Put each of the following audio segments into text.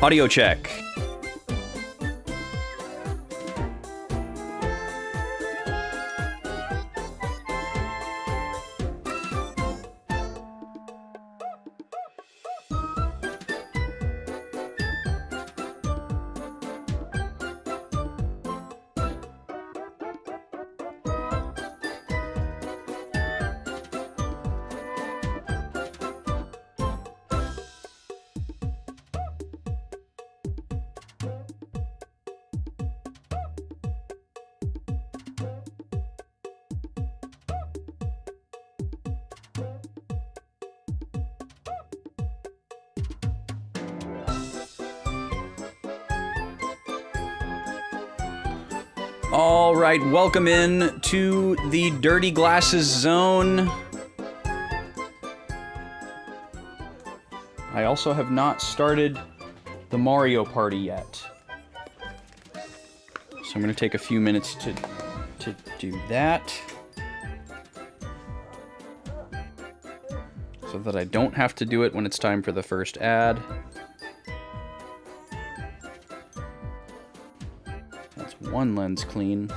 Audio check. All right, welcome in to the Dirty Glasses Zone. I also have not started the Mario Party yet. So I'm going to take a few minutes to do that. So that I don't have to do it when it's time for the first ad. One lens clean.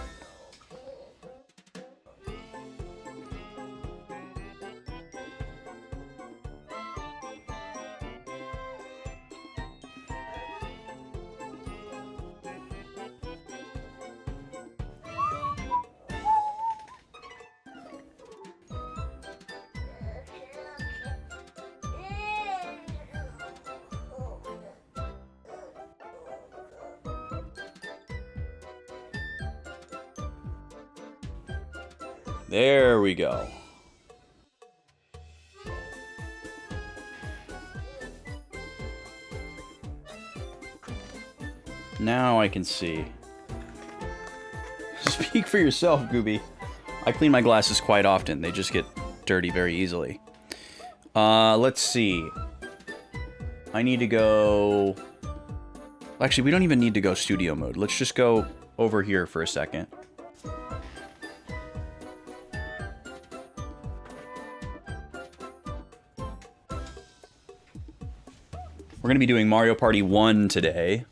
There we go. Now I can see. Speak for yourself, Gooby. I clean my glasses quite often. They just get dirty very easily. Let's see. I need to go... Actually, we don't even need to go studio mode. Let's just go over here for a second. We're going to be doing Mario Party 1 today,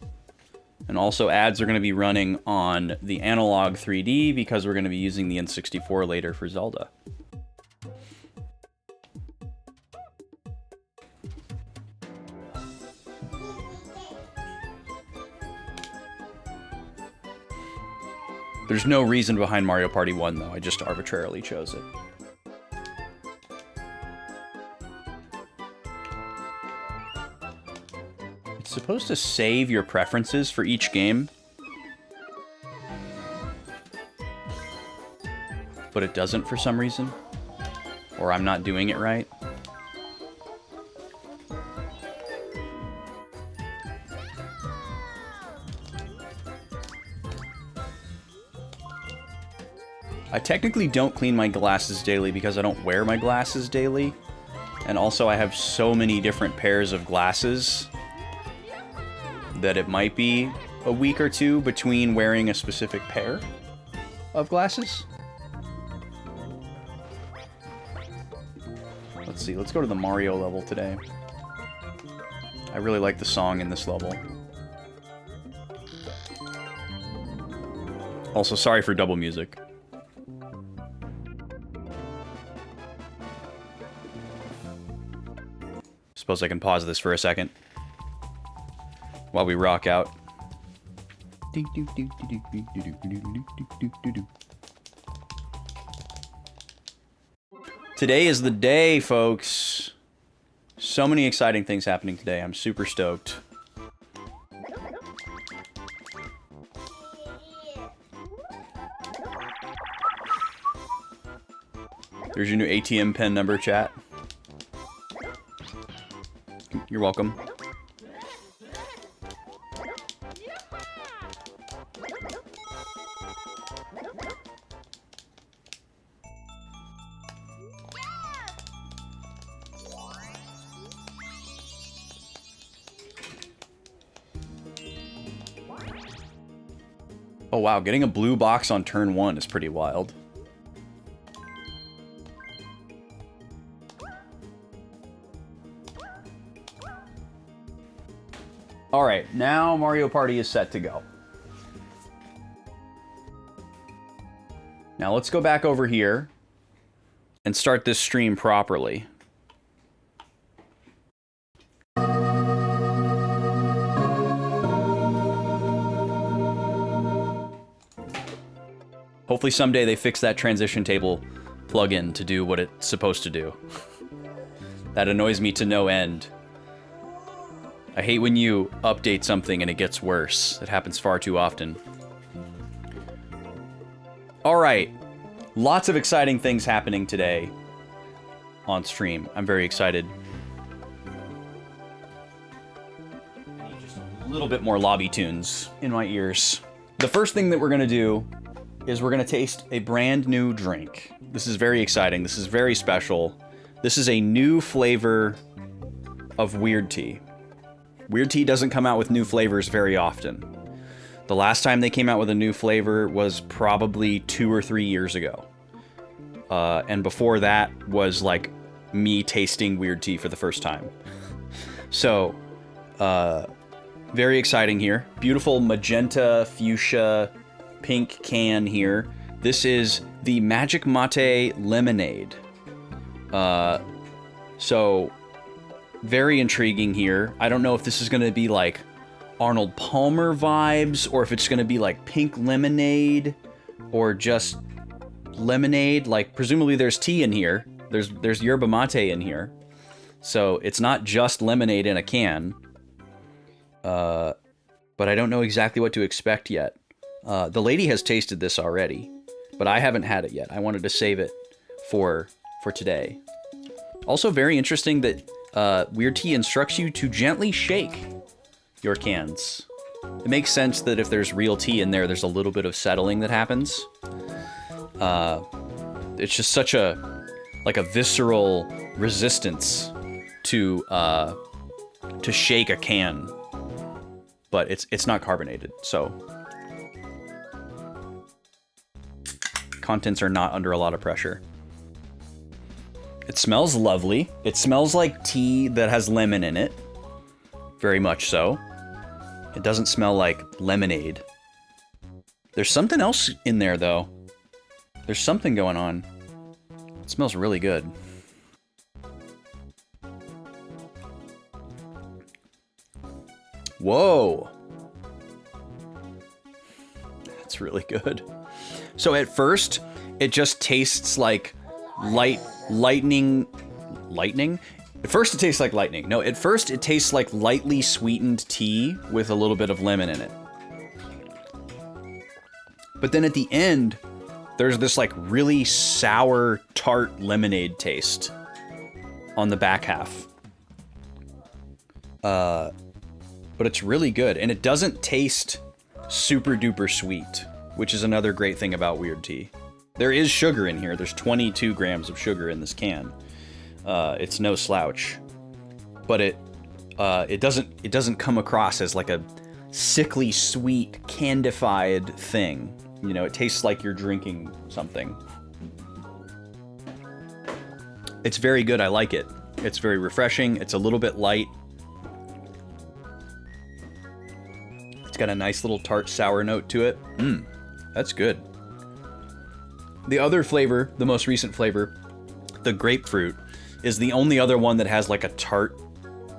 and also ads are going to be running on the Analog 3D because we're going to be using the N64 later for Zelda. There's no reason behind Mario Party 1 though, I just arbitrarily chose it. Supposed to save your preferences for each game, but it doesn't for some reason, or I'm not doing it right. I technically don't clean my glasses daily because I don't wear my glasses daily, and also I have so many different pairs of glasses that it might be a week or two between wearing a specific pair of glasses. Let's see, let's go to the Mario level today. I really like the song in this level. Also, sorry for double music. Suppose I can pause this for a second while we rock out. Today is the day, folks. So many exciting things happening today. I'm super stoked. There's your new ATM pen number, chat. You're welcome. Oh wow, getting a blue box on turn 1 is pretty wild. All right, now Mario Party is set to go. Now let's go back over here and start this stream properly. Hopefully someday they fix that transition table plugin to do what it's supposed to do. That annoys me to no end. I hate when you update something and it gets worse. It happens far too often. Alright, lots of exciting things happening today on stream. I'm very excited. I need just a little bit more lobby tunes in my ears. The first thing that we're gonna do is we're gonna taste a brand new drink. This is very exciting, this is very special. This is a new flavor of weird tea. Weird Tea doesn't come out with new flavors very often. The last time they came out with a new flavor was probably 2 or 3 years ago. And before that was like me tasting Weird Tea for the first time. So, very exciting here. Beautiful magenta, fuchsia, pink can here. This is the Magic Mate Lemonade. So, very intriguing here. I don't know if this is going to be like Arnold Palmer vibes, or if it's going to be like pink lemonade, or just lemonade. Like, presumably there's tea in here. There's yerba mate in here. So it's not just lemonade in a can. But I don't know exactly what to expect yet. The lady has tasted this already, but I haven't had it yet. I wanted to save it for today. Also very interesting that Weird Tea instructs you to gently shake your cans. It makes sense that if there's real tea in there, there's a little bit of settling that happens. It's just such a visceral resistance to shake a can, but it's not carbonated, so contents are not under a lot of pressure. It smells lovely. It smells like tea that has lemon in it. Very much so. It doesn't smell like lemonade. There's something else in there, though. There's something going on. It smells really good. Whoa! That's really good. So at first, it just tastes like lightning? At first it tastes like lightning. No, at first it tastes like lightly sweetened tea with a little bit of lemon in it. But then at the end, there's this like really sour, tart lemonade taste on the back half. But it's really good, and it doesn't taste super duper sweet, which is another great thing about Weird Tea. There is sugar in here. There's 22 grams of sugar in this can. It's no slouch, but it doesn't come across as like a sickly sweet candified thing. You know, it tastes like you're drinking something. It's very good. I like it. It's very refreshing. It's a little bit light. It's got a nice little tart sour note to it. That's good. The other flavor, the most recent flavor, the grapefruit, is the only other one that has like a tart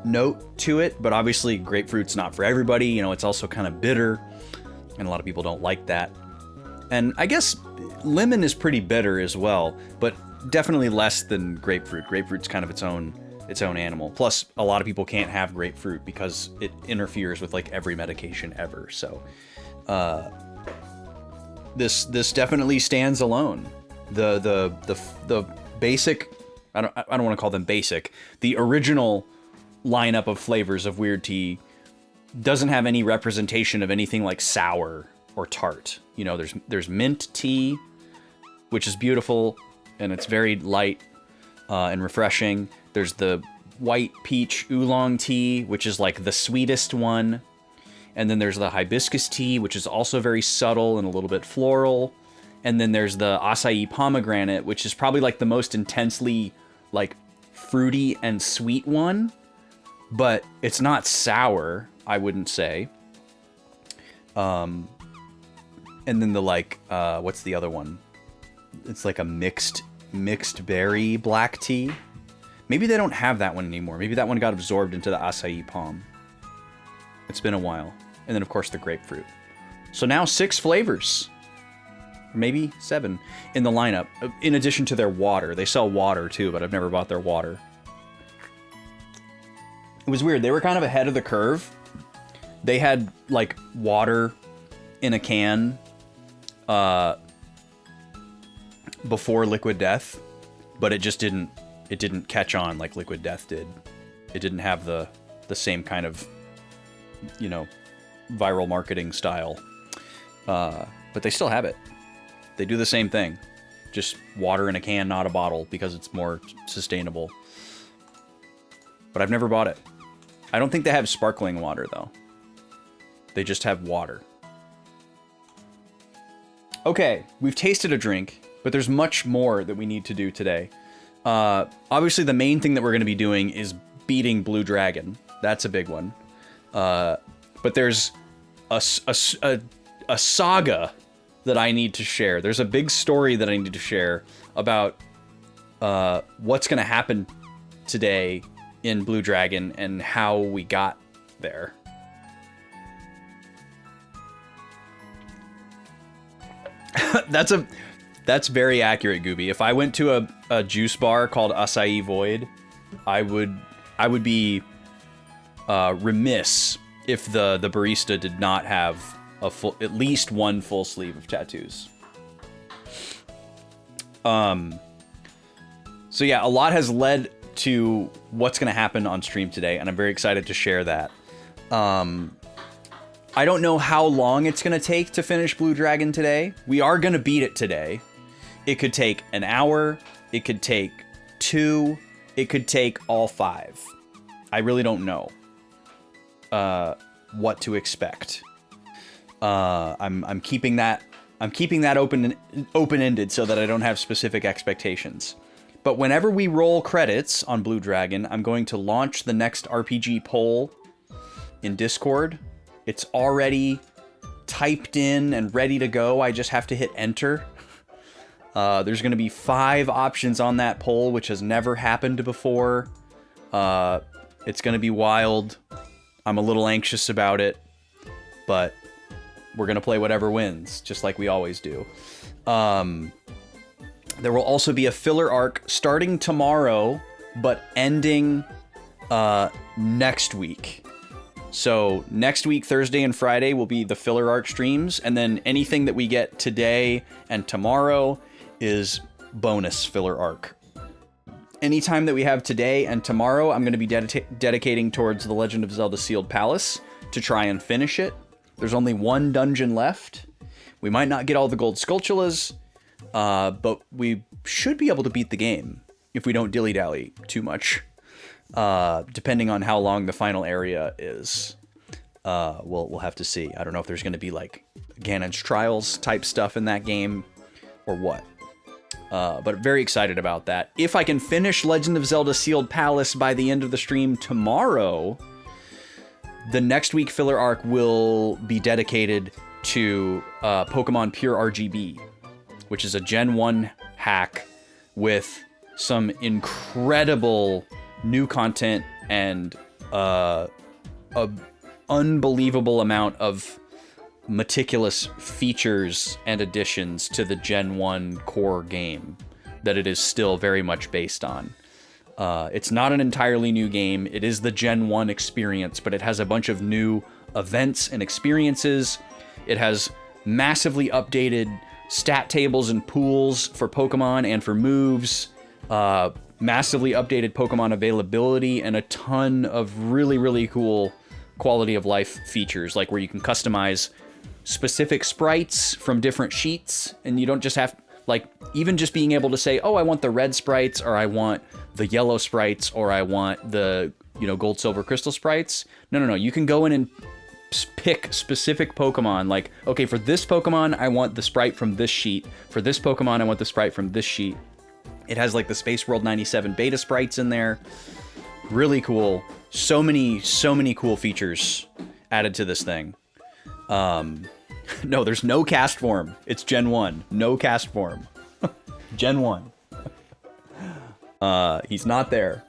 note to it, but obviously grapefruit's not for everybody. You know, it's also kind of bitter, and a lot of people don't like that. And I guess lemon is pretty bitter as well, but definitely less than grapefruit. Grapefruit's kind of its own animal. Plus, a lot of people can't have grapefruit because it interferes with like every medication ever. So, this definitely stands alone. The basic, I don't want to call them basic. The original lineup of flavors of Weird Tea doesn't have any representation of anything like sour or tart. You know, there's mint tea, which is beautiful, and it's very light and refreshing. There's the white peach oolong tea, which is like the sweetest one. And then there's the hibiscus tea, which is also very subtle and a little bit floral. And then there's the acai pomegranate, which is probably like the most intensely like fruity and sweet one, but it's not sour. I wouldn't say. And then the like, what's the other one? It's like a mixed berry black tea. Maybe they don't have that one anymore. Maybe that one got absorbed into the acai palm. It's been a while. And then, of course, the grapefruit. So now 6 flavors. Maybe 7 in the lineup. In addition to their water. They sell water, too, but I've never bought their water. It was weird. They were kind of ahead of the curve. They had, like, water in a can before Liquid Death, but it just didn't catch on like Liquid Death did. It didn't have the same kind of, you know, viral marketing style. But they still have it. They do the same thing. Just water in a can, not a bottle, because it's more sustainable. But I've never bought it. I don't think they have sparkling water, though. They just have water. Okay, we've tasted a drink, but there's much more that we need to do today. Obviously, the main thing that we're going to be doing is beating Blue Dragon. That's a big one. But there's a saga that I need to share. There's a big story that I need to share about what's going to happen today in Blue Dragon and how we got there. That's very accurate, Gooby. If I went to a juice bar called Acai Void, I would be remiss if the barista did not have at least one full sleeve of tattoos. So yeah, a lot has led to what's going to happen on stream today, and I'm very excited to share that. I don't know how long it's going to take to finish Blue Dragon today. We are going to beat it today. It could take an hour. It could take 2. It could take all 5. I really don't know what to expect. I'm keeping that open-ended so that I don't have specific expectations. But whenever we roll credits on Blue Dragon, I'm going to launch the next RPG poll in Discord. It's already typed in and ready to go. I just have to hit enter. There's going to be 5 options on that poll, which has never happened before. It's going to be wild. I'm a little anxious about it, but we're going to play whatever wins, just like we always do. There will also be a filler arc starting tomorrow, but ending next week. So next week, Thursday and Friday, will be the filler arc streams, and then anything that we get today and tomorrow is bonus filler arc. Anytime that we have today and tomorrow, I'm going to be dedicating towards The Legend of Zelda Sealed Palace to try and finish it. There's only 1 dungeon left. We might not get all the gold Skulltulas, but we should be able to beat the game if we don't dilly-dally too much. Depending on how long the final area is. We'll have to see. I don't know if there's going to be like Ganon's Trials type stuff in that game or what. But very excited about that. If I can finish Legend of Zelda Sealed Palace by the end of the stream tomorrow, the next week filler arc will be dedicated to Pokemon Pure RGB, which is a Gen 1 hack with some incredible new content and a unbelievable amount of meticulous features and additions to the Gen 1 core game that it is still very much based on. It's not an entirely new game. It is the Gen 1 experience, but it has a bunch of new events and experiences. It has massively updated stat tables and pools for Pokemon and for moves, massively updated Pokemon availability, and a ton of really, really cool quality of life features, like where you can customize specific sprites from different sheets, and you don't just have, like, even just being able to say, oh, I want the red sprites, or I want the yellow sprites, or I want the, you know, gold, silver, crystal sprites. No. You can go in and pick specific Pokemon, like, okay, for this Pokemon, I want the sprite from this sheet. For this Pokemon, I want the sprite from this sheet. It has like the Space World 97 beta sprites in there. Really cool. So many cool features. added to this thing. No, there's no cast form. It's Gen 1. No cast form. Gen 1. He's not there.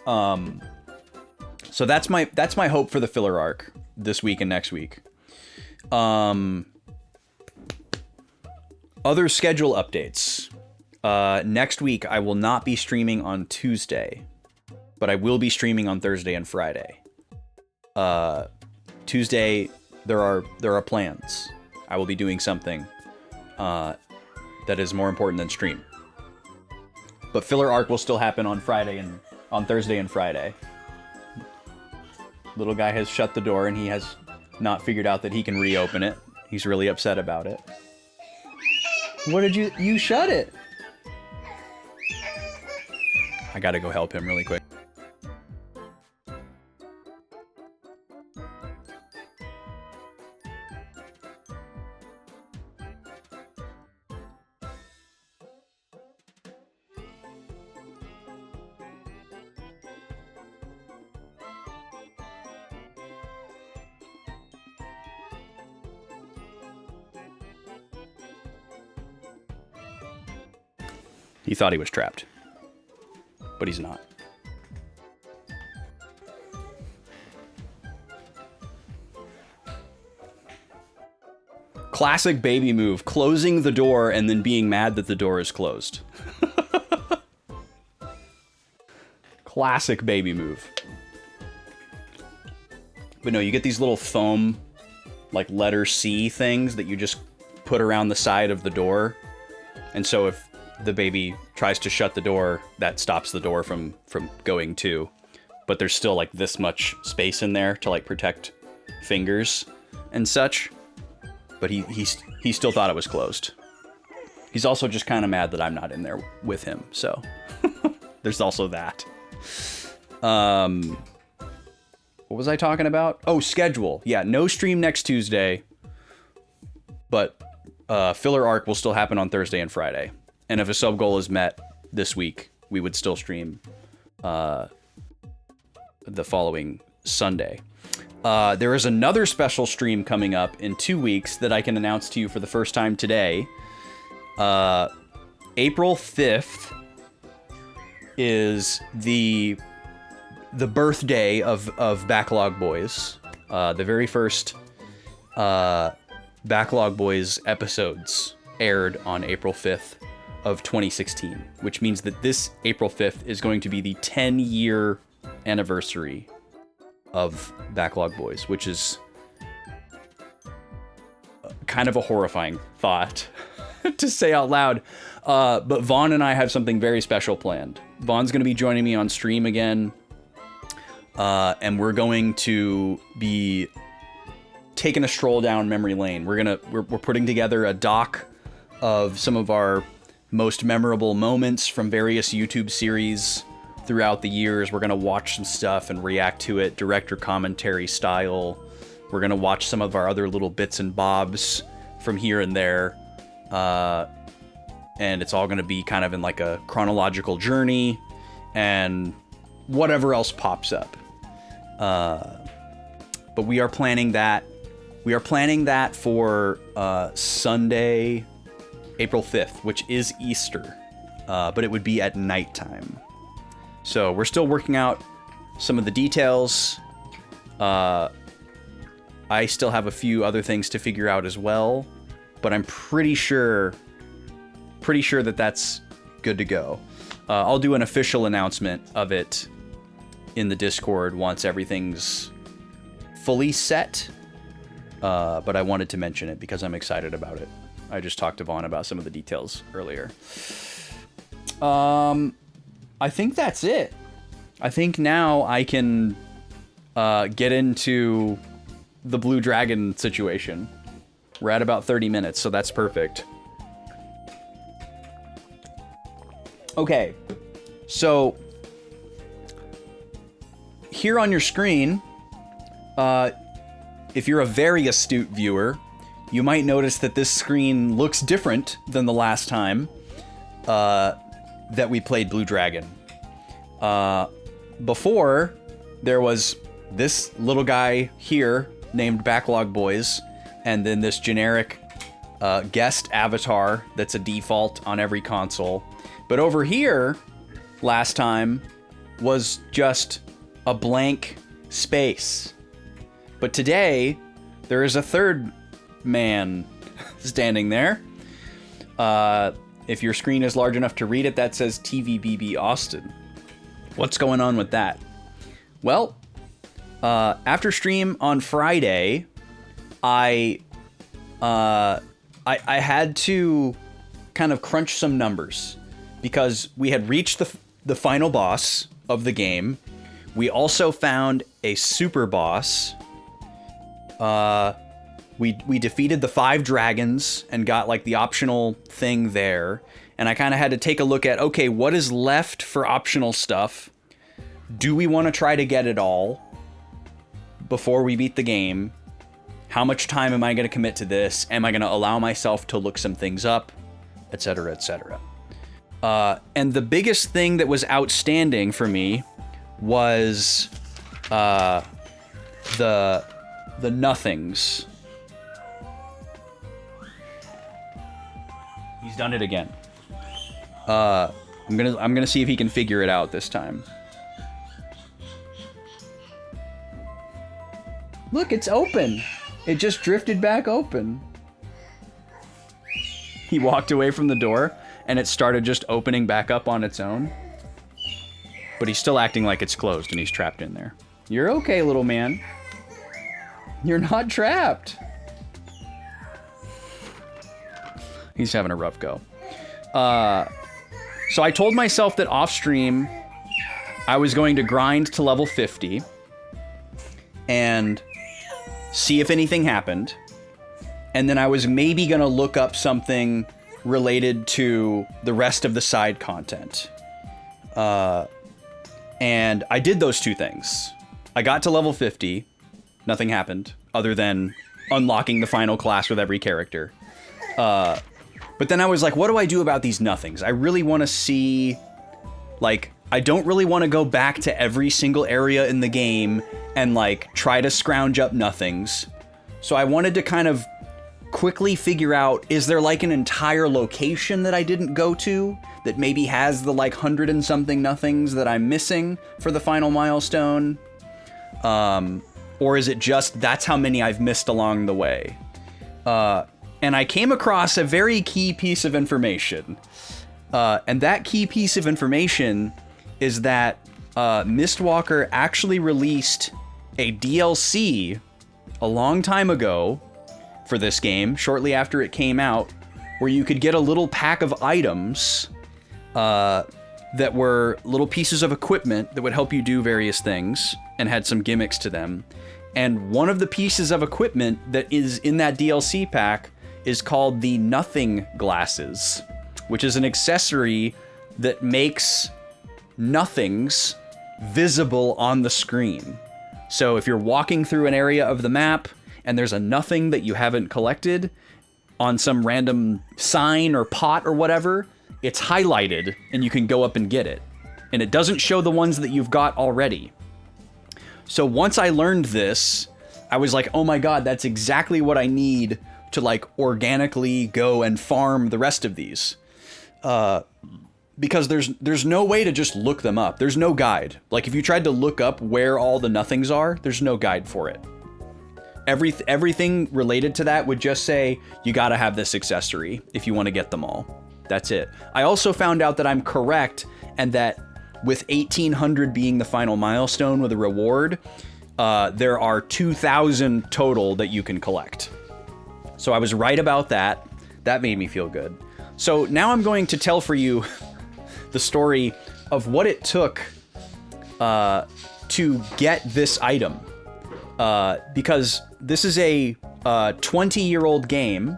So that's my hope for the filler arc this week and next week. Other schedule updates. Next week I will not be streaming on Tuesday, but I will be streaming on Thursday and Friday. Tuesday there are plans. I will be doing something that is more important than stream. But filler arc will still happen on Thursday and Friday. Little guy has shut the door and he has not figured out that he can reopen it. He's really upset about it. What did you shut it? I gotta go help him really quick. He thought he was trapped, but he's not. Classic baby move, closing the door and then being mad that the door is closed. Classic baby move. But no, you get these little foam, like letter C things that you just put around the side of the door. And so if the baby tries to shut the door, that stops the door from going to. But there's still like this much space in there to like protect fingers and such. But he still thought it was closed. He's also just kind of mad that I'm not in there with him. So there's also that. What was I talking about? Oh, schedule. Yeah, no stream next Tuesday. But filler arc will still happen on Thursday and Friday. And if a sub goal is met this week, we would still stream the following Sunday. There is another special stream coming up in 2 weeks that I can announce to you for the first time today. April 5th is the birthday of Backlog Boys. The very first Backlog Boys episodes aired on April 5th of 2016, which means that this April 5th is going to be the 10-year anniversary of Backlog Boys, which is kind of a horrifying thought to say out loud. But Vaughn and I have something very special planned. Vaughn's going to be joining me on stream again, and we're going to be taking a stroll down memory lane. We're putting together a doc of some of our most memorable moments from various YouTube series throughout the years. We're going to watch some stuff and react to it, director commentary style. We're going to watch some of our other little bits and bobs from here and there. And it's all going to be kind of in like a chronological journey and whatever else pops up. But we are planning that. We are planning that for Sunday, April 5th, which is Easter, but it would be at nighttime. So we're still working out some of the details. I still have a few other things to figure out as well, but I'm pretty sure that that's good to go. I'll do an official announcement of it in the Discord once everything's fully set, but I wanted to mention it because I'm excited about it. I just talked to Vaughn about some of the details earlier. I think that's it. I think now I can get into the Blue Dragon situation. We're at about 30 minutes, so that's perfect. Okay, so here on your screen, if you're a very astute viewer, you might notice that this screen looks different than the last time that we played Blue Dragon. Before, there was this little guy here named Backlog Boys, and then this generic guest avatar that's a default on every console. But over here, last time, was just a blank space. But today, there is a third man standing there. If your screen is large enough to read it, that says TVBB Austin. What's going on with that? Well, after stream on Friday, I had to kind of crunch some numbers because we had reached the final boss of the game. We also found a super boss. We defeated the 5 dragons and got like the optional thing there. And I kind of had to take a look at, okay, what is left for optional stuff? Do we want to try to get it all before we beat the game? How much time am I going to commit to this? Am I going to allow myself to look some things up? Etc., etc. And the biggest thing that was outstanding for me was the nothings. He's done it again. I'm gonna see if he can figure it out this time. Look, it's open. It just drifted back open. He walked away from the door and it started just opening back up on its own. But he's still acting like it's closed and he's trapped in there. You're okay, little man. You're not trapped. He's having a rough go. So I told myself that off stream, I was going to grind to level 50 and see if anything happened. And then I was maybe going to look up something related to the rest of the side content. And I did those two things. I got to level 50. Nothing happened other than unlocking the final class with every character. But then I was like, what do I do about these nothings? I really want to see, like, I don't really want to go back to every single area in the game and, like, try to scrounge up nothings. So I wanted to kind of quickly figure out, is there, like, an entire location that I didn't go to that maybe has the, like, 100 and something nothings that I'm missing for the final milestone? Or is it just that's how many I've missed along the way? And I came across a very key piece of information. And that key piece of information is that Mistwalker actually released a DLC a long time ago for this game, shortly after it came out, where you could get a little pack of items that were little pieces of equipment that would help you do various things and had some gimmicks to them. And one of the pieces of equipment that is in that DLC pack is called the Nothing Glasses, which is an accessory that makes nothings visible on the screen. So if you're walking through an area of the map and there's a nothing that you haven't collected on some random sign or pot or whatever, it's highlighted and you can go up and get it. And it doesn't show the ones that you've got already. So once I learned this, I was like, oh my god, that's exactly what I need to, like, organically go and farm the rest of these. Because there's no way to just look them up. There's no guide. Like, if you tried to look up where all the nothings are, there's no guide for it. Everything related to that would just say, you gotta have this accessory if you want to get them all. That's it. I also found out that I'm correct, and that with 1800 being the final milestone with a reward, there are 2000 total that you can collect. So I was right about that. That made me feel good. So now I'm going to tell for you the story of what it took to get this item. Because this is a 20-year-old game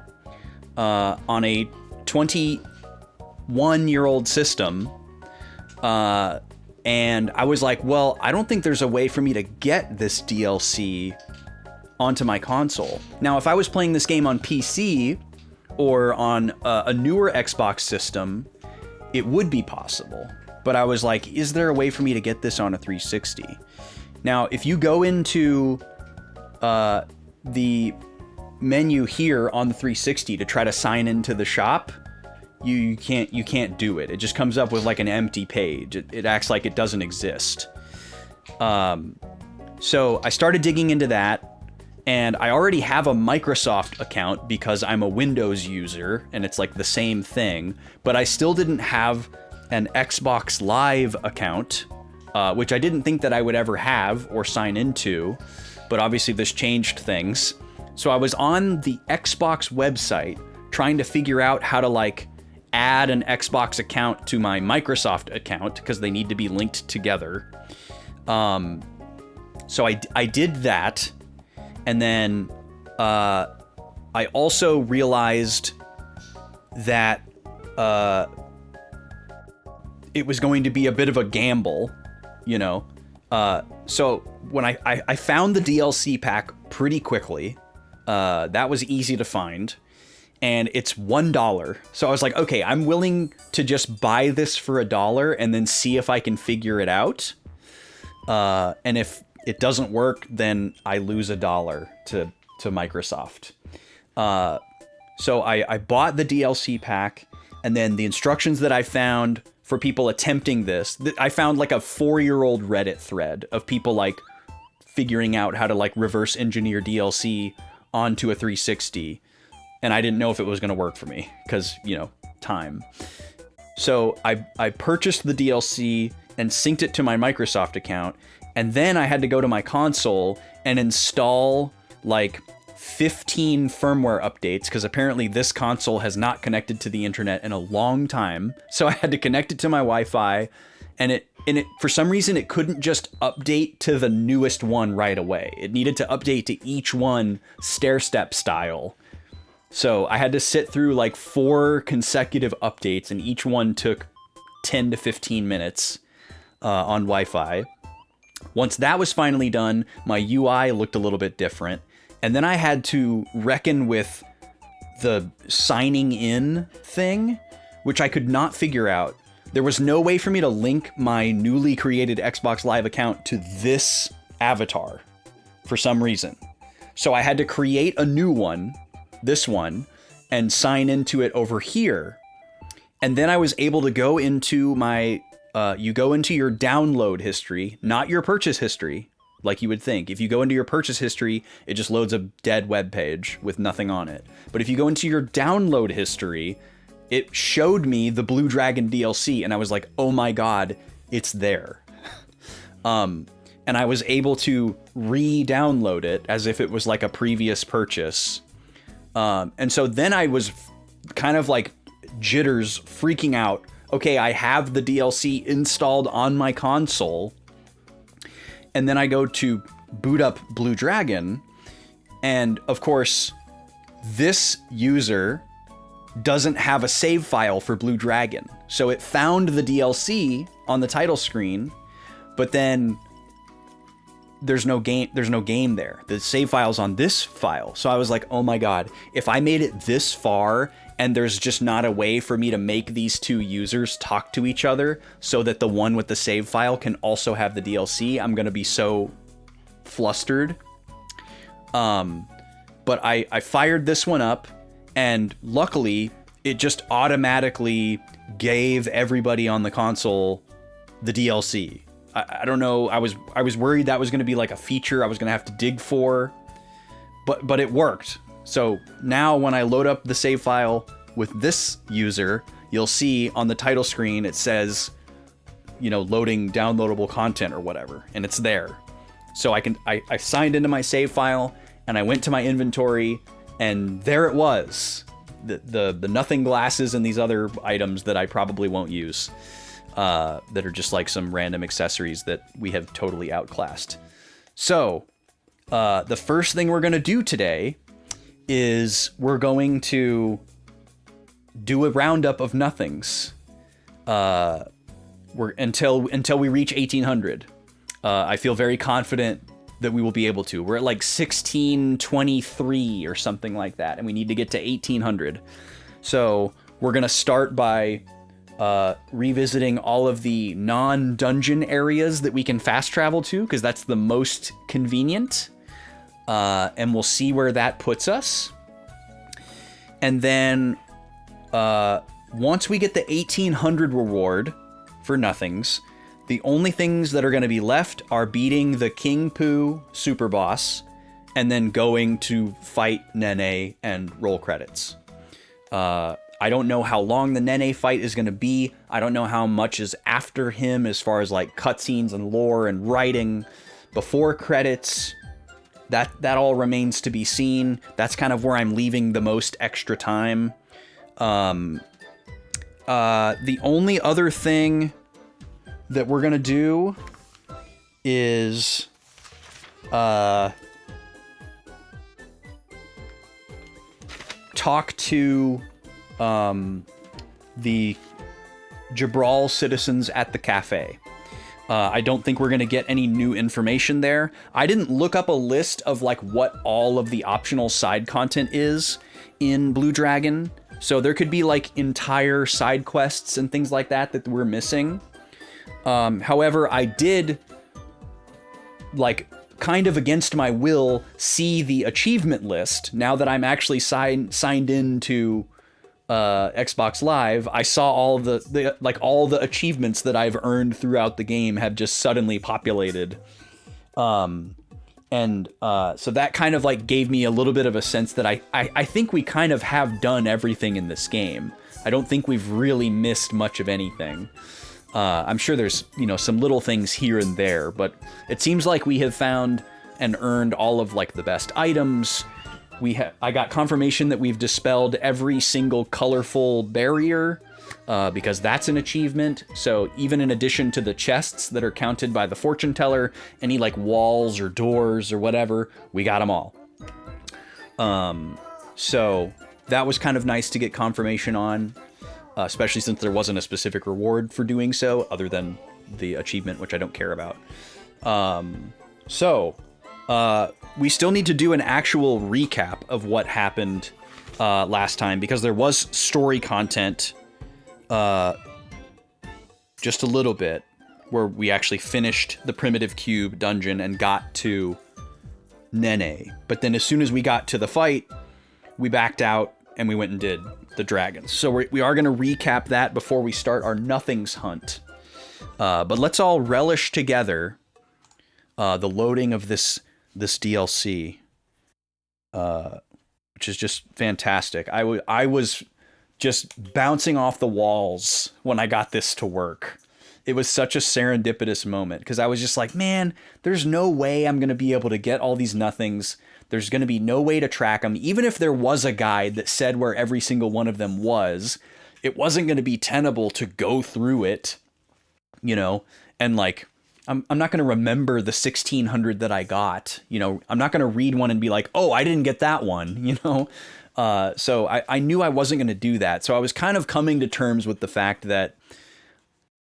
on a 21-year-old system. And I was like, well, I don't think there's a way for me to get this DLC onto my console. Now, if I was playing this game on PC or on a newer Xbox system, it would be possible. But I was like, is there a way for me to get this on a 360? Now, if you go into the menu here on the 360 to try to sign into the shop, you can't do it. It just comes up with like an empty page. It acts like it doesn't exist. So I started digging into that, and I already have a Microsoft account because I'm a Windows user, and it's like the same thing, but I still didn't have an Xbox Live account, which I didn't think that I would ever have or sign into, but obviously this changed things. So I was on the Xbox website trying to figure out how to like add an Xbox account to my Microsoft account because they need to be linked together. So I did that, and then I also realized that it was going to be a bit of a gamble, you know. So when I found the DLC pack pretty quickly, that was easy to find, and it's $1. So I was like, okay, I'm willing to just buy this for $1 and then see if I can figure it out. And if it doesn't work, then I lose $1 to Microsoft. So I bought the DLC pack, and then the instructions that I found for people attempting this, I found like a 4-year-old Reddit thread of people like figuring out how to like reverse engineer DLC onto a 360. And I didn't know if it was going to work for me because, you know, time. So I purchased the DLC and synced it to my Microsoft account. And then I had to go to my console and install like 15 firmware updates, because apparently this console has not connected to the internet in a long time. So I had to connect it to my Wi-Fi, and it for some reason it couldn't just update to the newest one right away. It needed to update to each one stair-step style. So I had to sit through like 4 consecutive updates, and each one took 10 to 15 minutes on Wi-Fi. Once that was finally done, my UI looked a little bit different. And then I had to reckon with the signing in thing, which I could not figure out. There was no way for me to link my newly created Xbox Live account to this avatar for some reason. So I had to create a new one, this one, and sign into it over here. And then I was able to go into my, you go into your download history, not your purchase history, like you would think. If you go into your purchase history, it just loads a dead web page with nothing on it. But if you go into your download history, it showed me the Blue Dragon DLC, and I was like, oh my god, it's there. And I was able to re-download it as if it was like a previous purchase. And so then I was kind of like jitters, freaking out. Okay, I have the DLC installed on my console. And then I go to boot up Blue Dragon, and of course, this user doesn't have a save file for Blue Dragon. So it found the DLC on the title screen, but then there's no game there. The save file's on this file. So I was like, oh my god, if I made it this far and there's just not a way for me to make these two users talk to each other so that the one with the save file can also have the DLC, I'm gonna be so flustered. But I fired this one up, and luckily it just automatically gave everybody on the console the DLC. I don't know, I was worried that was gonna be like a feature I was gonna have to dig for, but it worked. So now when I load up the save file with this user, you'll see on the title screen it says, you know, loading downloadable content or whatever, and it's there. So I signed into my save file, and I went to my inventory, and there it was. The nothing glasses and these other items that I probably won't use, that are just like some random accessories that we have totally outclassed. So the first thing we're gonna do today is we're going to do a roundup of nothings. Until we reach 1800. I feel very confident that we will be able to. We're at like 1623 or something like that, and we need to get to 1800. So we're gonna start by revisiting all of the non-dungeon areas that we can fast travel to, because that's the most convenient. And we'll see where that puts us. And then once we get the 1800 reward for nothings, the only things that are going to be left are beating the King Poo super boss and then going to fight Nene and roll credits. I don't know how long the Nene fight is going to be. I don't know how much is after him as far as like cutscenes and lore and writing before credits. That all remains to be seen. That's kind of where I'm leaving the most extra time. The only other thing that we're gonna do is talk to the Jabral citizens at the cafe. I don't think we're going to get any new information there. I didn't look up a list of like what all of the optional side content is in Blue Dragon. So there could be like entire side quests and things like that we're missing. However, I did like kind of against my will see the achievement list now that I'm actually signed into Xbox Live. I saw all all the achievements that I've earned throughout the game have just suddenly populated. So that kind of like gave me a little bit of a sense that I think we kind of have done everything in this game. I don't think we've really missed much of anything. I'm sure there's, some little things here and there, but it seems like we have found and earned all of like the best items. I got confirmation that we've dispelled every single colorful barrier, because that's an achievement. So even in addition to the chests that are counted by the fortune teller, any like walls or doors or whatever, we got them all. So that was kind of nice to get confirmation on, especially since there wasn't a specific reward for doing so other than the achievement, which I don't care about. We still need to do an actual recap of what happened last time, because there was story content just a little bit where we actually finished the Primitive Cube dungeon and got to Nene. But then as soon as we got to the fight, we backed out and we went and did the dragons. So we are going to recap that before we start our Nothings hunt. But let's all relish together the loading of this DLC, which is just fantastic. I was just bouncing off the walls when I got this to work. It was such a serendipitous moment, because I was just like, man, there's no way I'm going to be able to get all these nothings. There's going to be no way to track them. Even if there was a guide that said where every single one of them was, it wasn't going to be tenable to go through it, and like, I'm not going to remember the 1600 that I got, I'm not going to read one and be like, oh, I didn't get that one, So I knew I wasn't going to do that. So I was kind of coming to terms with the fact that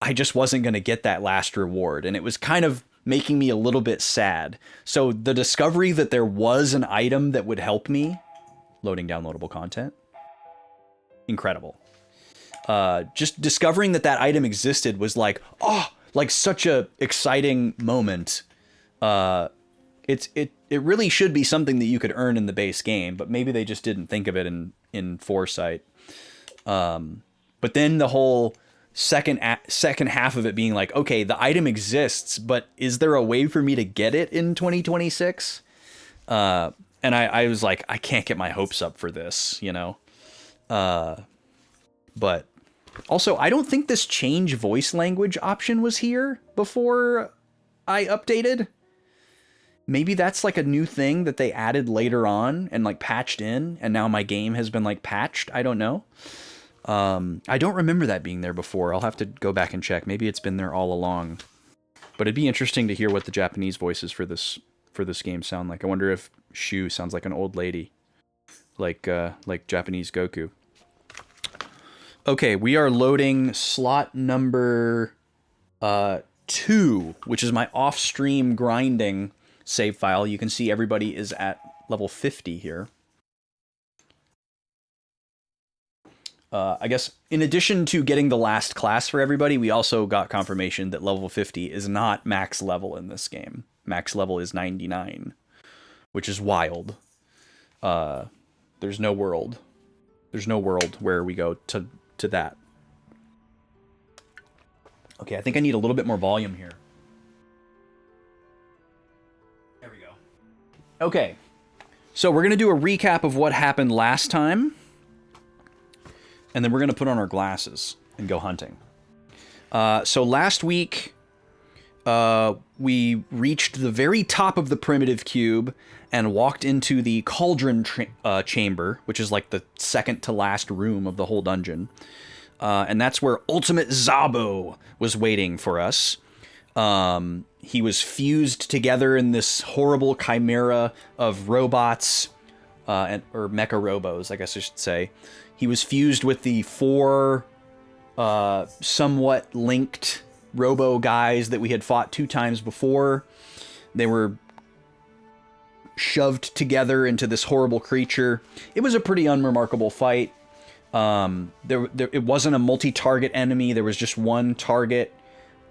I just wasn't going to get that last reward. And it was kind of making me a little bit sad. So the discovery that there was an item that would help me, loading downloadable content, incredible. Just discovering that item existed was like, like such a exciting moment. It really should be something that you could earn in the base game, but maybe they just didn't think of it in foresight. But then the whole second half of it being like, okay, the item exists, but is there a way for me to get it in 2026? And I was like, I can't get my hopes up for this, but also, I don't think this change voice language option was here before I updated. Maybe that's like a new thing that they added later on and like patched in, and now my game has been like patched. I don't know. I don't remember that being there before. I'll have to go back and check. Maybe it's been there all along. But it'd be interesting to hear what the Japanese voices for this game sound like. I wonder if Shu sounds like an old lady, like Japanese Goku. Okay, we are loading slot number 2, which is my off-stream grinding save file. You can see everybody is at level 50 here. I guess in addition to getting the last class for everybody, we also got confirmation that level 50 is not max level in this game. Max level is 99, which is wild. There's no world. There's no world where we go to that. Okay, I think I need a little bit more volume here. There we go. Okay, so we're going to do a recap of what happened last time. And then we're going to put on our glasses and go hunting. So last week, we reached the very top of the primitive cube and walked into the cauldron chamber, which is like the second to last room of the whole dungeon. And that's where Ultimate Zabo was waiting for us. He was fused together in this horrible chimera of robots, or mecha robos, I guess I should say. He was fused with the 4 somewhat linked robo guys that we had fought 2 times before. They were shoved together into this horrible creature. It was a pretty unremarkable fight. It wasn't a multi-target enemy. There was just one target,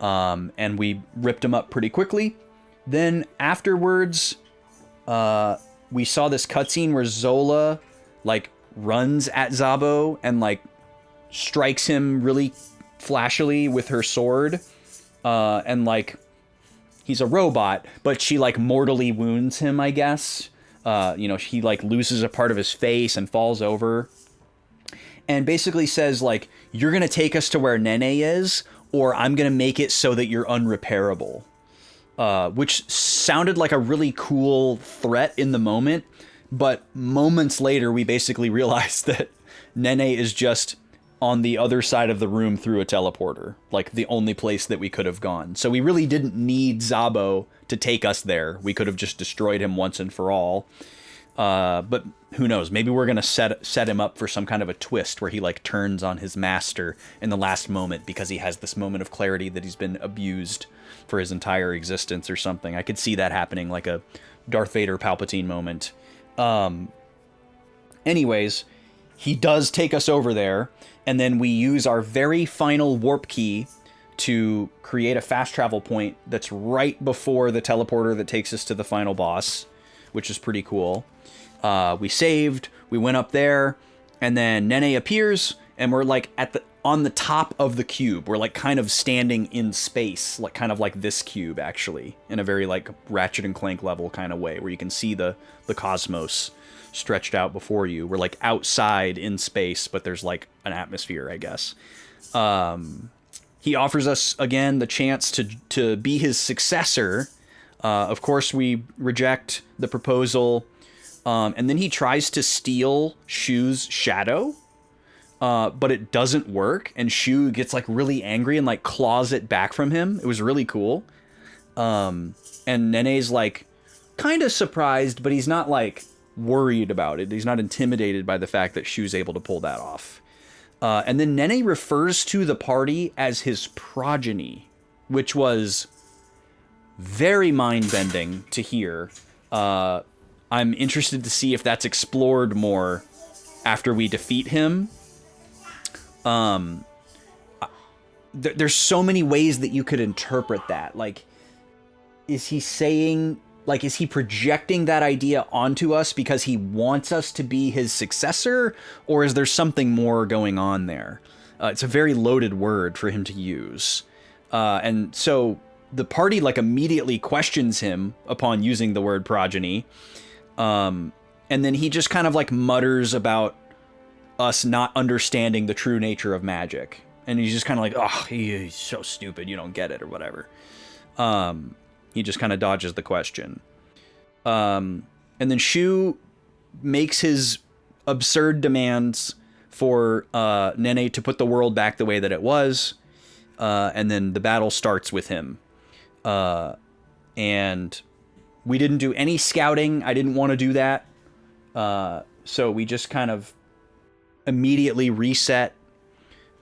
and we ripped him up pretty quickly. Then afterwards, we saw this cutscene where Zola, like, runs at Zabo and, like, strikes him really flashily with her sword. And, like, he's a robot, but she, like, mortally wounds him, I guess. You know, he, like, loses a part of his face and falls over. And basically says, like, you're gonna take us to where Nene is, or I'm gonna make it so that you're unrepairable. Which sounded like a really cool threat in the moment, but moments later we basically realized that Nene is just on the other side of the room through a teleporter, like the only place that we could have gone. So we really didn't need Zabo to take us there. We could have just destroyed him once and for all. But who knows? Maybe we're gonna set him up for some kind of a twist where he, like, turns on his master in the last moment because he has this moment of clarity that he's been abused for his entire existence or something. I could see that happening, like a Darth Vader Palpatine moment. Anyways, he does take us over there, and then we use our very final warp key to create a fast travel point that's right before the teleporter that takes us to the final boss, which is pretty cool. We saved, we went up there, and then Nene appears, and we're, like, on the top of the cube. We're, like, kind of standing in space, like, kind of like this cube, actually, in a very, like, Ratchet and Clank level kind of way, where you can see the cosmos stretched out before you. We're, like, outside in space, but there's, like, an atmosphere, I guess. He offers us, again, the chance to be his successor. Of course, we reject the proposal, and then he tries to steal Shu's shadow, but it doesn't work, and Shu gets, like, really angry and, like, claws it back from him. It was really cool. And Nene's, like, kind of surprised, but he's not, like, worried about it. He's not intimidated by the fact that Shu's able to pull that off. And then Nene refers to the party as his progeny, which was very mind-bending to hear. I'm interested to see if that's explored more after we defeat him. There's so many ways that you could interpret that. Like, is he saying, like, is he projecting that idea onto us because he wants us to be his successor? Or is there something more going on there? It's a very loaded word for him to use. And so the party, like, immediately questions him upon using the word progeny. And then he just kind of, like, mutters about us not understanding the true nature of magic. And he's just kind of like, oh, he's so stupid, you don't get it, or whatever. He just kind of dodges the question. And then Shu makes his absurd demands for Nene to put the world back the way that it was. And then the battle starts with him. And we didn't do any scouting. I didn't want to do that. So we just kind of immediately reset.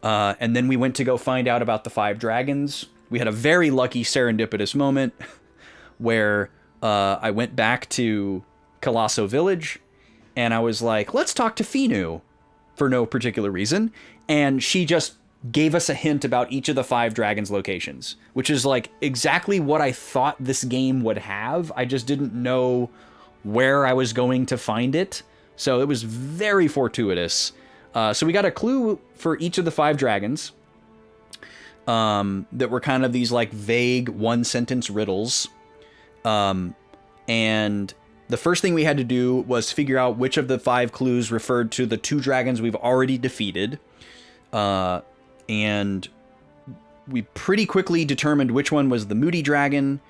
And then we went to go find out about the 5 dragons. We had a very lucky serendipitous moment where I went back to Colosso Village and I was like, let's talk to Finu. for no particular reason. And she just gave us a hint about each of the 5 dragons locations, which is like exactly what I thought this game would have. I just didn't know where I was going to find it. So it was very fortuitous. So we got a clue for each of the 5 dragons that were kind of these like vague 1-sentence riddles. And the first thing we had to do was figure out which of the 5 clues referred to the 2 dragons we've already defeated. And we pretty quickly determined which one was the Moody Dragon,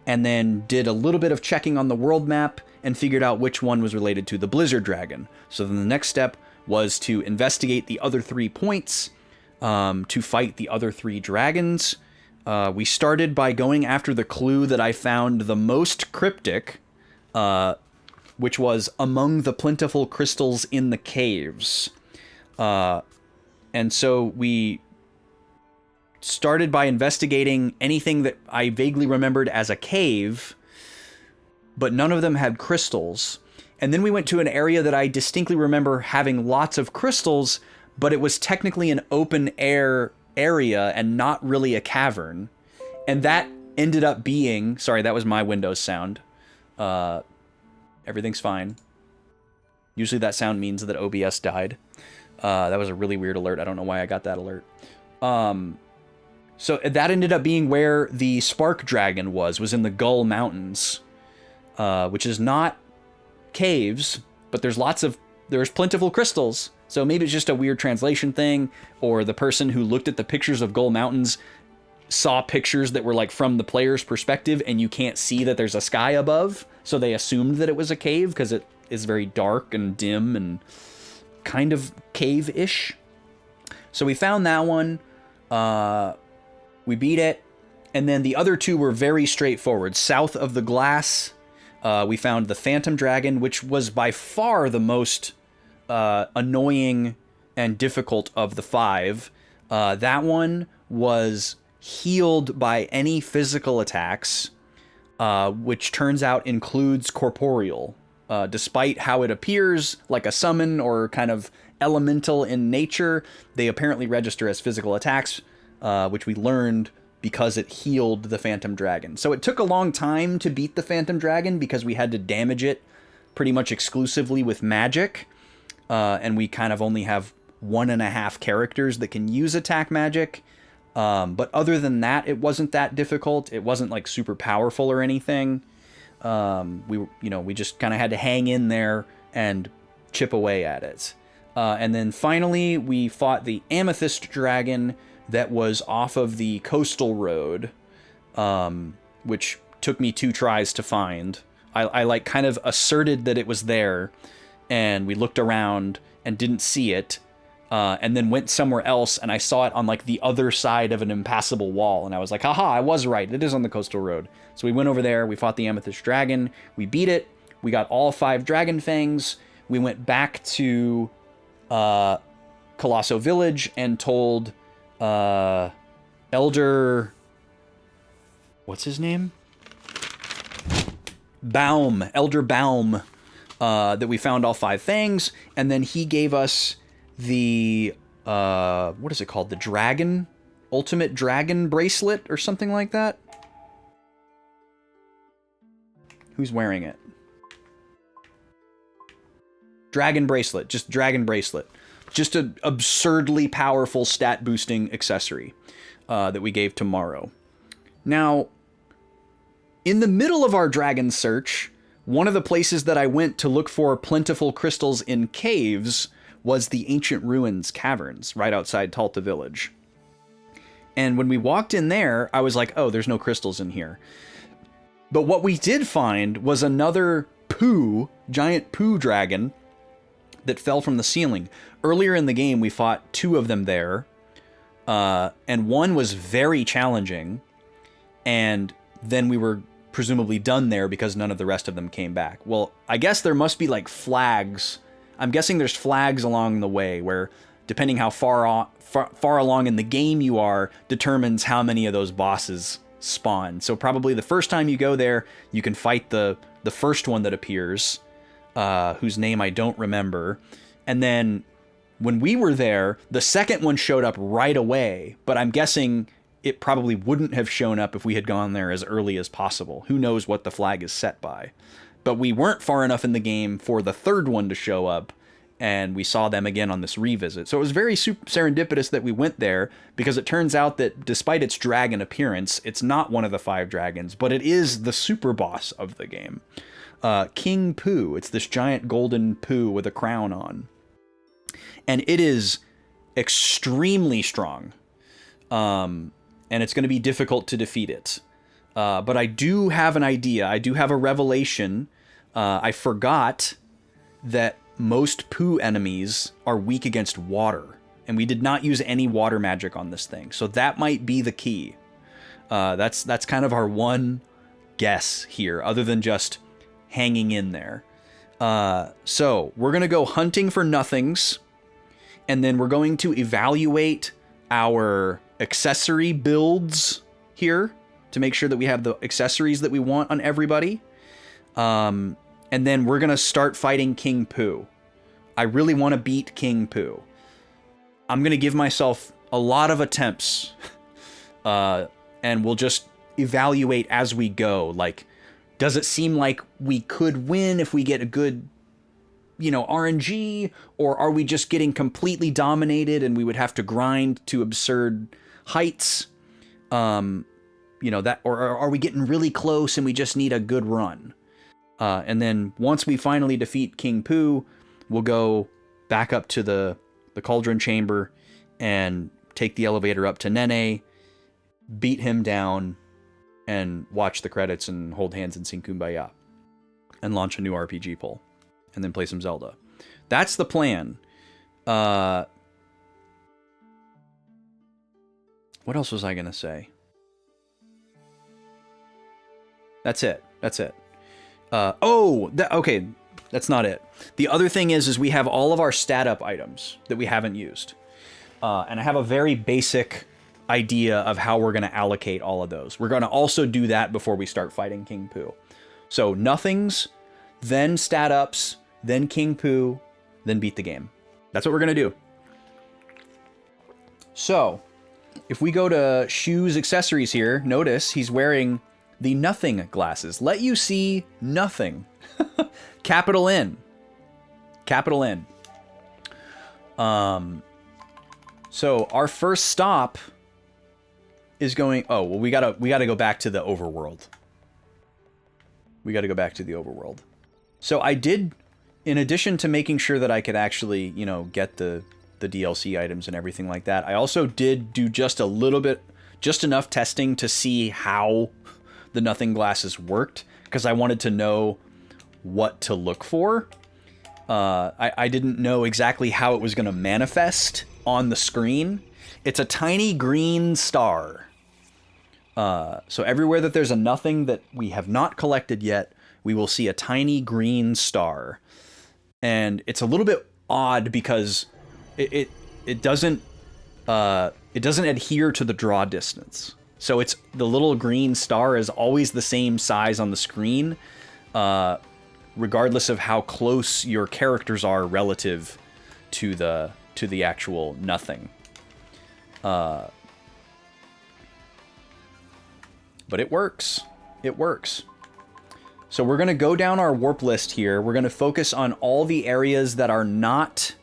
and then did a little bit of checking on the world map and figured out which one was related to the Blizzard Dragon. So then the next step was to investigate the other 3 points, to fight the other 3 dragons. We started by going after the clue that I found the most cryptic, which was among the plentiful crystals in the caves. And so we started by investigating anything that I vaguely remembered as a cave, but none of them had crystals. And then we went to an area that I distinctly remember having lots of crystals, but it was technically an open air area and not really a cavern. And that ended up being... Sorry, that was my Windows sound. Everything's fine. Usually that sound means that OBS died. That was a really weird alert. I don't know why I got that alert. So that ended up being where the Spark Dragon was in the Gull Mountains, which is not caves, but there's plentiful crystals. So maybe it's just a weird translation thing, or the person who looked at the pictures of Gull Mountains saw pictures that were like from the player's perspective and you can't see that there's a sky above. So they assumed that it was a cave because it is very dark and dim and kind of cave-ish. So we found that one. We beat it. And then the other 2 were very straightforward. South of the glass, we found the Phantom Dragon, which was by far the most annoying and difficult of the 5. That one was healed by any physical attacks, which turns out includes corporeal. Despite how it appears like a summon or kind of elemental in nature, they apparently register as physical attacks, which we learned because it healed the Phantom Dragon. So it took a long time to beat the Phantom Dragon because we had to damage it pretty much exclusively with magic. And we kind of only have 1.5 characters that can use attack magic. But other than that, it wasn't that difficult. It wasn't like super powerful or anything. We just kind of had to hang in there and chip away at it. And then finally, we fought the Amethyst Dragon that was off of the coastal road, which took me 2 tries to find. I like kind of asserted that it was there, and we looked around and didn't see it, and then went somewhere else, and I saw it on like the other side of an impassable wall, and I was like, haha, I was right, it is on the coastal road. So we went over there, we fought the Amethyst Dragon, we beat it, we got all 5 Dragon Fangs, we went back to Colosso Village and told Elder... What's his name? Elder Baum, that we found all 5 fangs, and then he gave us the, what is it called? The Ultimate Dragon Bracelet or something like that? Who's wearing it? Dragon Bracelet, just Dragon Bracelet. Just an absurdly powerful stat boosting accessory that we gave to Morrow. Now, in the middle of our dragon search, one of the places that I went to look for plentiful crystals in caves was the Ancient Ruins Caverns, right outside Talta Village. And when we walked in there, I was like, oh, there's no crystals in here. But what we did find was another giant poo dragon that fell from the ceiling. Earlier in the game, we fought 2 of them there, and one was very challenging, and then we were presumably done there because none of the rest of them came back. Well, I guess there must be like flags. I'm guessing there's flags along the way where, depending how far along in the game you are, determines how many of those bosses spawn. So probably the first time you go there, you can fight the first one that appears, whose name I don't remember, and then when we were there, the second one showed up right away, but I'm guessing it probably wouldn't have shown up if we had gone there as early as possible. Who knows what the flag is set by. But we weren't far enough in the game for the third one to show up, and we saw them again on this revisit. So it was very serendipitous that we went there, because it turns out that despite its dragon appearance, it's not one of the 5 dragons, but it is the super boss of the game. King Pooh. It's this giant golden Pooh with a crown on. And it is extremely strong. And it's going to be difficult to defeat it. But I do have an idea. I do have a revelation. I forgot that most Pooh enemies are weak against water. And we did not use any water magic on this thing. So that might be the key. That's kind of our one guess here, other than just hanging in there. So we're going to go hunting for nothings. And then we're going to evaluate our accessory builds here to make sure that we have the accessories that we want on everybody. And then we're going to start fighting King Pooh. I really want to beat King Pooh. I'm going to give myself a lot of attempts. And we'll just evaluate as we go. Like, does it seem like we could win if we get a good, RNG? Or are we just getting completely dominated and we would have to grind to absurd heights? Or are we getting really close and we just need a good run? And then once we finally defeat King Pooh, we'll go back up to the cauldron chamber and take the elevator up to Nene, beat him down, and watch the credits and hold hands and sing Kumbaya. And launch a new RPG poll. And then play some Zelda. That's the plan. What else was I going to say? That's it. Okay. That's not it. The other thing is we have all of our stat up items that we haven't used. And I have a very basic idea of how we're going to allocate all of those. We're going to also do that before we start fighting King Pooh. So nothings, then stat ups, then King Pooh, then beat the game. That's what we're going to do. So, if we go to shoes accessories here, notice he's wearing the nothing glasses. Let you see nothing. Capital N. Capital N. So our first stop is going... Oh, well, we gotta go back to the overworld. We gotta go back to the overworld. So I did... In addition to making sure that I could actually, get the DLC items and everything like that, I also did do just enough testing to see how the nothing glasses worked, because I wanted to know what to look for. I didn't know exactly how it was going to manifest on the screen. It's a tiny green star. So everywhere that there's a nothing that we have not collected yet, we will see a tiny green star. And it's a little bit odd because it doesn't adhere to the draw distance. So it's the little green star is always the same size on the screen, regardless of how close your characters are relative to the actual nothing. But it works. It works. So we're going to go down our warp list here. We're going to focus on all the areas that are not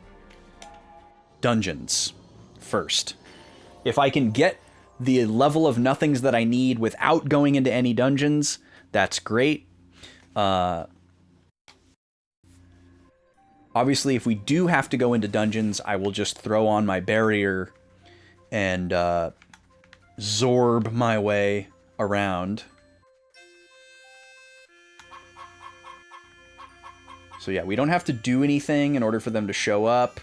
dungeons first. If I can get the level of nothings that I need without going into any dungeons, that's great. Obviously, if we do have to go into dungeons, I will just throw on my barrier and zorb my way around. So yeah, we don't have to do anything in order for them to show up.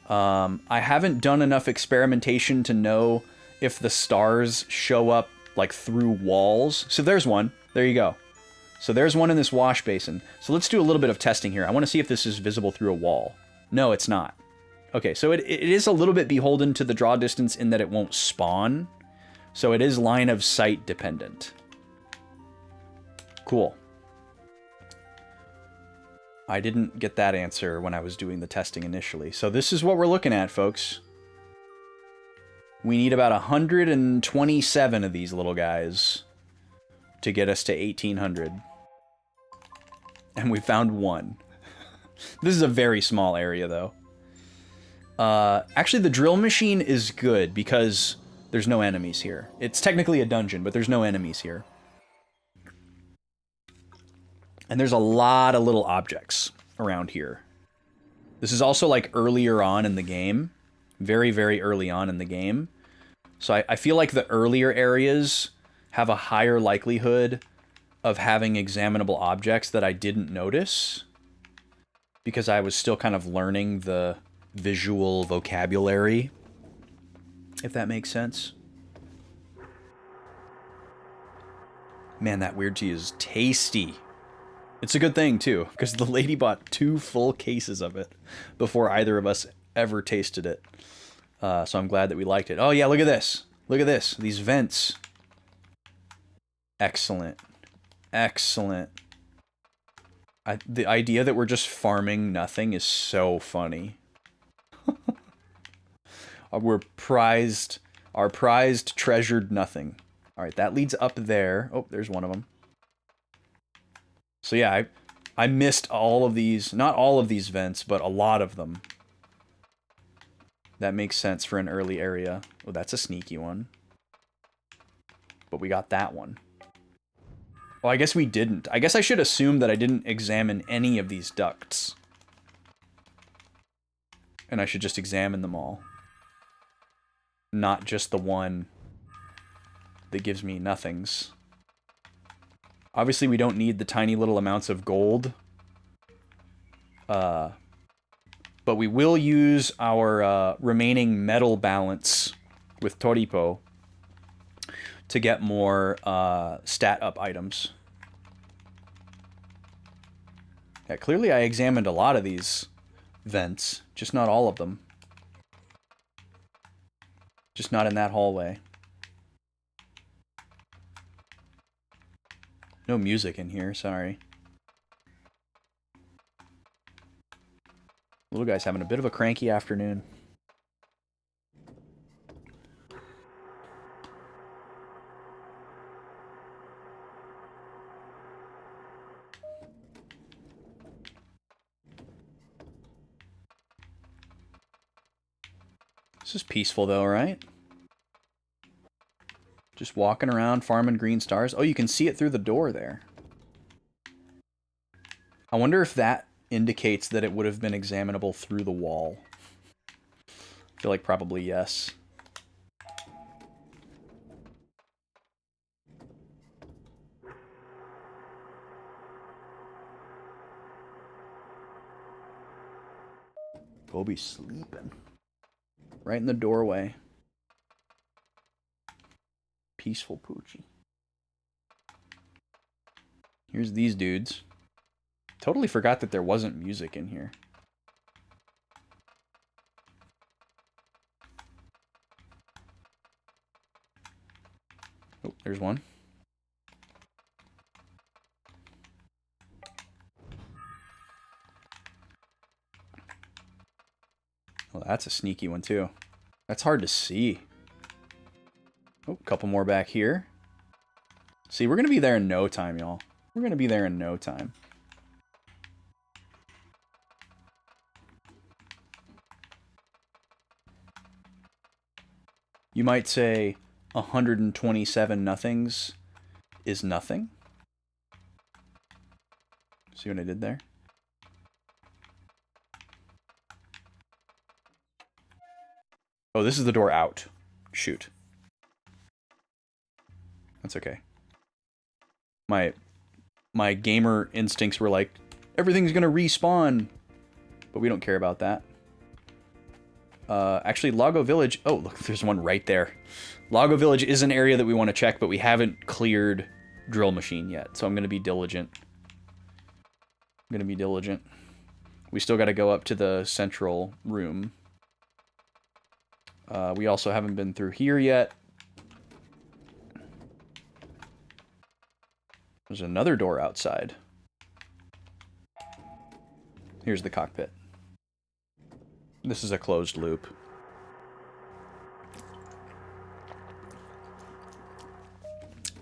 I haven't done enough experimentation to know if the stars show up like through walls. So there's one. There you go. So there's one in this wash basin. So let's do a little bit of testing here. I want to see if this is visible through a wall. No, it's not. Okay, so it is a little bit beholden to the draw distance in that it won't spawn. So it is line of sight dependent. Cool. I didn't get that answer when I was doing the testing initially. So this is what we're looking at, folks. We need about 127 of these little guys to get us to 1800. And we found one. This is a very small area, though. Actually, the drill machine is good because there's no enemies here. It's technically a dungeon, but there's no enemies here. And there's a lot of little objects around here. This is also like earlier on in the game. Very, very early on in the game. So I feel like the earlier areas have a higher likelihood of having examinable objects that I didn't notice. Because I was still kind of learning the visual vocabulary. If that makes sense. Man, that weird tea is tasty. It's a good thing, too, because the lady bought 2 full cases of it before either of us ever tasted it. So I'm glad that we liked it. Oh, yeah, look at this. Look at this. These vents. Excellent. Excellent. The idea that we're just farming nothing is so funny. Our prized, treasured nothing. All right, that leads up there. Oh, there's one of them. So yeah, I missed all of these, not all of these vents, but a lot of them. That makes sense for an early area. Oh, that's a sneaky one. But we got that one. Well, I guess we didn't. I guess I should assume that I didn't examine any of these ducts. And I should just examine them all. Not just the one that gives me nothings. Obviously, we don't need the tiny little amounts of gold. But we will use our remaining metal balance with Toripo to get more stat up items. Yeah, clearly I examined a lot of these vents, just not all of them. Just not in that hallway. No music in here, sorry. Little guy's having a bit of a cranky afternoon. This is peaceful though, right? Just walking around farming green stars. Oh, you can see it through the door there. I wonder if that indicates that it would have been examinable through the wall. I feel like probably yes. Gobi's sleeping. Right in the doorway. Peaceful Poochie. Here's these dudes. Totally forgot that there wasn't music in here. Oh, there's one. Well, that's a sneaky one too. That's hard to see. Oh, a couple more back here. See, we're going to be there in no time, y'all. We're going to be there in no time. You might say 127 nothings is nothing. See what I did there? Oh, this is the door out. Shoot. That's okay. My gamer instincts were like, everything's gonna respawn. But we don't care about that. Actually, Lago Village... Oh, look, there's one right there. Lago Village is an area that we want to check, but we haven't cleared Drill Machine yet. So I'm going to be diligent. We still got to go up to the central room. We also haven't been through here yet. There's another door outside. Here's the cockpit. This is a closed loop.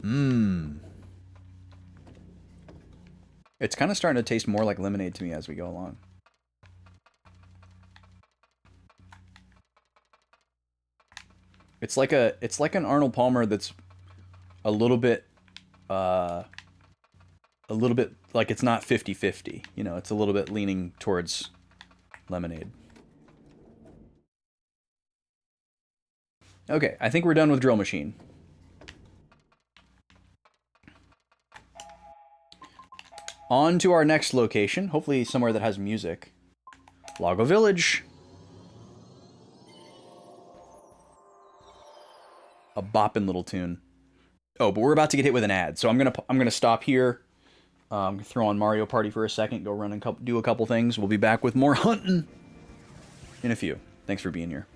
Mmm. It's kind of starting to taste more like lemonade to me as we go along. It's like an Arnold Palmer that's a little bit like it's not 50-50, you know, it's a little bit leaning towards lemonade. Okay, I think we're done with Drill Machine. On to our next location, hopefully somewhere that has music. Lago Village. A boppin' little tune. Oh, but we're about to get hit with an ad, so I'm gonna stop here. Throw on Mario Party for a second, go run and do a couple things. We'll be back with more hunting in a few. Thanks for being here.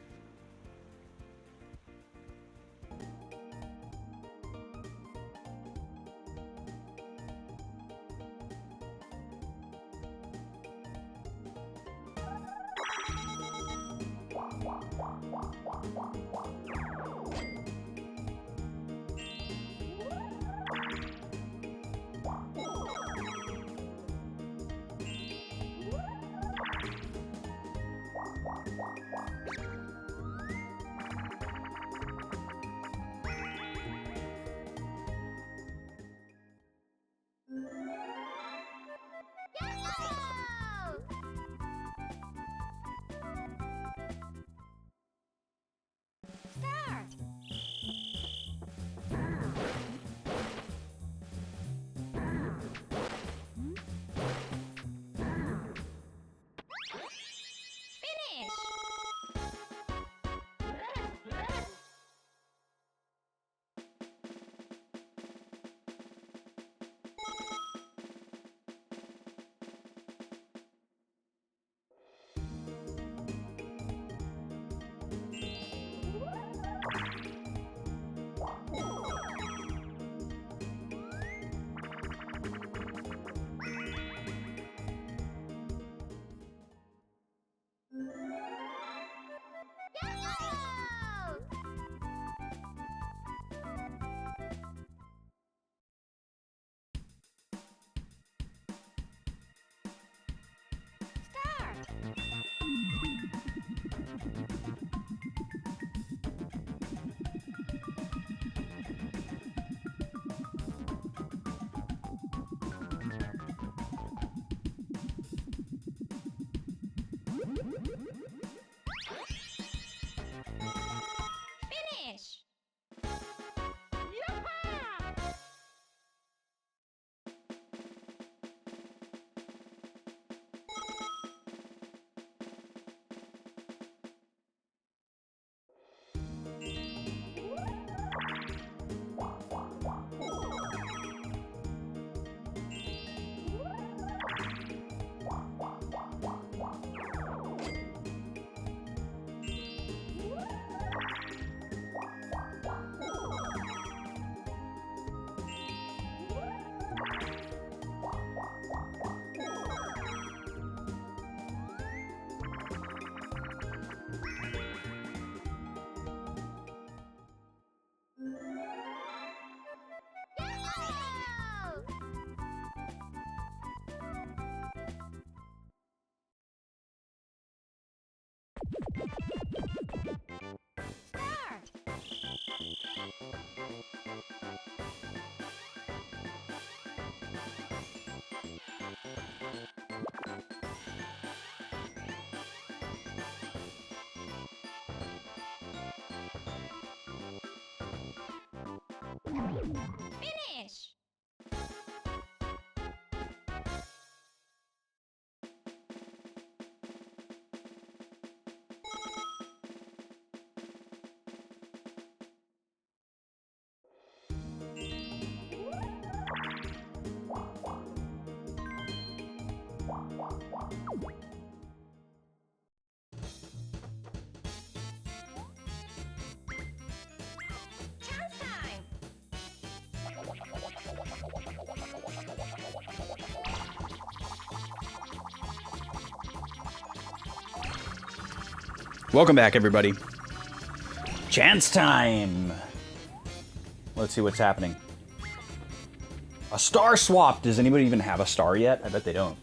Finish! Welcome back, everybody. Chance time! Let's see what's happening. A star swap! Does anybody even have a star yet? I bet they don't.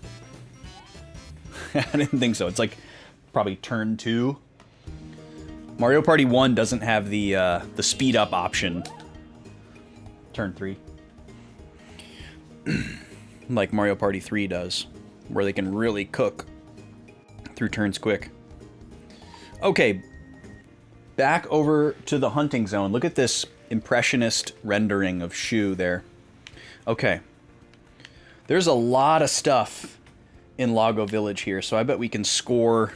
I didn't think so. It's like probably turn 2. Mario Party 1 doesn't have the speed up option. Turn 3. Like Mario Party 3 does, where they can really cook through turns quick. Okay, back over to the hunting zone. Look at this impressionist rendering of Shu there. Okay, there's a lot of stuff in Lago Village here, so I bet we can score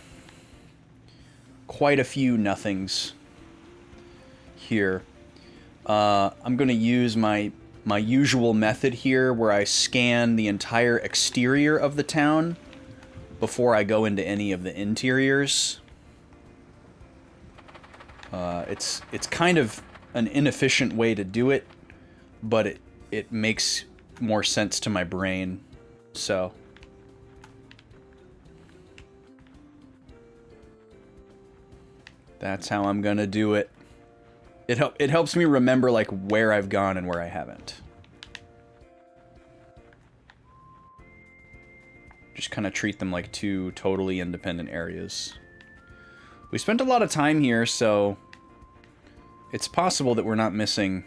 quite a few nothings here. I'm going to use my usual method here, where I scan the entire exterior of the town before I go into any of the interiors. It's kind of an inefficient way to do it, but it makes more sense to my brain, so... That's how I'm gonna do it. It helps me remember, like, where I've gone and where I haven't. Just kind of treat them like 2 totally independent areas. We spent a lot of time here, so it's possible that we're not missing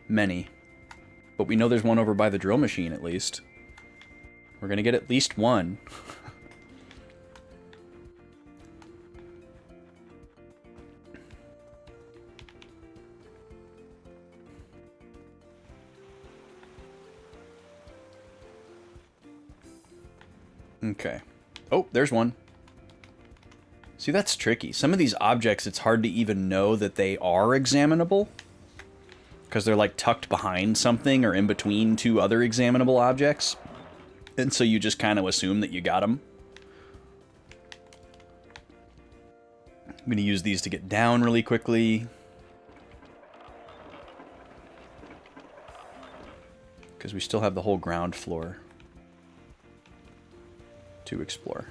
many. But we know there's one over by the drill machine, at least. We're gonna get at least one. Okay. Oh, there's one. See, that's tricky. Some of these objects, it's hard to even know that they are examinable, because they're like tucked behind something or in between 2 other examinable objects. And so you just kind of assume that you got them. I'm going to use these to get down really quickly. Because we still have the whole ground floor to explore.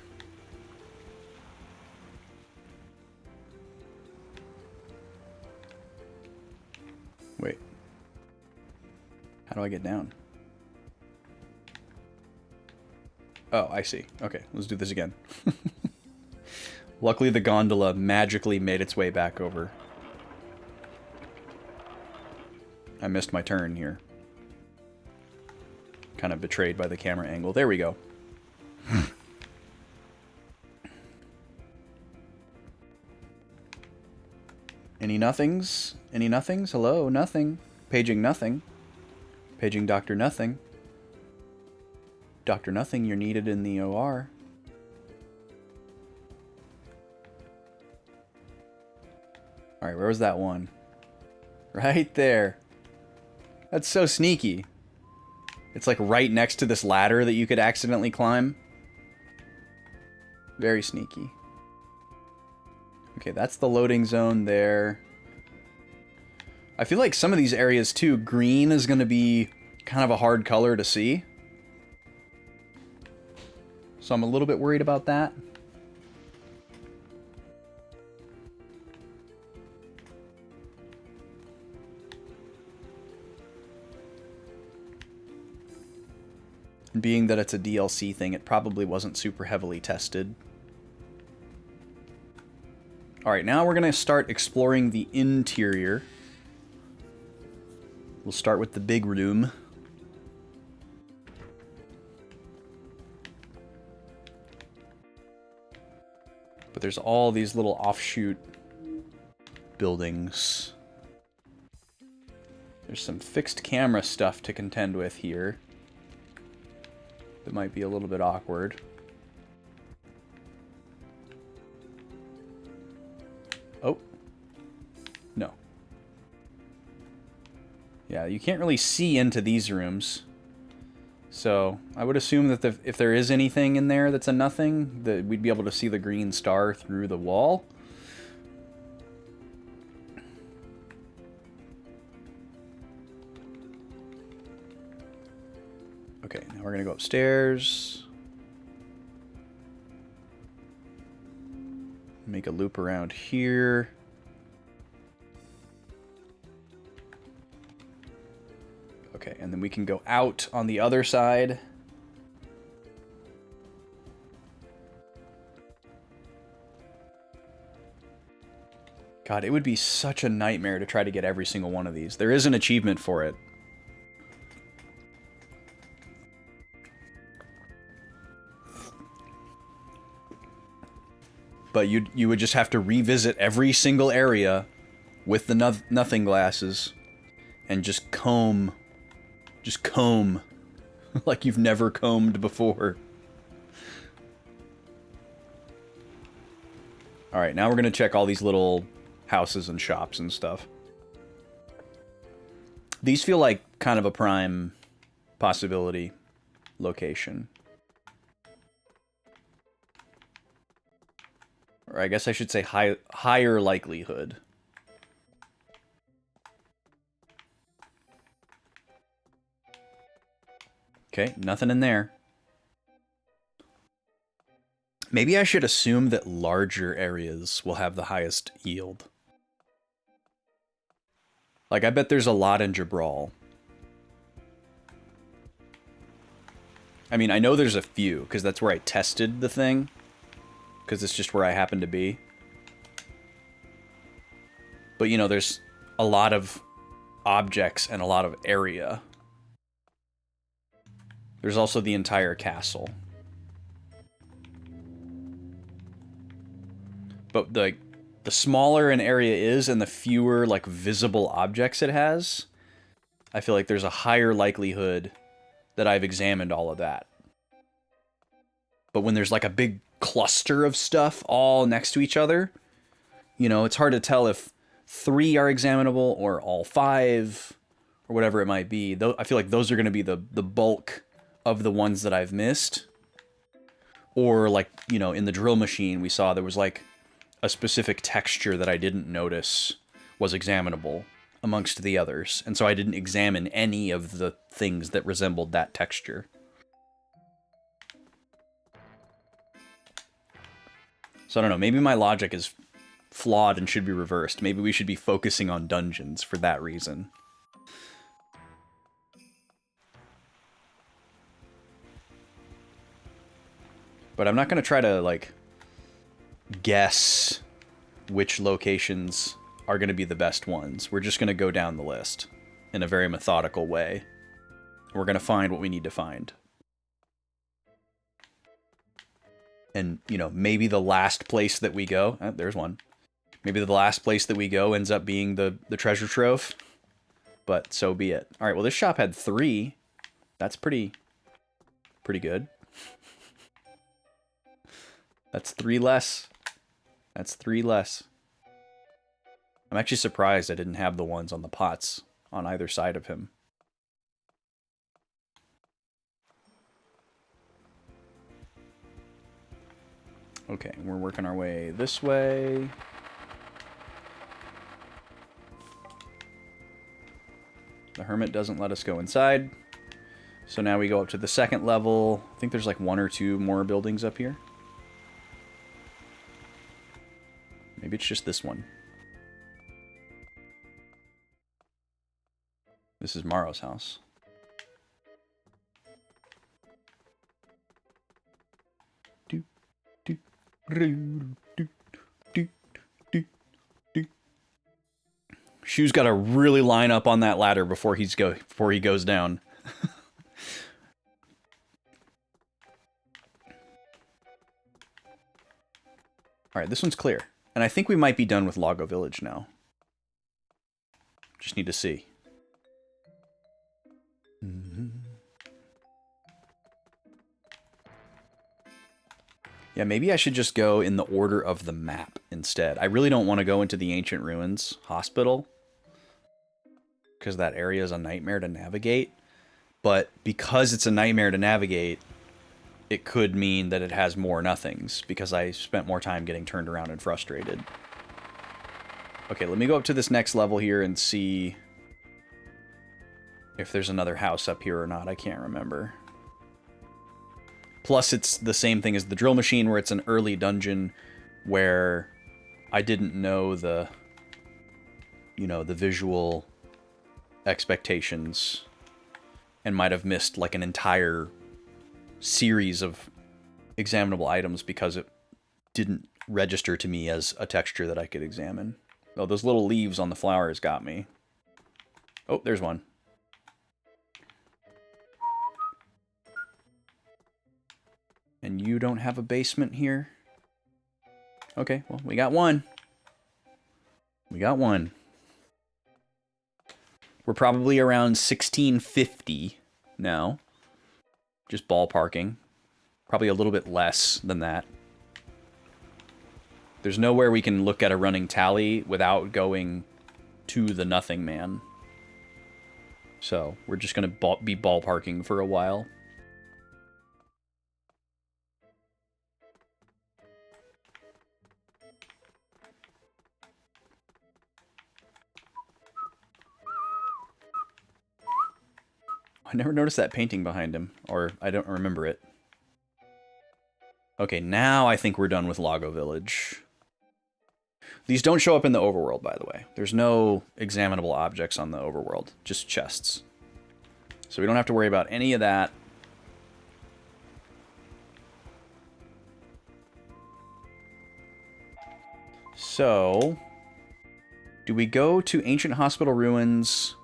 Wait. How do I get down? Oh, I see. Okay, let's do this again. Luckily, the gondola magically made its way back over. I missed my turn here. Kind of betrayed by the camera angle. There we go. Any nothings? Any nothings? Hello? Nothing. Paging nothing. Paging Dr. Nothing. Dr. Nothing, you're needed in the OR. Alright, where was that one? Right there. That's so sneaky. It's like right next to this ladder that you could accidentally climb. Very sneaky. Okay, that's the loading zone there. I feel like some of these areas too, green is going to be kind of a hard color to see. So I'm a little bit worried about that. And being that it's a DLC thing, it probably wasn't super heavily tested. Alright, now we're going to start exploring the interior. We'll start with the big room. But there's all these little offshoot buildings. There's some fixed camera stuff to contend with here. That might be a little bit awkward. Oh. No. Yeah, you can't really see into these rooms. So, I would assume that if there is anything in there that's a nothing, that we'd be able to see the green star through the wall. Okay, now we're going to go upstairs. make a loop around here. Okay, and then we can go out on the other side. God, it would be such a nightmare to try to get every single one of these. There is an achievement for it. But you would just have to revisit every single area with the nothing glasses and just comb like you've never combed before. Alright, now we're going to check all these little houses and shops and stuff. These feel like kind of a prime possibility location. Or I guess I should say higher likelihood. Okay, nothing in there. Maybe I should assume that larger areas will have the highest yield. Like, I bet there's a lot in Jabral. I mean, I know there's a few, because that's where I tested the thing. Because it's just where I happen to be. But, you know, there's a lot of objects and a lot of area. There's also the entire castle. But the smaller an area is and the fewer, like, visible objects it has, I feel like there's a higher likelihood that I've examined all of that. But when there's, like, a big cluster of stuff all next to each other, you know, it's hard to tell if 3 are examinable or all 5 or whatever it might be. I feel like those are going to be the bulk of the ones that I've missed. Or, like, you know, in the drill machine we saw there was, like, a specific texture that I didn't notice was examinable amongst the others. And so I didn't examine any of the things that resembled that texture. So I don't know, maybe my logic is flawed and should be reversed. Maybe we should be focusing on dungeons for that reason. But I'm not going to try to, like, guess which locations are going to be the best ones. We're just going to go down the list in a very methodical way. We're going to find what we need to find. And, you know, maybe the last place that we go... there's one. Maybe the last place that we go ends up being the treasure trove. But so be it. Alright, well, this shop had 3. That's pretty good. That's 3 less. That's 3 less. I'm actually surprised I didn't have the ones on the pots on either side of him. Okay, we're working our way this way. The hermit doesn't let us go inside. So now we go up to the second level. I think there's like 1 or 2 more buildings up here. Maybe it's just this one. This is Maro's house. Shu's got to really line up on that ladder before he goes down. All right, this one's clear. And I think we might be done with Lago Village now. Just need to see. Yeah, maybe I should just go in the order of the map instead. I really don't want to go into the Ancient Ruins Hospital, because that area is a nightmare to navigate. But because it's a nightmare to navigate, it could mean that it has more nothings, because I spent more time getting turned around and frustrated. Okay, let me go up to this next level here and see if there's another house up here or not. I can't remember. Plus, it's the same thing as the drill machine, where it's an early dungeon where I didn't know the, you know, the visual expectations and might have missed like an entire series of examinable items because it didn't register to me as a texture that I could examine. Oh, those little leaves on the flowers got me. Oh, there's one. And you don't have a basement here? Okay, well, we got one. We got one. We're probably around 1650 now. Just ballparking. Probably a little bit less than that. There's nowhere we can look at a running tally without going to the Nothing Man. So, we're just going to be ballparking for a while. I never noticed that painting behind him, or I don't remember it. Okay, now I think we're done with Lago Village. These don't show up in the overworld, by the way. There's no examinable objects on the overworld, just chests. So we don't have to worry about any of that. So, do we go to Ancient Hospital Ruins,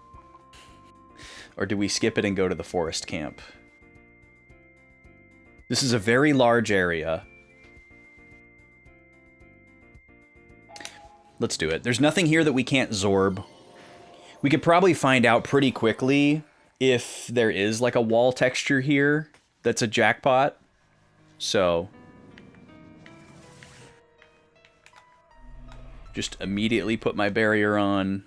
or do we skip it and go to the forest camp? This is a very large area. Let's do it. There's nothing here that we can't zorb. We could probably find out pretty quickly if there is like a wall texture here that's a jackpot. So just immediately put my barrier on.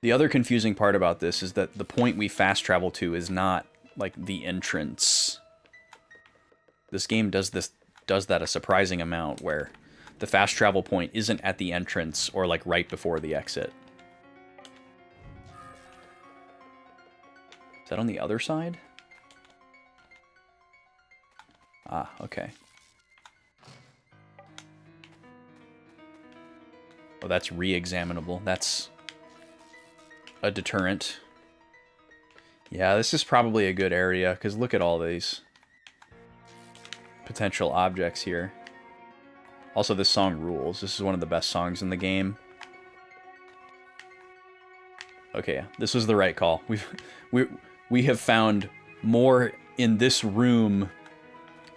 The other confusing part about this is that the point we fast travel to is not like the entrance. This game does that a surprising amount, where the fast travel point isn't at the entrance or like right before the exit. Is that on the other side? Ah, okay. Oh, that's re-examinable. That's a deterrent. Yeah, this is probably a good area, because look at all these potential objects here. Also, this song rules. This is one of the best songs in the game. Okay, yeah, this was the right call. We have found more in this room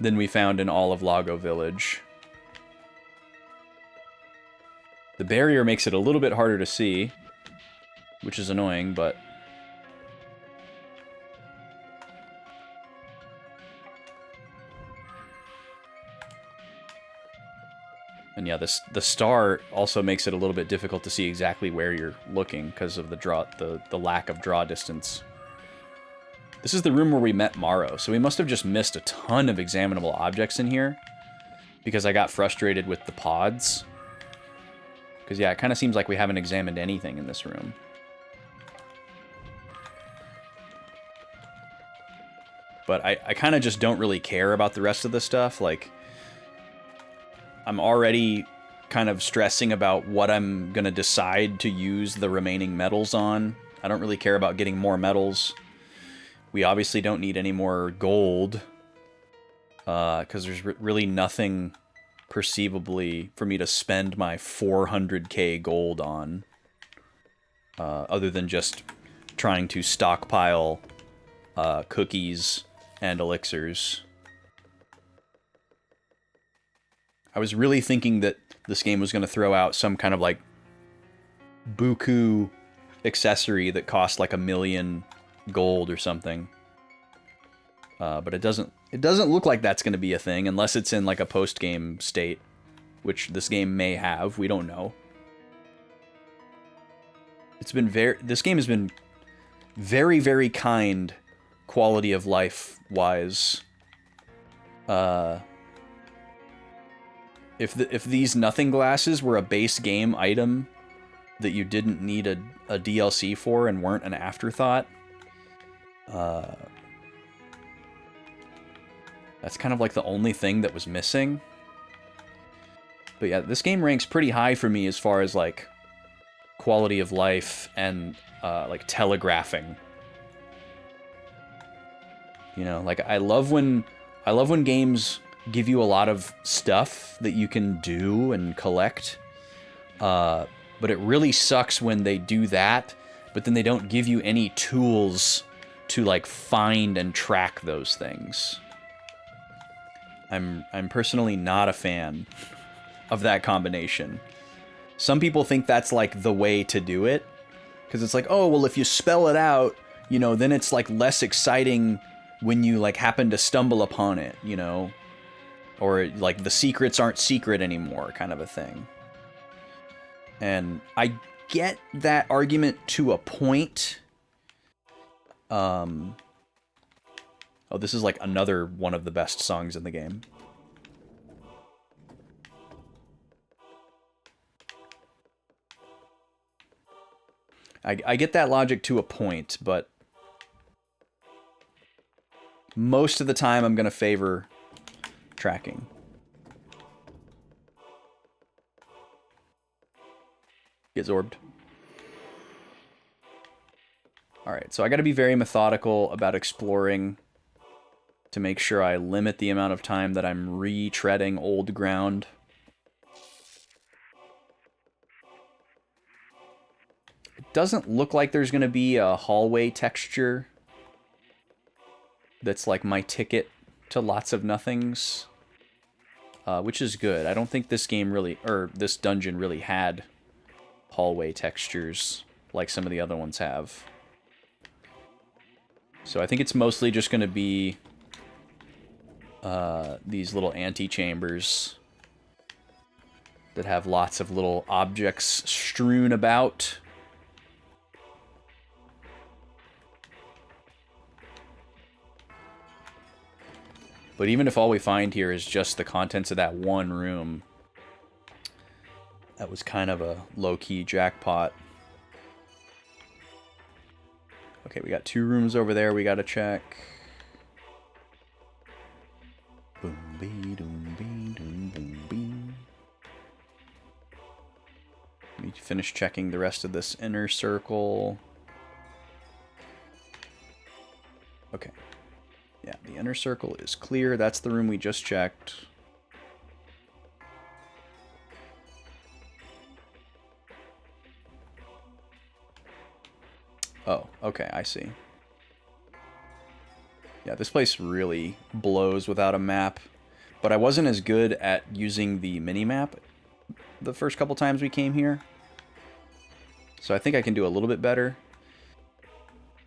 than we found in all of Lago Village. The barrier makes it a little bit harder to see, which is annoying, but and yeah, the star also makes it a little bit difficult to see exactly where you're looking because of the lack of draw distance. This is the room where we met Morrow, so we must have just missed a ton of examinable objects in here because I got frustrated with the pods. Because yeah, it kind of seems like we haven't examined anything in this room. But I kind of just don't really care about the rest of the stuff. Like, I'm already kind of stressing about what I'm going to decide to use the remaining metals on. I don't really care about getting more metals. We obviously don't need any more gold. Because there's really nothing perceivably for me to spend my 400k gold on. Other than just trying to stockpile cookies and elixirs. I was really thinking that this game was going to throw out some kind of like buku accessory that cost like 1 million gold or something. But it doesn't look like that's going to be a thing unless it's in like a post-game state, which this game may have. We don't know. This game has been very, very kind quality of life wise. If these nothing glasses were a base game item that you didn't need a DLC for and weren't an afterthought, That's kind of like the only thing that was missing. But yeah, this game ranks pretty high for me as far as like quality of life and like telegraphing. You know, like I love when games give you a lot of stuff that you can do and collect. But it really sucks when they do that, but then they don't give you any tools to like find and track those things. I'm personally not a fan of that combination. Some people think that's like the way to do it, because it's like, oh, well, if you spell it out, you know, then it's like less exciting when you like happen to stumble upon it, you know, or like the secrets aren't secret anymore, kind of a thing. And I get that argument to a point. Oh, this is like another one of the best songs in the game. I get that logic to a point, but most of the time I'm going to favor tracking. Get zorbed. Alright, so I gotta be very methodical about exploring to make sure I limit the amount of time that I'm retreading old ground. It doesn't look like there's gonna be a hallway texture that's like my ticket to lots of nothings, which is good. I don't think this game really, or this dungeon really had hallway textures like some of the other ones have. So I think it's mostly just going to be these little antechambers that have lots of little objects strewn about. But even if all we find here is just the contents of that one room, that was kind of a low-key jackpot. Okay, we got 2 rooms over there we gotta check. Boom, bee, doom, bee, doom, boom, bee. Let me finish checking the rest of this inner circle. Okay. Yeah, the inner circle is clear. That's the room we just checked. Oh, okay, I see. Yeah, this place really blows without a map. But I wasn't as good at using the mini-map the first couple times we came here. So I think I can do a little bit better.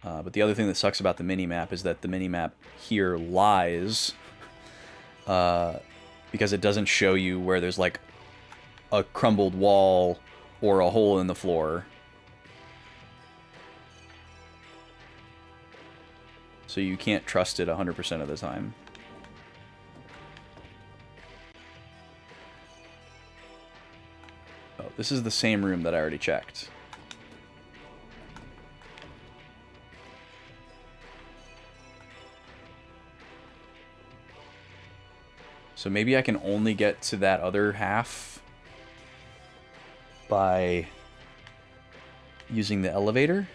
But the other thing that sucks about the mini-map is that the mini-map here lies. Because it doesn't show you where there's like a crumbled wall or a hole in the floor. So you can't trust it 100% of the time. Oh, this is the same room that I already checked. So maybe I can only get to that other half by using the elevator.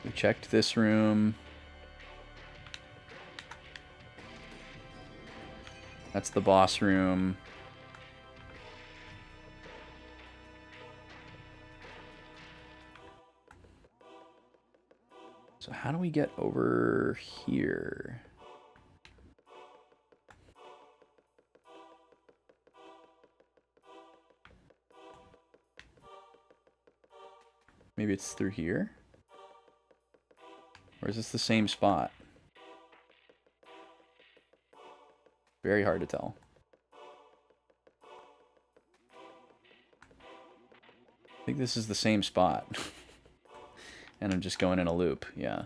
We checked this room. That's the boss room. So how do we get over here? Maybe it's through here? Or is this the same spot? Very hard to tell. I think this is the same spot. And I'm just going in a loop, yeah.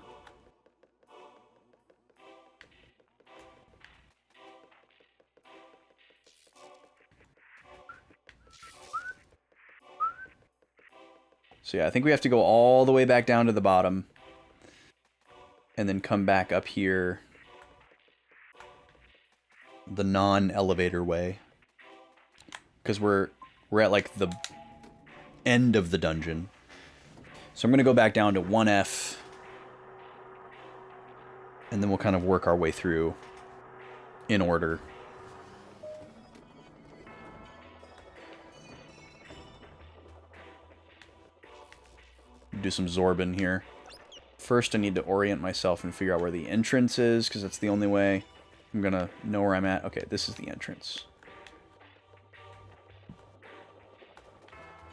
So yeah, I think we have to go all the way back down to the bottom. And then come back up here the non-elevator way. Because we're at like the end of the dungeon. So I'm going to go back down to 1F. And then we'll kind of work our way through in order. Do some Zorbing here. First, I need to orient myself and figure out where the entrance is, because that's the only way I'm going to know where I'm at. Okay, this is the entrance.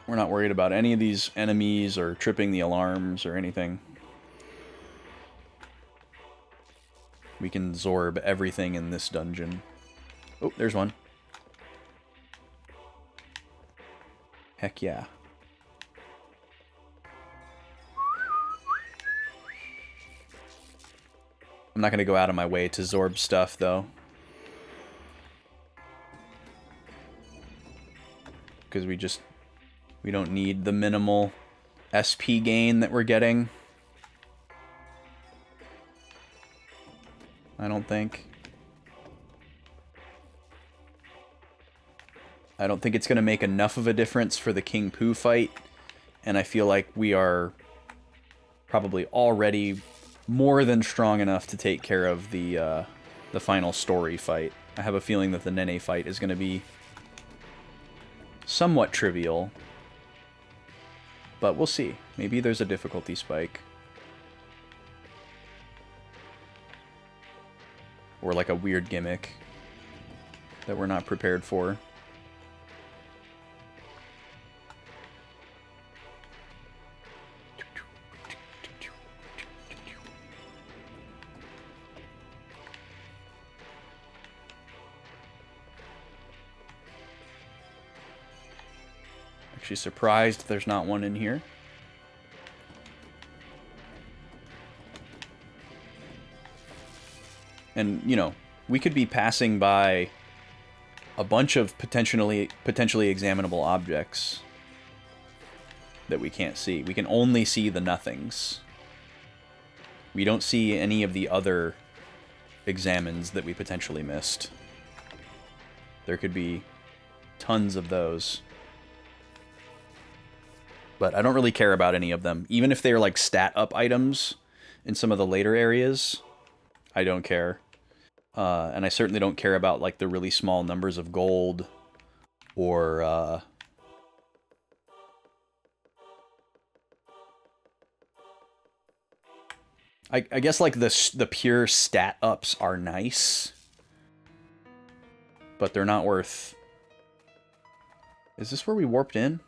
We're not worried about any of these enemies or tripping the alarms or anything. We can Zorb everything in this dungeon. Oh, there's one. Heck yeah. I'm not going to go out of my way to Zorb stuff, though. Because we don't need the minimal SP gain that we're getting. I don't think. I don't think it's going to make enough of a difference for the King Pooh fight. And I feel like we are probably already more than strong enough to take care of the final story fight. I have a feeling that the Nene fight is going to be somewhat trivial. But we'll see. Maybe there's a difficulty spike. Or like a weird gimmick that we're not prepared for. Actually surprised there's not one in here. And, you know, we could be passing by a bunch of potentially examinable objects that we can't see. We can only see the nothings. We don't see any of the other examines that we potentially missed. There could be tons of those. But I don't really care about any of them. Even if they're like stat up items in some of the later areas, I don't care. And I certainly don't care about like the really small numbers of gold or I guess like the pure stat ups are nice, but they're not worth. Is this where we warped in?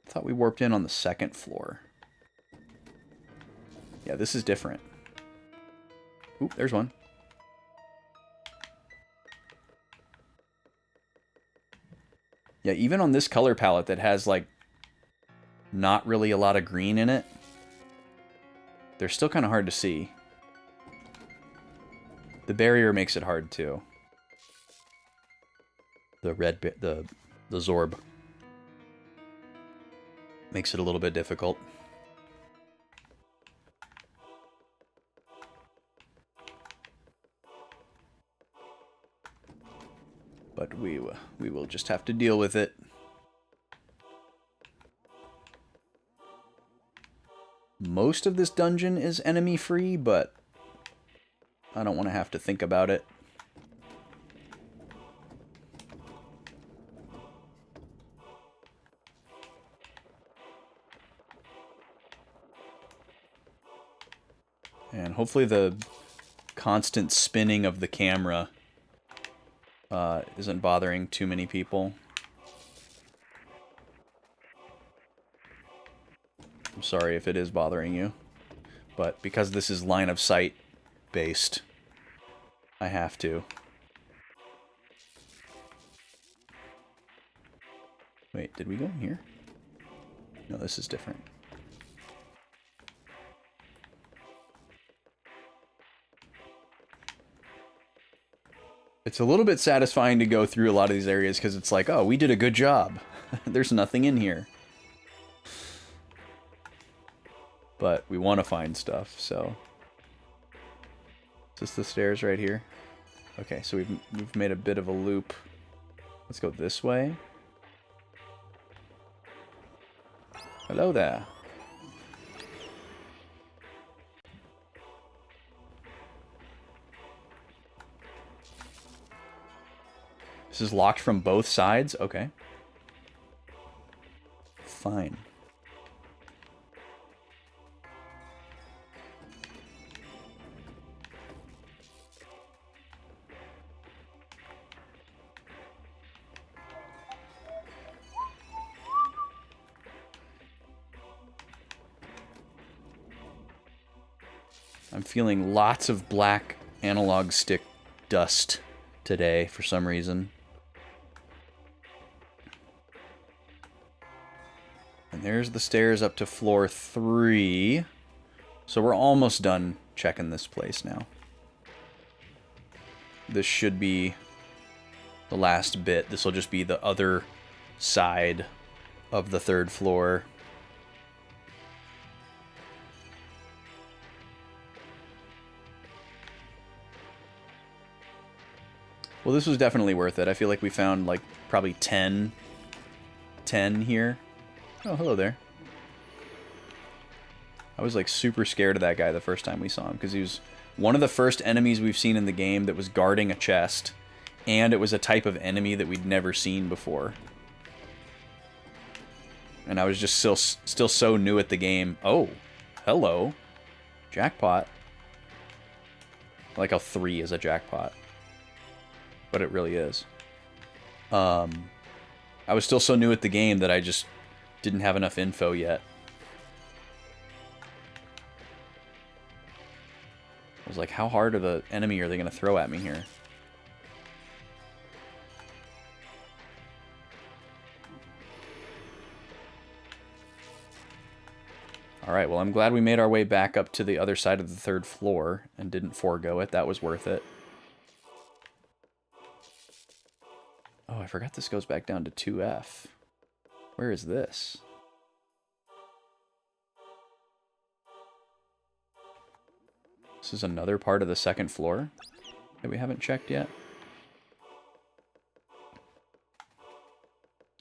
I thought we warped in on the second floor. Yeah, this is different. Oop, there's one. Yeah, even on this color palette that has, like, not really a lot of green in it, they're still kind of hard to see. The barrier makes it hard, too. The red bit, the Zorb. Makes it a little bit difficult. But we will just have to deal with it. Most of this dungeon is enemy-free, but I don't want to have to think about it. And hopefully the constant spinning of the camera isn't bothering too many people. I'm sorry if it is bothering you, but because this is line of sight based, I have to. Wait, did we go in here? No, this is different. It's a little bit satisfying to go through a lot of these areas because it's like, oh, we did a good job. There's nothing in here. But we want to find stuff, so... Is this the stairs right here? Okay, so we've made a bit of a loop. Let's go this way. Hello there. This is locked from both sides? Okay. Fine. I'm feeling lots of black analog stick dust today for some reason. And there's the stairs up to floor 3. So we're almost done checking this place now. This should be the last bit. This will just be the other side of the 3rd floor. Well, this was definitely worth it. I feel like we found, like, probably 10 here. Oh, hello there. I was, like, super scared of that guy the first time we saw him, because he was one of the first enemies we've seen in the game that was guarding a chest, and it was a type of enemy that we'd never seen before. And I was just still so new at the game. Oh, hello. Jackpot. Like a 3 is a jackpot. But it really is. I was still so new at the game that I just didn't have enough info yet. I was like, how hard of an enemy are they going to throw at me here? Alright, well, I'm glad we made our way back up to the other side of the 3rd floor and didn't forego it. That was worth it. Oh, I forgot this goes back down to 2F. Where is this? This is another part of the 2nd floor that we haven't checked yet.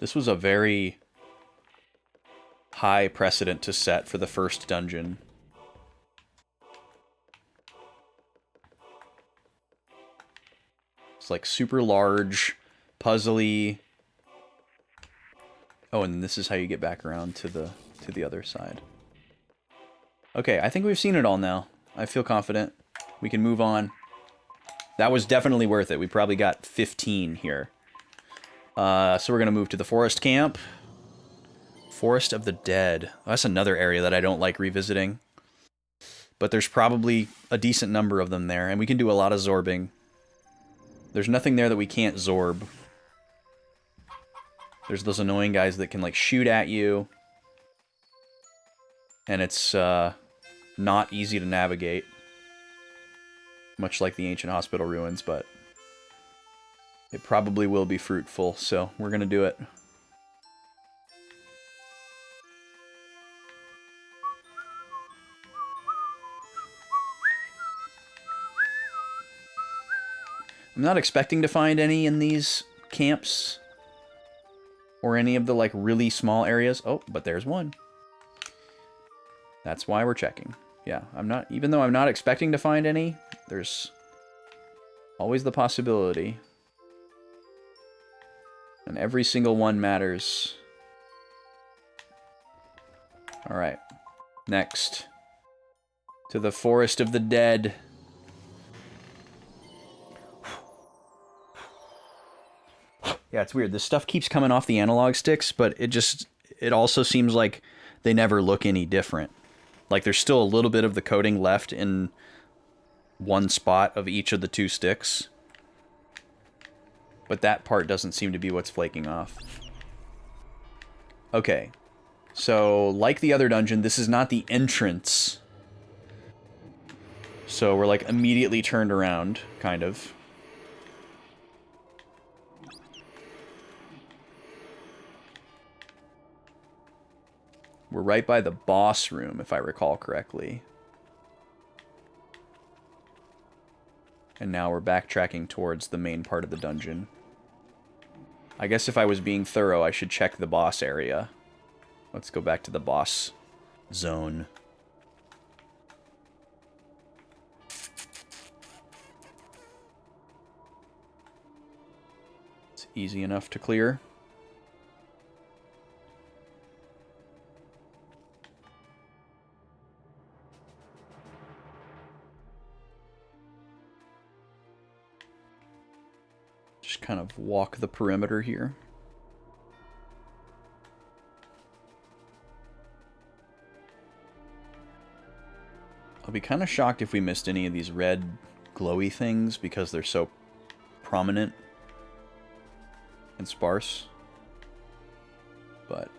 This was a very high precedent to set for the first dungeon. It's like super large, puzzly. Oh, and this is how you get back around to the other side. Okay, I think we've seen it all now. I feel confident. We can move on. That was definitely worth it. We probably got 15 here. So we're going to move to the forest camp. Forest of the Dead. Oh, that's another area that I don't like revisiting. But there's probably a decent number of them there, and we can do a lot of zorbing. There's nothing there that we can't zorb. There's those annoying guys that can, like, shoot at you. And it's not easy to navigate. Much like the ancient hospital ruins, but it probably will be fruitful, so we're going to do it. I'm not expecting to find any in these camps. Or any of the, like, really small areas. Oh, but there's one. That's why we're checking. Yeah, I'm not... Even though I'm not expecting to find any, there's always the possibility. And every single one matters. Alright. Next. To the Forest of the Dead. Yeah, it's weird. This stuff keeps coming off the analog sticks, but it also seems like they never look any different. Like there's still a little bit of the coating left in one spot of each of the 2 sticks. But that part doesn't seem to be what's flaking off. Okay. So, like the other dungeon, this is not the entrance. So we're like immediately turned around, kind of. We're right by the boss room, if I recall correctly. And now we're backtracking towards the main part of the dungeon. I guess if I was being thorough, I should check the boss area. Let's go back to the boss zone. It's easy enough to clear. Just kind of walk the perimeter here. I'll be kind of shocked if we missed any of these red glowy things because they're so prominent and sparse. But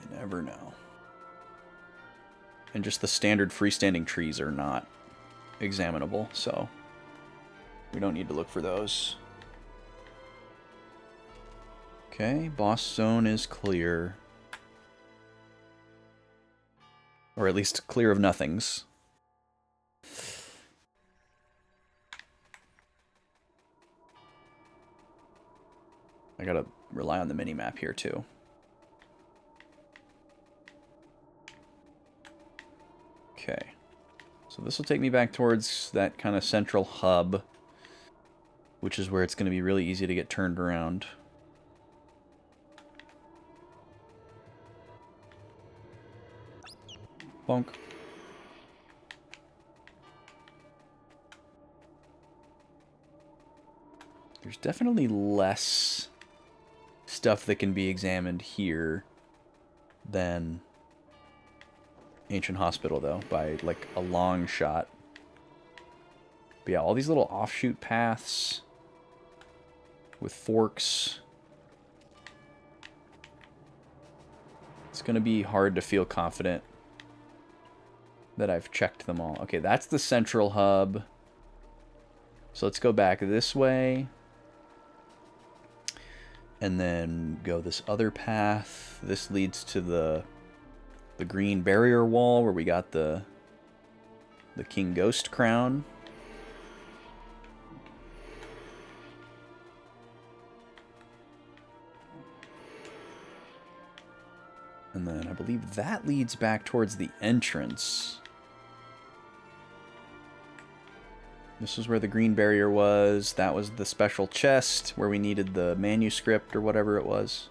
you never know. And just the standard freestanding trees are not examinable, so we don't need to look for those. Okay, boss zone is clear. Or at least clear of nothings. I gotta rely on the mini-map here, too. Okay. So this will take me back towards that kind of central hub, which is where it's going to be really easy to get turned around. Bonk. There's definitely less stuff that can be examined here than Ancient Hospital, though, by, like, a long shot. But yeah, all these little offshoot paths with forks. It's going to be hard to feel confident that I've checked them all. Okay, that's the central hub. So let's go back this way. And then go this other path. This leads to the green barrier wall where we got the King Ghost crown. And then I believe that leads back towards the entrance. This is where the green barrier was. That was the special chest where we needed the manuscript or whatever it was.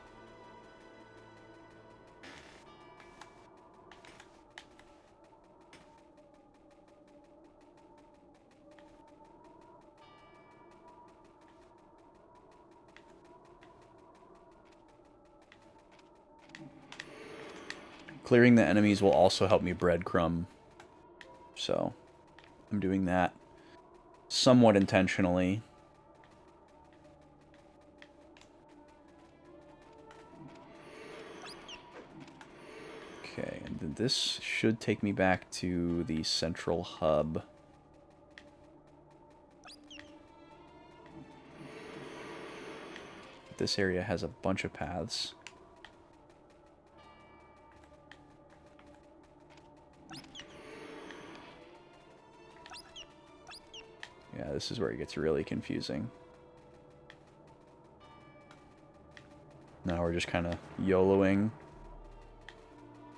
Clearing the enemies will also help me breadcrumb. So, I'm doing that somewhat intentionally. Okay, and then this should take me back to the central hub. This area has a bunch of paths. Yeah, this is where it gets really confusing. Now we're just kind of YOLOing.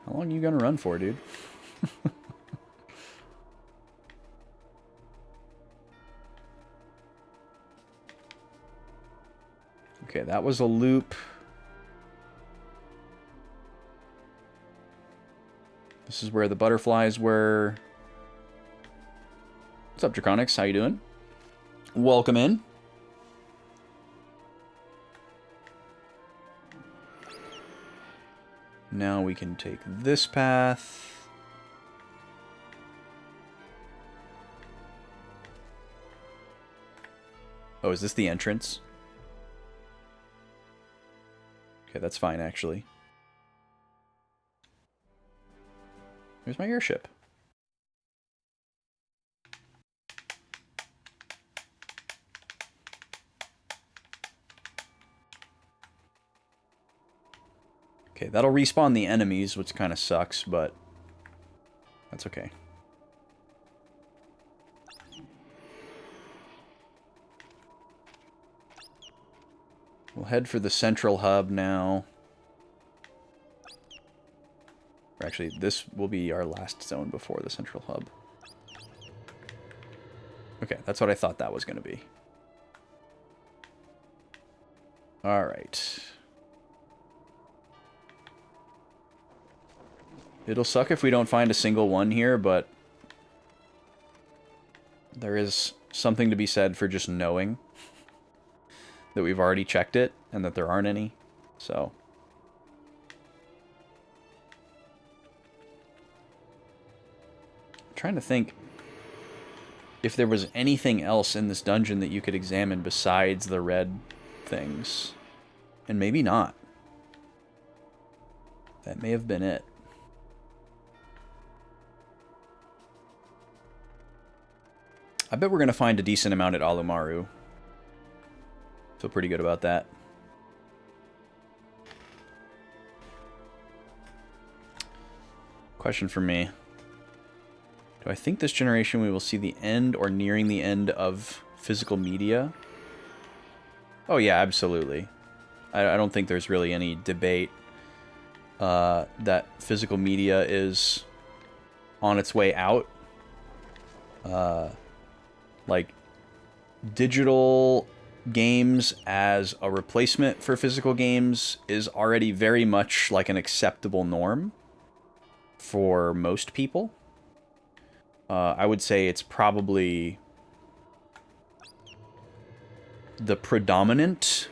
How long are you gonna run for, dude? Okay, that was a loop. This is where the butterflies were. What's up, Draconics? How you doing? Welcome in. Now we can take this path. Oh, is this the entrance? Okay, that's fine, actually. Here's my airship. Okay, that'll respawn the enemies, which kind of sucks, but that's okay. We'll head for the central hub now. Or actually, this will be our last zone before the central hub. Okay, that's what I thought that was going to be. Alright. It'll suck if we don't find a single one here, but there is something to be said for just knowing that we've already checked it and that there aren't any. So I'm trying to think if there was anything else in this dungeon that you could examine besides the red things. And maybe not. That may have been it. I bet we're going to find a decent amount at Alumaru. Feel pretty good about that. Question for me. Do I think this generation we will see the end or nearing the end of physical media? Oh yeah, absolutely. I don't think there's really any debate that physical media is on its way out. Like, digital games as a replacement for physical games is already very much like an acceptable norm for most people. I would say it's probably the predominant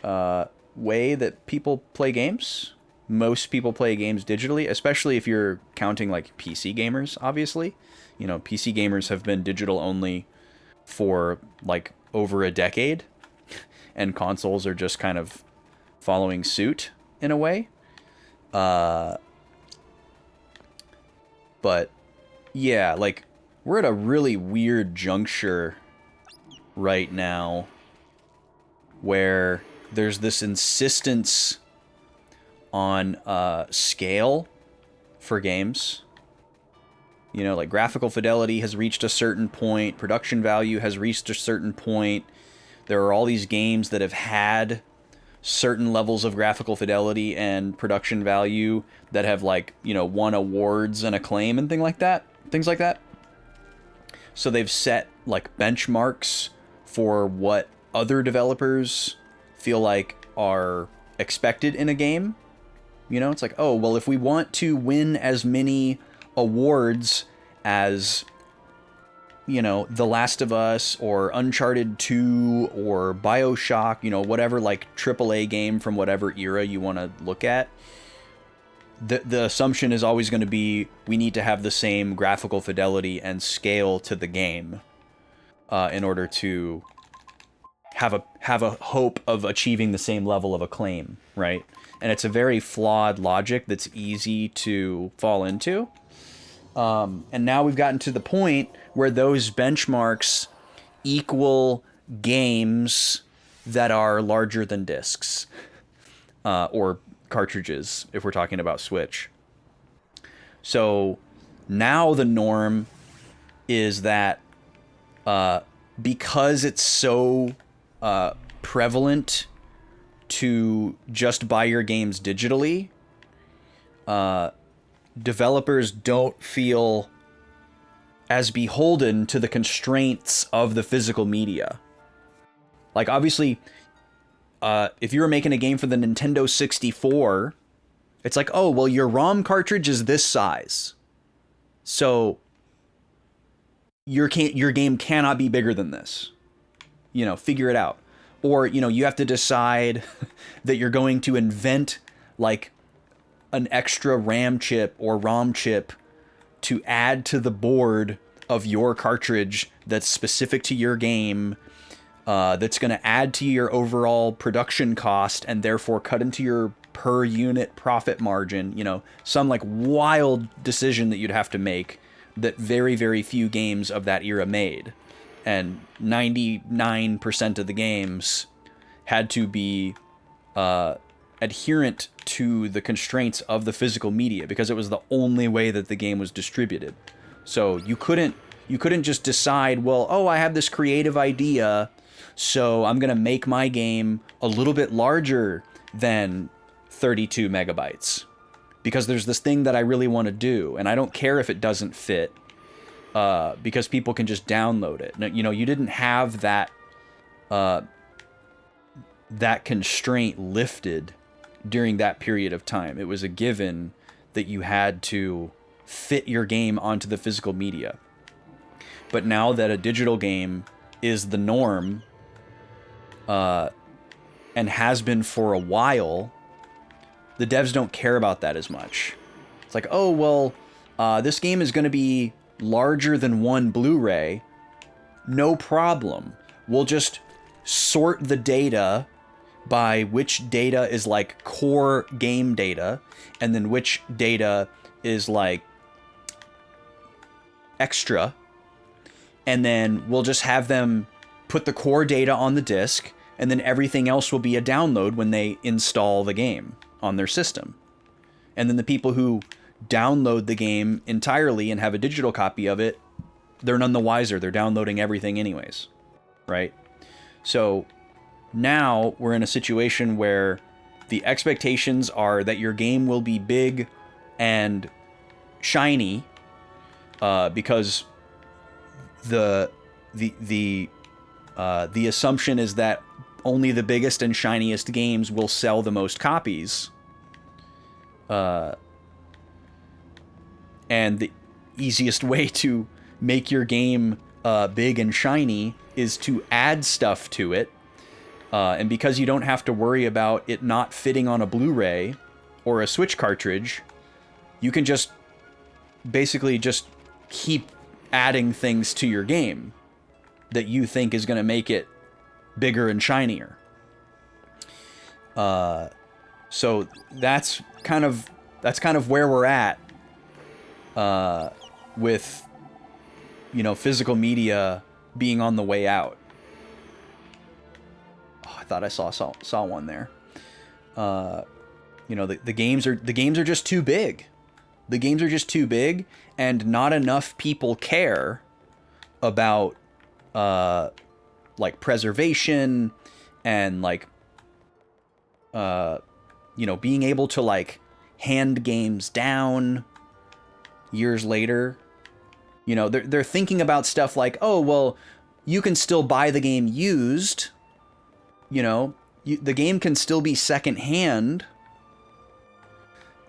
way that people play games. Most people play games digitally, especially if you're counting like PC gamers, obviously. You know, PC gamers have been digital only for like over a decade, and consoles are just kind of following suit in a way. But yeah, like we're at a really weird juncture right now where there's this insistence on scale for games. You know, like graphical fidelity has reached a certain point, production value has reached a certain point. There are all these games that have had certain levels of graphical fidelity and production value that have, like, you know, won awards and acclaim and things like that. So they've set like benchmarks for what other developers feel like are expected in a game. You know, it's like, oh, well, if we want to win as many awards as, you know, The Last of Us or Uncharted 2 or BioShock, you know, whatever like AAA game from whatever era you want to look at, the assumption is always going to be we need to have the same graphical fidelity and scale to the game in order to have a hope of achieving the same level of acclaim, right? And it's a very flawed logic that's easy to fall into. And now we've gotten to the point where those benchmarks equal games that are larger than discs, or cartridges, if we're talking about Switch. So now the norm is that because it's so prevalent to just buy your games digitally, developers don't feel as beholden to the constraints of the physical media. Like, obviously, if you were making a game for the Nintendo 64, it's like, oh, well, your ROM cartridge is this size, so your game cannot be bigger than this. You know, figure it out. Or, you know, you have to decide that you're going to invent, like, an extra RAM chip or ROM chip to add to the board of your cartridge that's specific to your game, that's going to add to your overall production cost and therefore cut into your per unit profit margin. You know, some like wild decision that you'd have to make that very, very few games of that era made. And 99% of the games had to be adherent to the constraints of the physical media because it was the only way that the game was distributed. So you couldn't just decide, well, oh, I have this creative idea, so I'm going to make my game a little bit larger than 32 megabytes because there's this thing that I really want to do, and I don't care if it doesn't fit because people can just download it. You know, you didn't have that that constraint lifted during that period of time. It was a given that you had to fit your game onto the physical media. But now that a digital game is the norm, and has been for a while, the devs don't care about that as much. It's like, oh, well, this game is going to be larger than one Blu-ray. No problem. We'll just sort the data by which data is like core game data, and then which data is like extra. And then we'll just have them put the core data on the disc, and then everything else will be a download when they install the game on their system. And then the people who download the game entirely and have a digital copy of it, they're none the wiser. They're downloading everything anyways, right? So now we're in a situation where the expectations are that your game will be big and shiny, because the assumption is that only the biggest and shiniest games will sell the most copies. And the easiest way to make your game big and shiny is to add stuff to it. And because you don't have to worry about it not fitting on a Blu-ray or a Switch cartridge, you can just basically just keep adding things to your game that you think is going to make it bigger and shinier. So that's kind of where we're at with, you know, physical media being on the way out. Oh, I thought I saw one there. You know, the games are just too big. The games are just too big, and not enough people care about like preservation and like you know, being able to like hand games down years later. You know, they're thinking about stuff like, oh, well, you can still buy the game used. You know, the game can still be secondhand.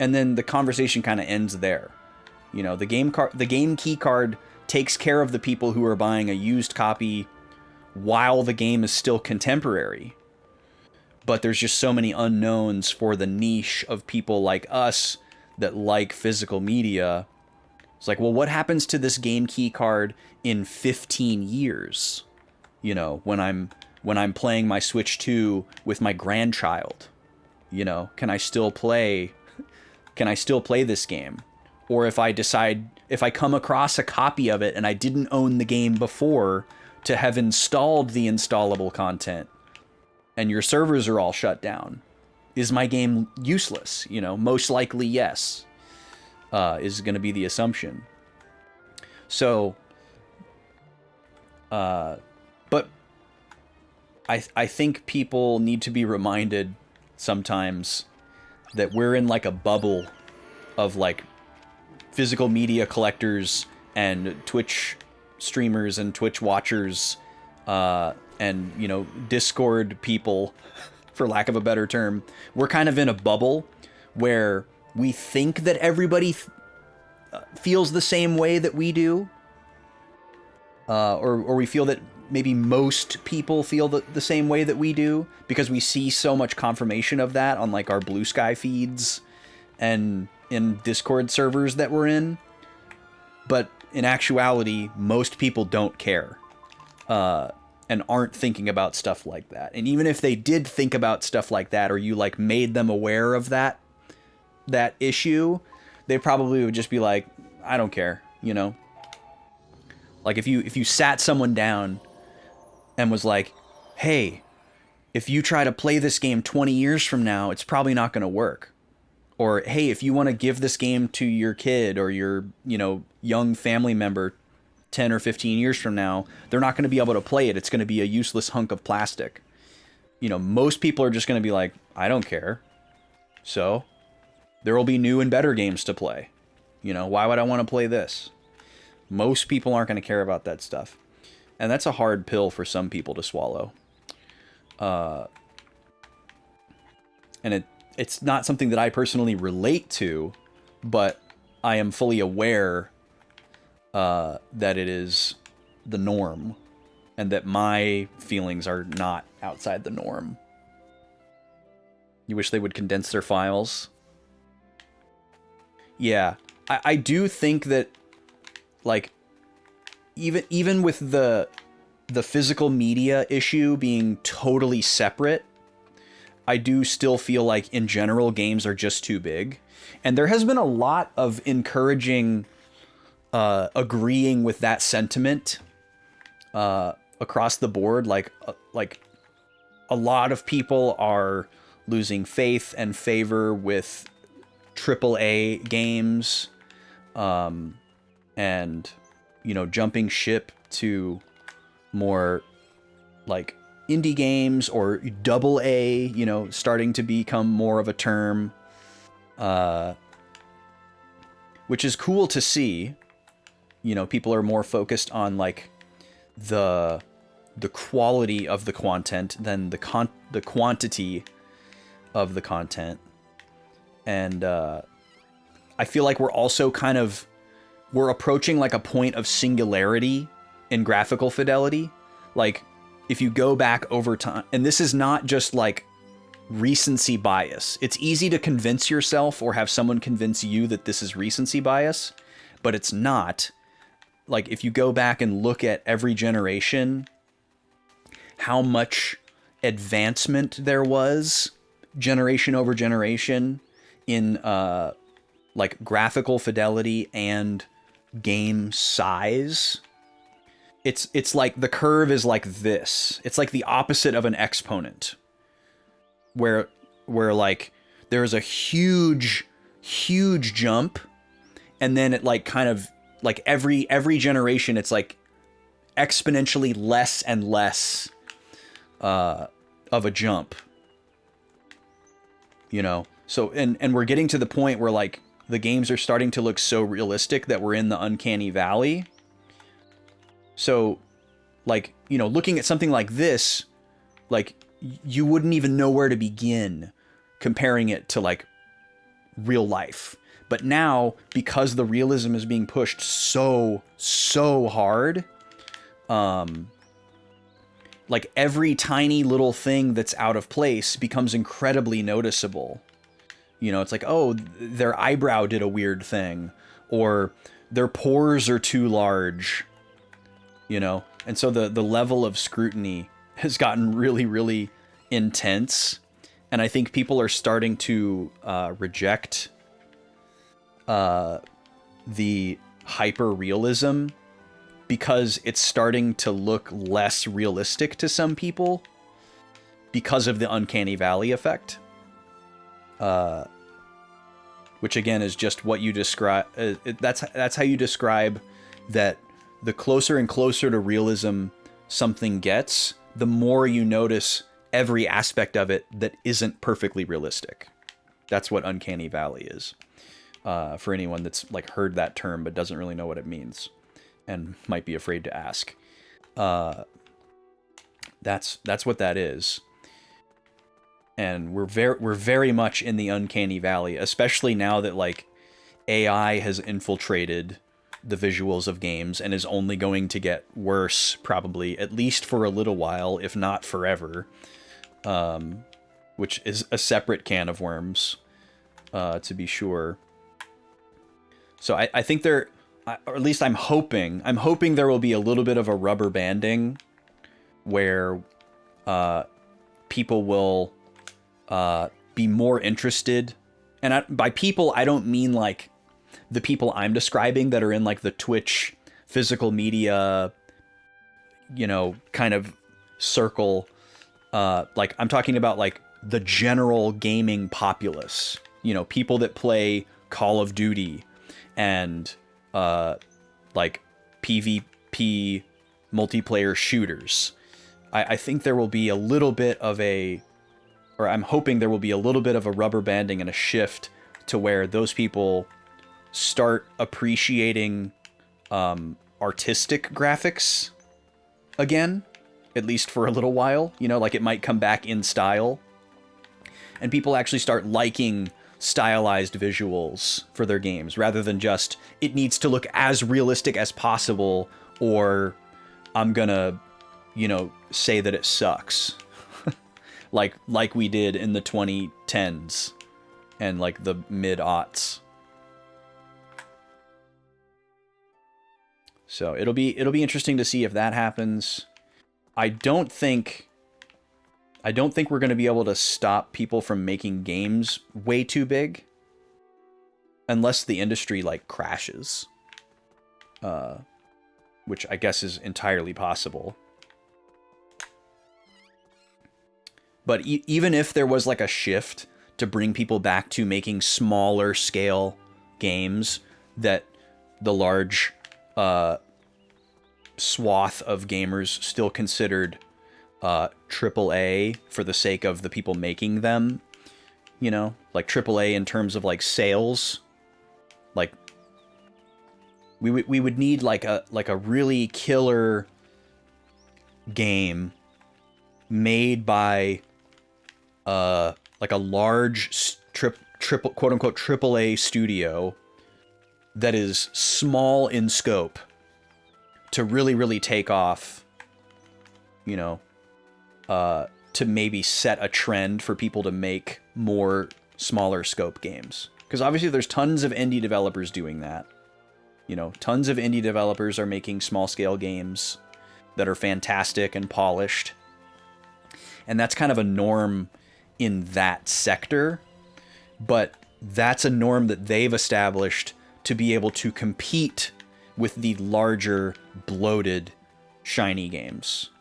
And then the conversation kind of ends there. You know, the game key card takes care of the people who are buying a used copy while the game is still contemporary. But there's just so many unknowns for the niche of people like us that like physical media. It's like, well, what happens to this game key card in 15 years? You know, when I'm playing my Switch 2 with my grandchild, you know, can I still play this game? Or if I come across a copy of it and I didn't own the game before, to have installed the installable content and your servers are all shut down, is my game useless? You know, most likely yes, is going to be the assumption. So, but I think people need to be reminded sometimes that we're in like a bubble of like physical media collectors and Twitch streamers and Twitch watchers, and, you know, Discord people, for lack of a better term. We're kind of in a bubble where we think that everybody feels the same way that we do, or we feel that maybe most people feel the same way that we do, because we see so much confirmation of that on like our Blue Sky feeds and in Discord servers that we're in. But in actuality, most people don't care, and aren't thinking about stuff like that. And even if they did think about stuff like that, or you like made them aware of that issue, they probably would just be like, I don't care, you know? Like if you sat someone down and was like, hey, if you try to play this game 20 years from now, it's probably not going to work. Or, hey, if you want to give this game to your kid or your, young family member 10 or 15 years from now, they're not going to be able to play it. It's going to be a useless hunk of plastic. Most people are just going to be like, I don't care. So there will be new and better games to play. Why would I want to play this? Most people aren't going to care about that stuff. And that's a hard pill for some people to swallow. And it's not something that I personally relate to, but I am fully aware that it is the norm and that my feelings are not outside the norm. You wish they would condense their files? Yeah, I do think that, like, even with the physical media issue being totally separate, I do still feel like in general games are just too big. And there has been a lot of encouraging agreeing with that sentiment across the board. Like a lot of people are losing faith and favor with AAA games, and jumping ship to more like indie games or double A, starting to become more of a term, which is cool to see. People are more focused on like the quality of the content than the quantity of the content. And I feel like we're also we're approaching like a point of singularity in graphical fidelity. Like, if you go back over time, and this is not just like recency bias. It's easy to convince yourself or have someone convince you that this is recency bias, but it's not. Like, if you go back and look at every generation, how much advancement there was generation over generation in like graphical fidelity and game size. It's like the curve is like this. It's like the opposite of an exponent, where like there's a huge jump, and then it like kind of like every generation it's like exponentially less and less of a jump. So and we're getting to the point where like the games are starting to look so realistic that we're in the uncanny valley. So, like, looking at something like this, like, you wouldn't even know where to begin comparing it to, like, real life. But now, because the realism is being pushed so hard, like, every tiny little thing that's out of place becomes incredibly noticeable. It's like, oh, their eyebrow did a weird thing, or their pores are too large. And so the level of scrutiny has gotten really, really intense. And I think people are starting to reject the hyper realism because it's starting to look less realistic to some people because of the uncanny valley effect. Which again is just what you describe. That's how you describe that. The closer and closer to realism something gets, the more you notice every aspect of it that isn't perfectly realistic. That's what uncanny valley is. For anyone that's like heard that term but doesn't really know what it means and might be afraid to ask. That's what that is. And we're very much in the uncanny valley, especially now that like AI has infiltrated the visuals of games and is only going to get worse, probably, at least for a little while, if not forever, which is a separate can of worms, to be sure. So I think or at least I'm hoping there will be a little bit of a rubber banding where people will be more interested. And by people, I don't mean like the people I'm describing that are in like the Twitch physical media, kind of circle, Like, I'm talking about, like, the general gaming populace. You know, people that play Call of Duty and, like, PvP multiplayer shooters. I think there will be a little bit of a... Or I'm hoping there will be a little bit of a rubber banding and a shift to where those people start appreciating artistic graphics again, at least for a little while. You know, like it might come back in style. And people actually start liking stylized visuals for their games rather than just, it needs to look as realistic as possible or I'm gonna, you know, say that it sucks. like we did in the 2010s and like the mid-aughts. So it'll be interesting to see if that happens. I don't think we're going to be able to stop people from making games way too big unless the industry like crashes. Which I guess is entirely possible. But even if there was like a shift to bring people back to making smaller scale games that the large swath of gamers still considered AAA for the sake of the people making them, you know, like AAA in terms of like sales, like we would need like a really killer game made by like a large triple quote unquote AAA studio that is small in scope to really take off, you know, to maybe set a trend for people to make more smaller scope games. Because obviously there's tons of indie developers doing that. You know, tons of indie developers are making small scale games that are fantastic and polished. And that's kind of a norm in that sector, but that's a norm that they've established to be able to compete with the larger, bloated, shiny games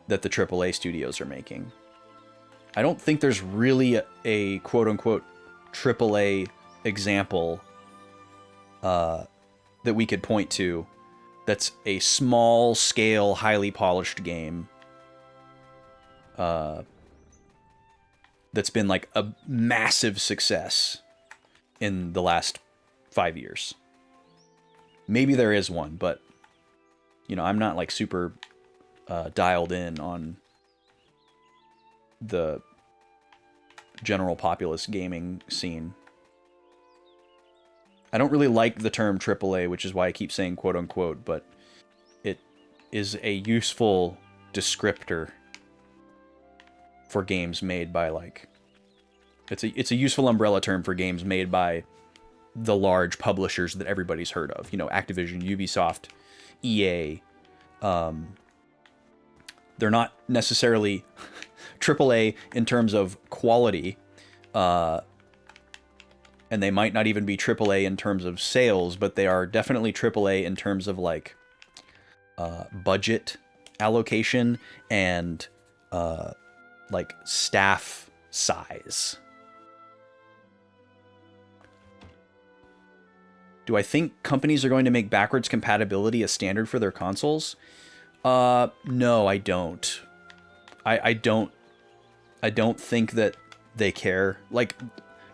that the AAA studios are making. I don't think there's really a quote-unquote AAA example that we could point to that's a small-scale, highly polished game that's been like a massive success in the last 5 years. Maybe there is one, but you know, I'm not like super dialed in on the general populace gaming scene. I don't really like the term AAA, which is why I keep saying quote unquote, but it is a useful descriptor for games made by like, it's a useful umbrella term for games made by the large publishers that everybody's heard of. You know, Activision, Ubisoft, EA. They're not necessarily AAA in terms of quality, and they might not even be AAA in terms of sales, but they are definitely AAA in terms of like budget allocation and like staff size. Do I think companies are going to make backwards compatibility a standard for their consoles? No, I don't. I don't think that they care. Like,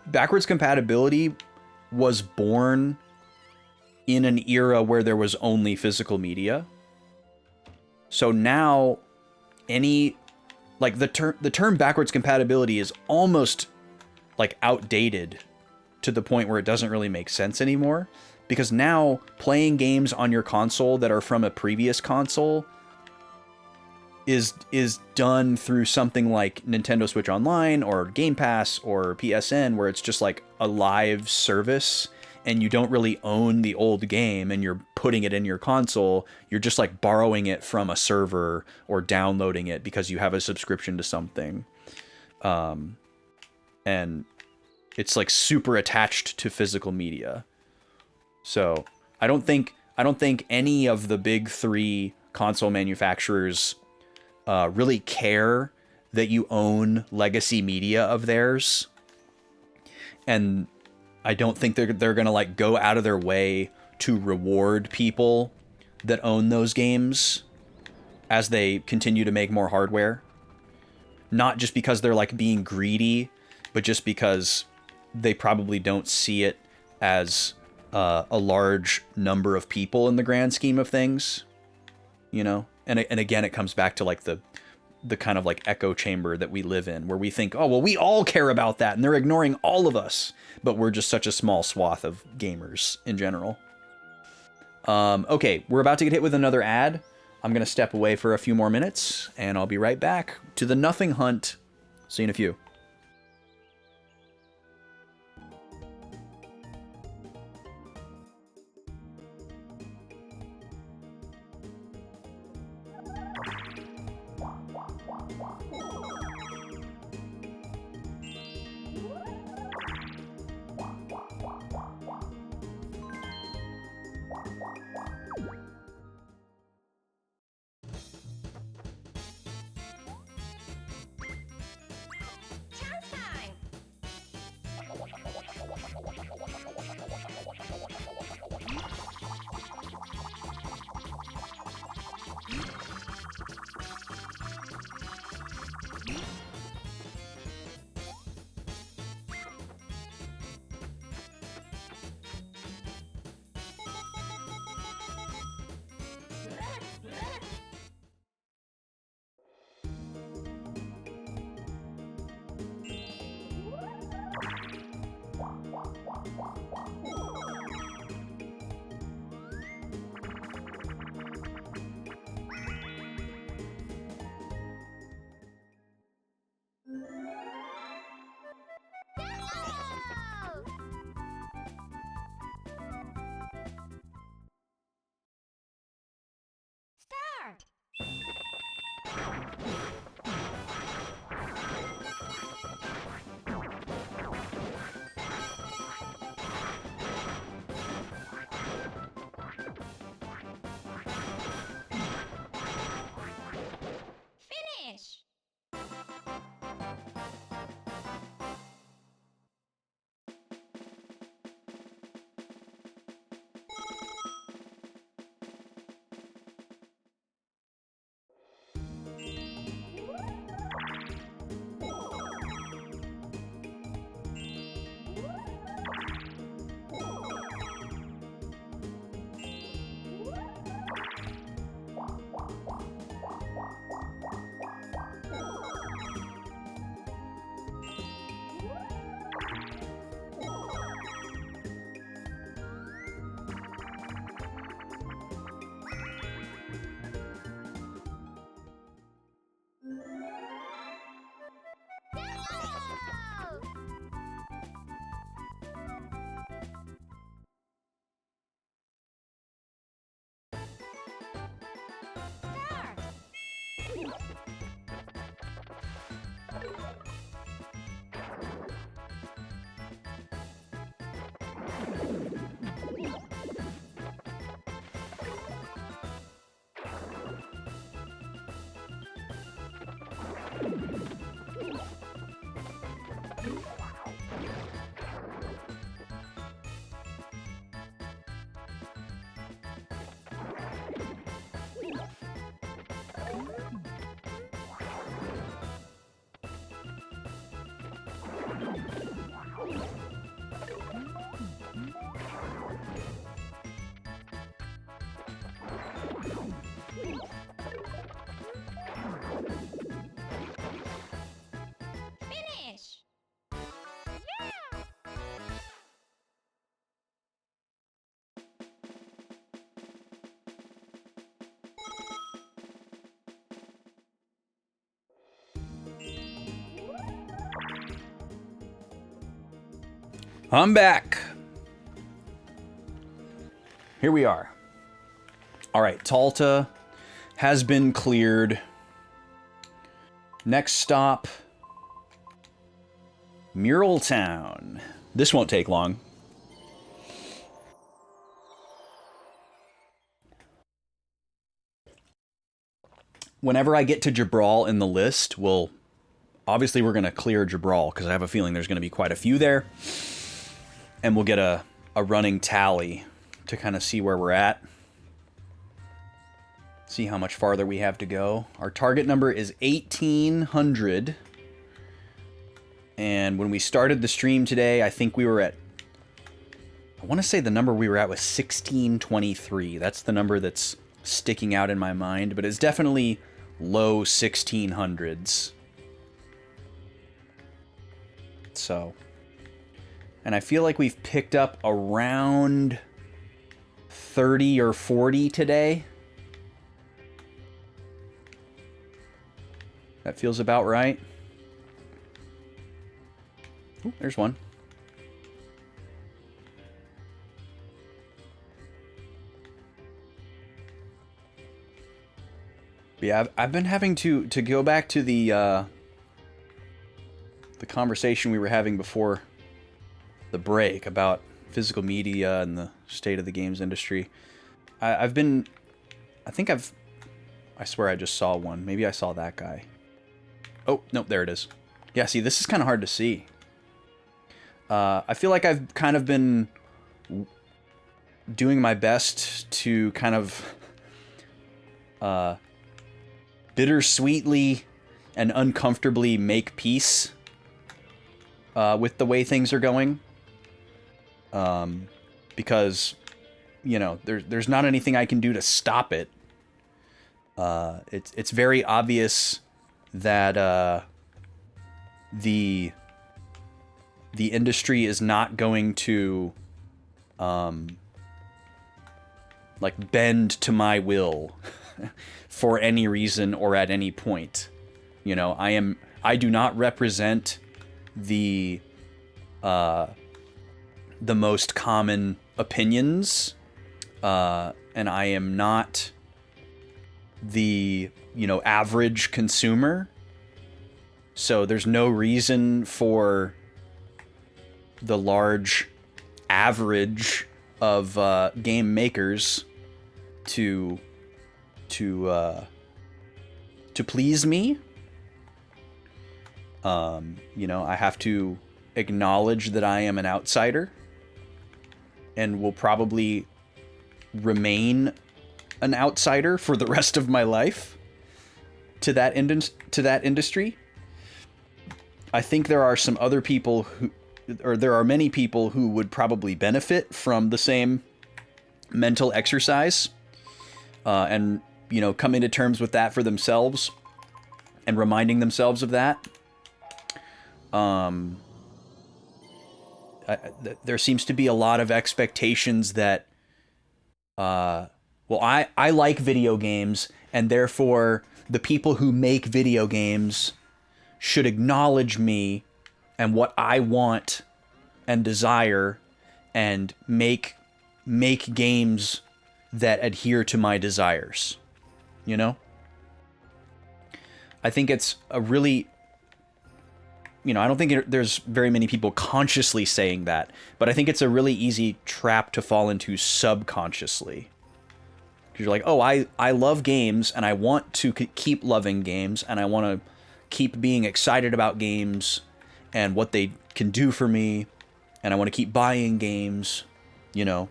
backwards compatibility was born in an era where there was only physical media. So now any like the term backwards compatibility is almost like outdated to the point where it doesn't really make sense anymore, because now playing games on your console that are from a previous console is done through something like Nintendo Switch Online or Game Pass or PSN, where it's just like a live service and you don't really own the old game and you're putting it in your console. You're just like borrowing it from a server or downloading it because you have a subscription to something. And it's like super attached to physical media. So I don't think any of the big three console manufacturers really care that you own legacy media of theirs. And I don't think they're going to like go out of their way to reward people that own those games as they continue to make more hardware. Not just because they're like being greedy, but just because they probably don't see it as a large number of people in the grand scheme of things, you know? And again, it comes back to like the kind of like echo chamber that we live in, where we think, oh, well, we all care about that, and they're ignoring all of us, but we're just such a small swath of gamers in general. Okay, we're about to get hit with another ad. I'm going to step away for a few more minutes, and I'll be right back to the Nothing Hunt. See you in a few. I'm back. Here we are. All right, Talta has been cleared. Next stop, Mural Town. This won't take long. Whenever I get to Jabral in the list, we'll Obviously, we're going to clear Jabral, because I have a feeling there's going to be quite a few there. And we'll get a running tally to kind of see where we're at. See how much farther we have to go. Our target number is 1,800. And when we started the stream today, I think we were at... I want to say the number we were at was 1623. That's the number that's sticking out in my mind. But it's definitely low 1600s. So... And I feel like we've picked up around 30 or 40 today. That feels about right. Ooh, there's one. Yeah, I've been having to go back to the conversation we were having before the break about physical media and the state of the games industry. I swear I just saw one. Maybe I saw that guy. Oh, nope, there it is. Yeah, see, this is kind of hard to see. I feel like I've kind of been doing my best to kind of bittersweetly and uncomfortably make peace with the way things are going. Because, you know, there's not anything I can do to stop it. It's very obvious that the industry is not going to like bend to my will for any reason or at any point. You know, I do not represent the most common opinions, and I am not the, you know, average consumer. So there's no reason for the large average of game makers to please me. You know, I have to acknowledge that I am an outsider and will probably remain an outsider for the rest of my life to that industry. I think there are some other people there are many people who would probably benefit from the same mental exercise, and, you know, coming to terms with that for themselves and reminding themselves of that. There seems to be a lot of expectations that, well, I like video games, and therefore the people who make video games should acknowledge me and what I want and desire, and make games that adhere to my desires. You know? I think it's a really... You know, I don't think there's very many people consciously saying that, but I think it's a really easy trap to fall into subconsciously. Because you're like, oh, I love games, and I want to keep loving games, and I want to keep being excited about games and what they can do for me, and I want to keep buying games, you know,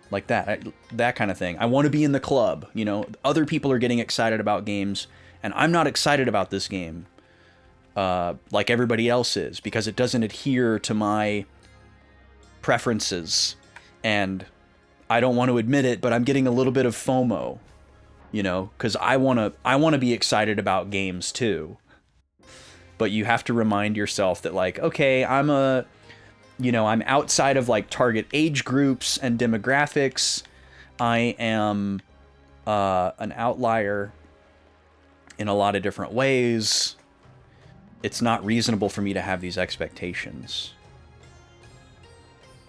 like that kind of thing. I want to be in the club, you know. Other people are getting excited about games, and I'm not excited about this game. Like everybody else is, because it doesn't adhere to my preferences, and I don't want to admit it, but I'm getting a little bit of FOMO, you know, because I want to be excited about games too. But you have to remind yourself that, like, okay, I'm outside of like target age groups and demographics. I am an outlier in a lot of different ways. It's not reasonable for me to have these expectations.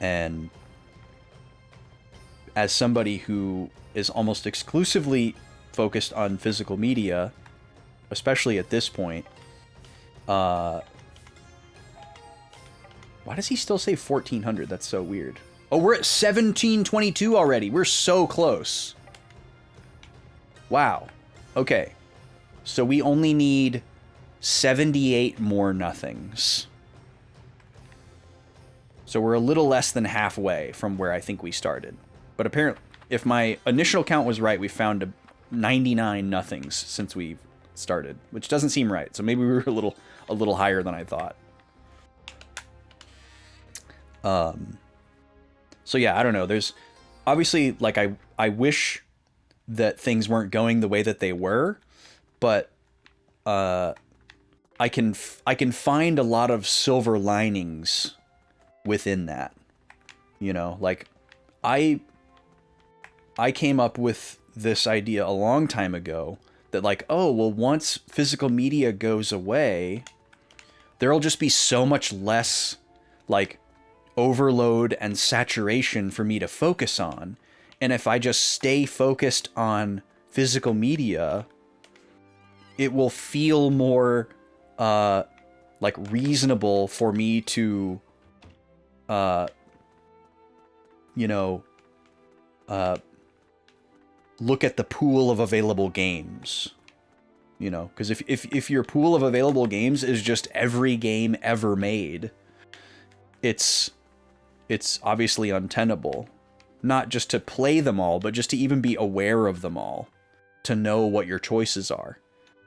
And as somebody who is almost exclusively focused on physical media, especially at this point, why does he still say 1400? That's so weird. Oh, we're at 1722 already. We're so close. Wow. Okay. So we only need 78 more nothings. So we're a little less than halfway from where I think we started. But apparently, if my initial count was right, we found 99 nothings since we started, which doesn't seem right. So maybe we were a little higher than I thought. So yeah, I don't know. There's obviously, like, I wish that things weren't going the way that they were, but I can find a lot of silver linings within that. You know, like I came up with this idea a long time ago that, like, oh, well, once physical media goes away, there'll just be so much less, like, overload and saturation for me to focus on. And if I just stay focused on physical media, it will feel more, like, reasonable for me to, you know, look at the pool of available games, you know, because if your pool of available games is just every game ever made, it's obviously untenable, not just to play them all, but just to even be aware of them all, to know what your choices are.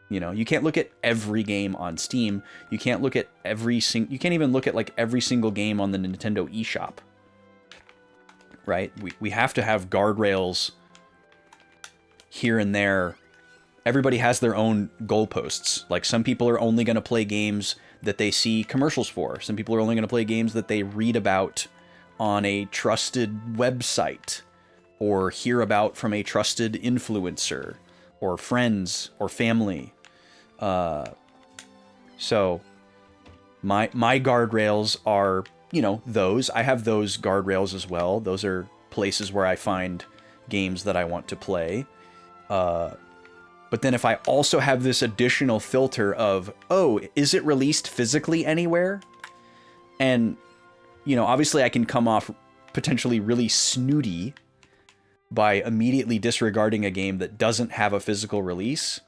You know, you can't look at every game on Steam. You can't look at you can't even look at, like, every single game on the Nintendo eShop. Right? We have to have guardrails here and there. Everybody has their own goalposts. Like, some people are only going to play games that they see commercials for. Some people are only going to play games that they read about on a trusted website or hear about from a trusted influencer or friends or family. So my guardrails are, you know, those. I have those guardrails as well. Those are places where I find games that I want to play. But then if I also have this additional filter of, oh, is it released physically anywhere? And, you know, obviously I can come off potentially really snooty by immediately disregarding a game that doesn't have a physical release.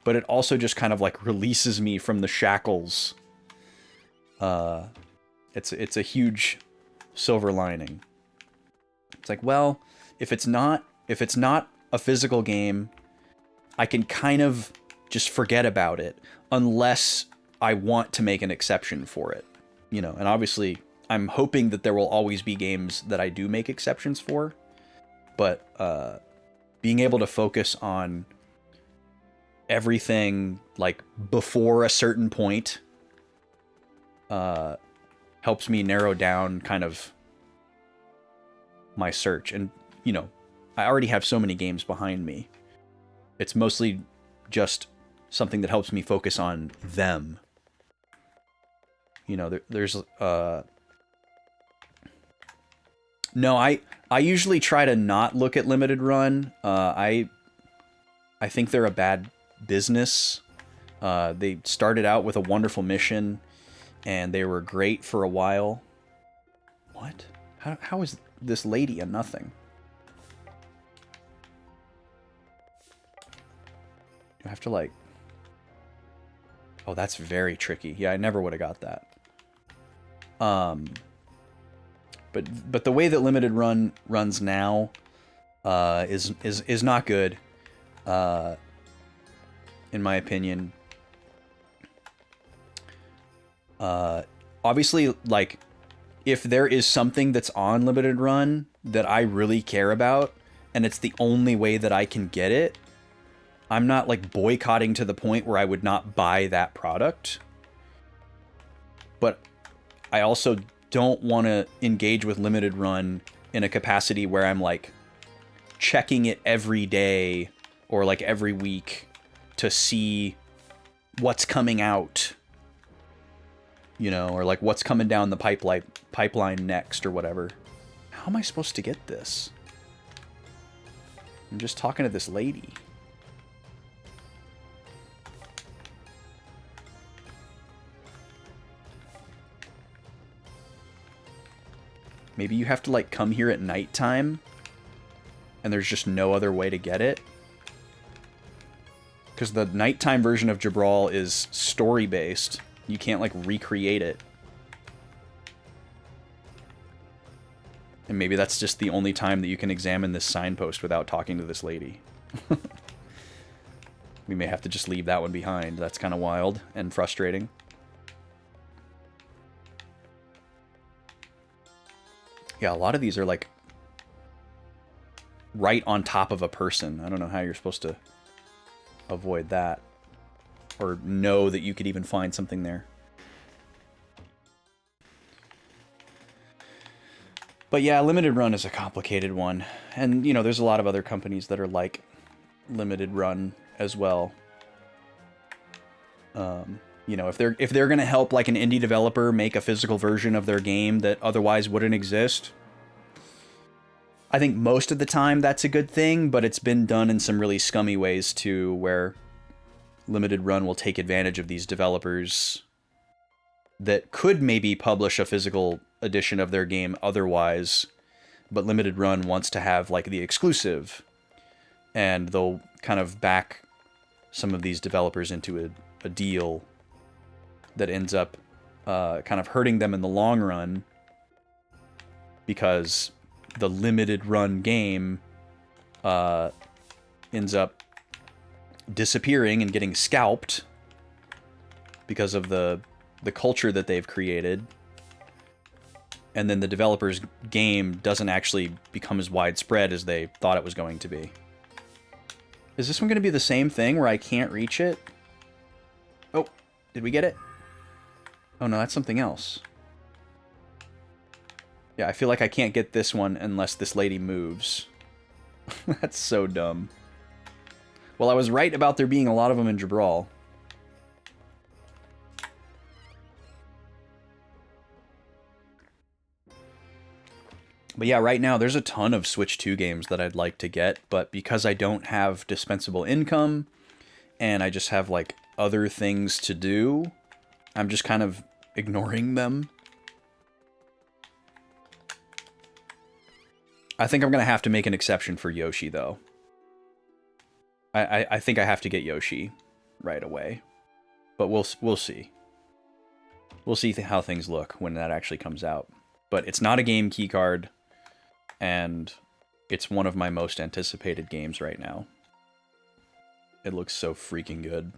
But it also just kind of, like, releases me from the shackles. It's a huge silver lining. It's like, well, if it's not a physical game, I can kind of just forget about it unless I want to make an exception for it, you know. And obviously, I'm hoping that there will always be games that I do make exceptions for, but being able to focus on everything, like, before a certain point helps me narrow down kind of my search. And, you know, I already have so many games behind me. It's mostly just something that helps me focus on them. You know, there's no, I usually try to not look at limited run. I think they're a bad business. They started out with a wonderful mission, and they were great for a while. What? How is this lady a nothing? Do I have to, like... Oh, that's very tricky. Yeah, I never would have got that. But the way that limited run runs now is not good, in my opinion. Obviously, like, if there is something that's on limited run that I really care about, and it's the only way that I can get it, I'm not, like, boycotting to the point where I would not buy that product. But I also don't want to engage with limited run in a capacity where I'm, like, checking it every day or, like, every week to see what's coming out, you know, or, like, what's coming down the pipeline next or whatever. How am I supposed to get this? I'm just talking to this lady. Maybe you have to, like, come here at nighttime, and there's just no other way to get it. Because the nighttime version of Jabral is story-based. You can't, like, recreate it. And maybe that's just the only time that you can examine this signpost without talking to this lady. We may have to just leave that one behind. That's kind of wild and frustrating. Yeah, a lot of these are, like, right on top of a person. I don't know how you're supposed to avoid that. Or know that you could even find something there. But yeah, Limited Run is a complicated one. And, you know, there's a lot of other companies that are like Limited Run as well. You know, if they're going to help like an indie developer make a physical version of their game that otherwise wouldn't exist, I think most of the time that's a good thing, but it's been done in some really scummy ways too, where Limited Run will take advantage of these developers that could maybe publish a physical edition of their game otherwise, but Limited Run wants to have like the exclusive, and they'll kind of back some of these developers into a deal that ends up kind of hurting them in the long run, because the Limited Run game ends up disappearing and getting scalped because of the culture that they've created, and then the developer's game doesn't actually become as widespread as they thought it was going to be. Is this one going to be the same thing where I can't reach it? Oh, did we get it? Oh no, that's something else. Yeah, I feel like I can't get this one unless this lady moves. That's so dumb. Well, I was right about there being a lot of them in Jabral. But yeah, right now there's a ton of Switch 2 games that I'd like to get, but because I don't have dispensable income, and I just have like other things to do, I'm just kind of ignoring them. I think I'm going to have to make an exception for Yoshi, though. I think I have to get Yoshi right away. But we'll see. We'll see how things look when that actually comes out. But it's not a game keycard, and it's one of my most anticipated games right now. It looks so freaking good.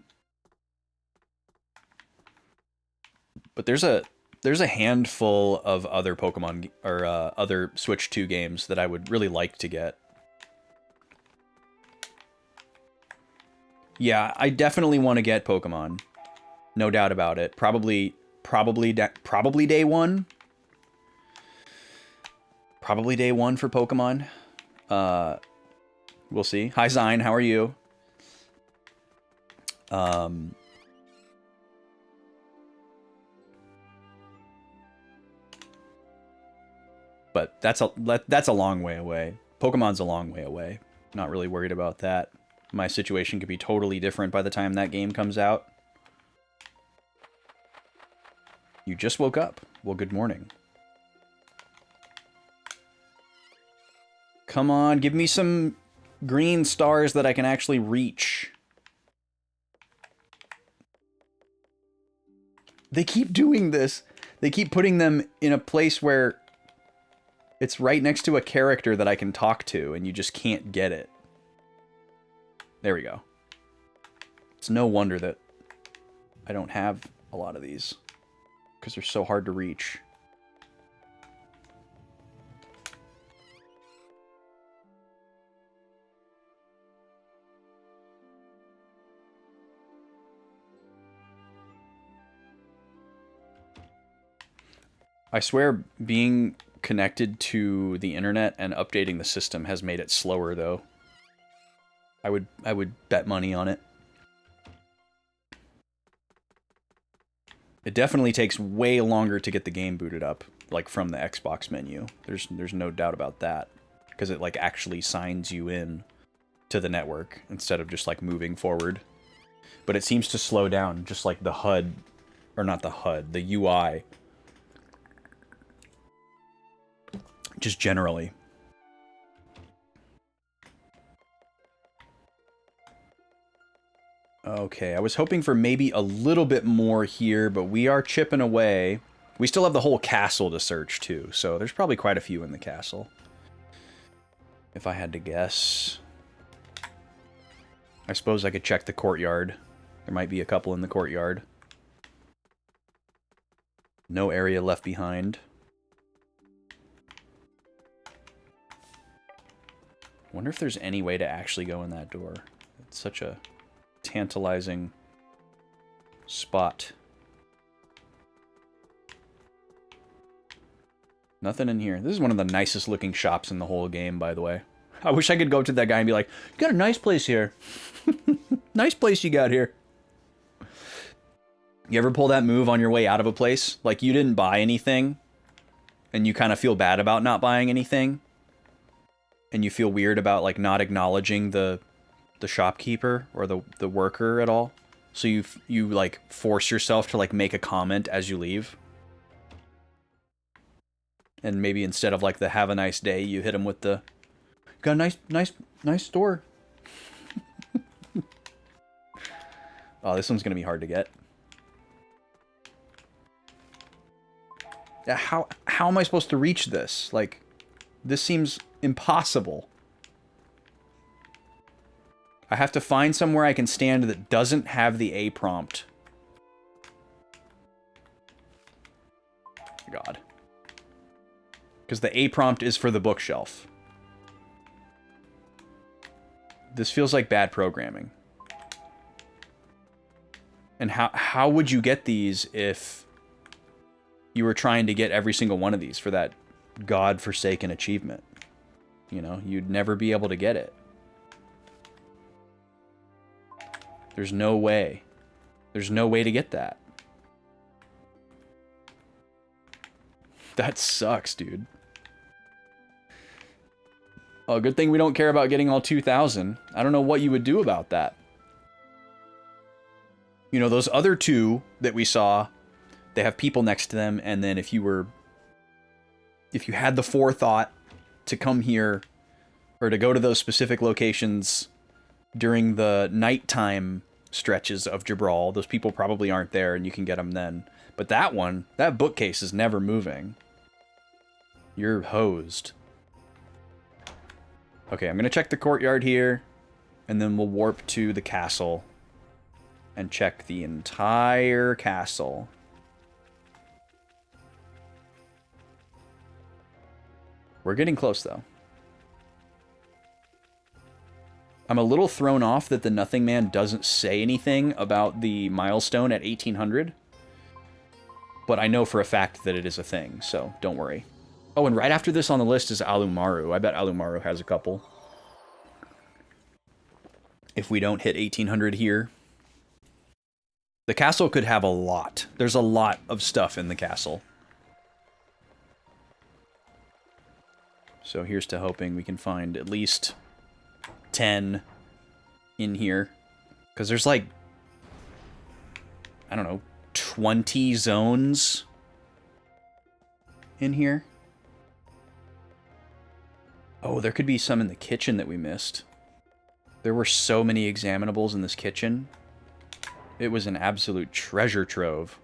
But there's a handful of other Pokemon or other Switch 2 games that I would really like to get. Yeah, I definitely want to get Pokemon. No doubt about it. Probably day one. Probably day one for Pokemon. We'll see. Hi, Zine. How are you? But that's a long way away. Pokemon's a long way away. Not really worried about that. My situation could be totally different by the time that game comes out. You just woke up. Well, good morning. Come on, give me some green stars that I can actually reach. They keep doing this. They keep putting them in a place where it's right next to a character that I can talk to, and you just can't get it. There we go. It's no wonder that I don't have a lot of these, because they're so hard to reach. I swear being connected to the internet and updating the system has made it slower, though. I would bet money on it. It definitely takes way longer to get the game booted up, like from the Xbox menu. There's no doubt about that, because it like actually signs you in to the network instead of just like moving forward. But it seems to slow down, just like the HUD, or not the HUD, the UI. Just generally. Okay, I was hoping for maybe a little bit more here, but we are chipping away. We still have the whole castle to search, too, so there's probably quite a few in the castle. If I had to guess. I suppose I could check the courtyard. There might be a couple in the courtyard. No area left behind. Wonder if there's any way to actually go in that door. It's such a tantalizing spot. Nothing in here. This is one of the nicest looking shops in the whole game, by the way. I wish I could go to that guy and be like, you got a nice place here. Nice place you got here. You ever pull that move on your way out of a place? Like, you didn't buy anything, and you kind of feel bad about not buying anything, and you feel weird about, like, not acknowledging the shopkeeper or the worker at all. So you like, force yourself to, like, make a comment as you leave. And maybe instead of, like, the have a nice day, you hit them with the, got a nice store. Oh, this one's gonna be hard to get. How am I supposed to reach this? Like, this seems impossible. I have to find somewhere I can stand that doesn't have the A prompt. God. Because the A prompt is for the bookshelf. This feels like bad programming. And how would you get these if you were trying to get every single one of these for that God-forsaken achievement? You know, you'd never be able to get it. There's no way. There's no way to get that. That sucks, dude. Oh, good thing we don't care about getting all 2,000. I don't know what you would do about that. You know, those other two that we saw, they have people next to them, and then if you had the forethought to come here, or to go to those specific locations during the nighttime stretches of Jabral, those people probably aren't there, and you can get them then. But that one, that bookcase is never moving. You're hosed. Okay, I'm going to check the courtyard here, and then we'll warp to the castle and check the entire castle. We're getting close, though. I'm a little thrown off that the Nothing Man doesn't say anything about the milestone at 1800. But I know for a fact that it is a thing, so don't worry. Oh, and right after this on the list is Alumaru. I bet Alumaru has a couple. If we don't hit 1800 here. The castle could have a lot. There's a lot of stuff in the castle. So here's to hoping we can find at least 10 in here. Because there's like, I don't know, 20 zones in here. Oh, there could be some in the kitchen that we missed. There were so many examinables in this kitchen. It was an absolute treasure trove.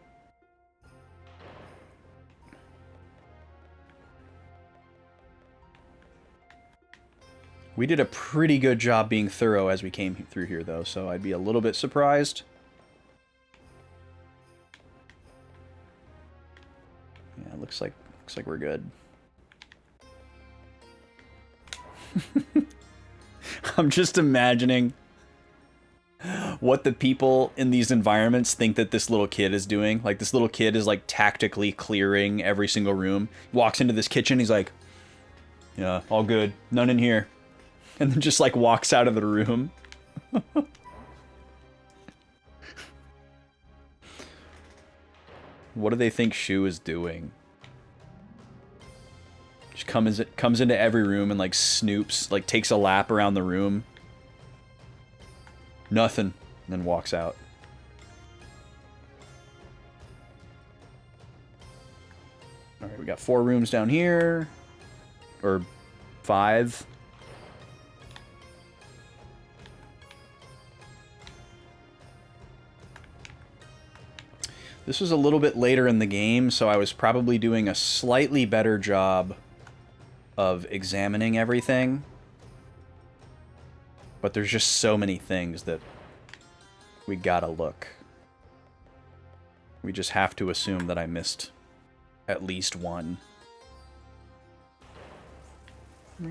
We did a pretty good job being thorough as we came through here, though, so I'd be a little bit surprised. Yeah, looks like we're good. I'm just imagining what the people in these environments think that this little kid is doing. Like, this little kid is, like, tactically clearing every single room. Walks into this kitchen, he's like, yeah, all good. None in here. And then just, like, walks out of the room. What do they think Shu is doing? Just comes into every room and, like, snoops. Like, takes a lap around the room. Nothing. And then walks out. Alright, we got 4 rooms down here. Or 5. This was a little bit later in the game, so I was probably doing a slightly better job of examining everything. But there's just so many things that we gotta look. We just have to assume that I missed at least one. I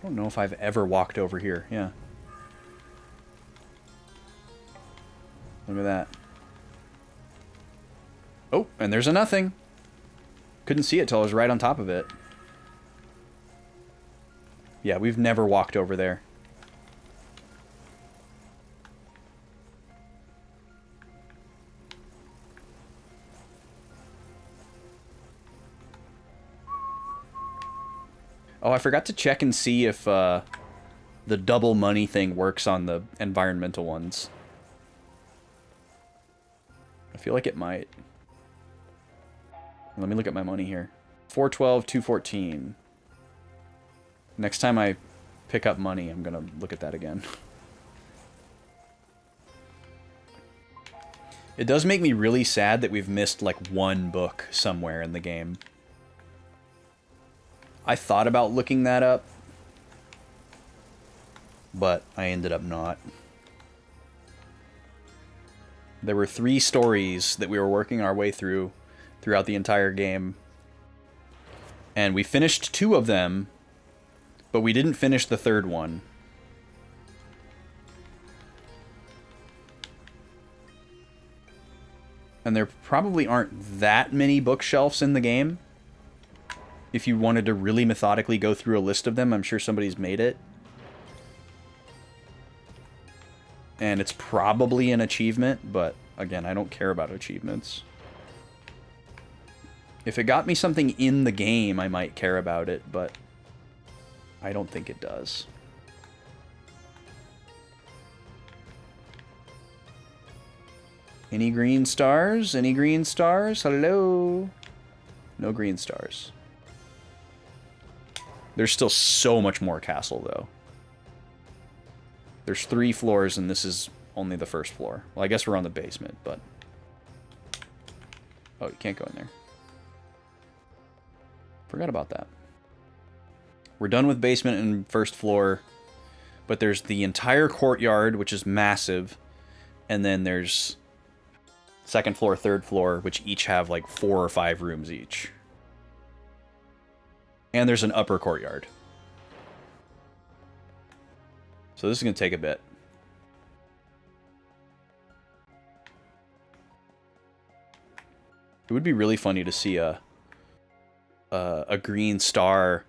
don't know if I've ever walked over here. Yeah. Look at that. Oh, and there's a nothing. Couldn't see it till I was right on top of it. Yeah, we've never walked over there. Oh, I forgot to check and see if the double money thing works on the environmental ones. I feel like it might. Let me look at my money here. 412, 214. Next time I pick up money, I'm gonna look at that again. It does make me really sad that we've missed like one book somewhere in the game. I thought about looking that up, but I ended up not. There were 3 stories that we were working our way through throughout the entire game. And we finished 2 of them, but we didn't finish the 3rd one. And there probably aren't that many bookshelves in the game. If you wanted to really methodically go through a list of them, I'm sure somebody's made it. And it's probably an achievement, but again, I don't care about achievements. If it got me something in the game, I might care about it, but I don't think it does. Any green stars? Any green stars? Hello? No green stars. There's still so much more castle, though. There's 3 floors, and this is only the first floor. Well, I guess we're on the basement, but... Oh, you can't go in there. Forgot about that. We're done with basement and first floor, but there's the entire courtyard, which is massive, and then there's second floor, third floor, which each have like 4 or 5 rooms each. And there's an upper courtyard. So this is going to take a bit. It would be really funny to see a green star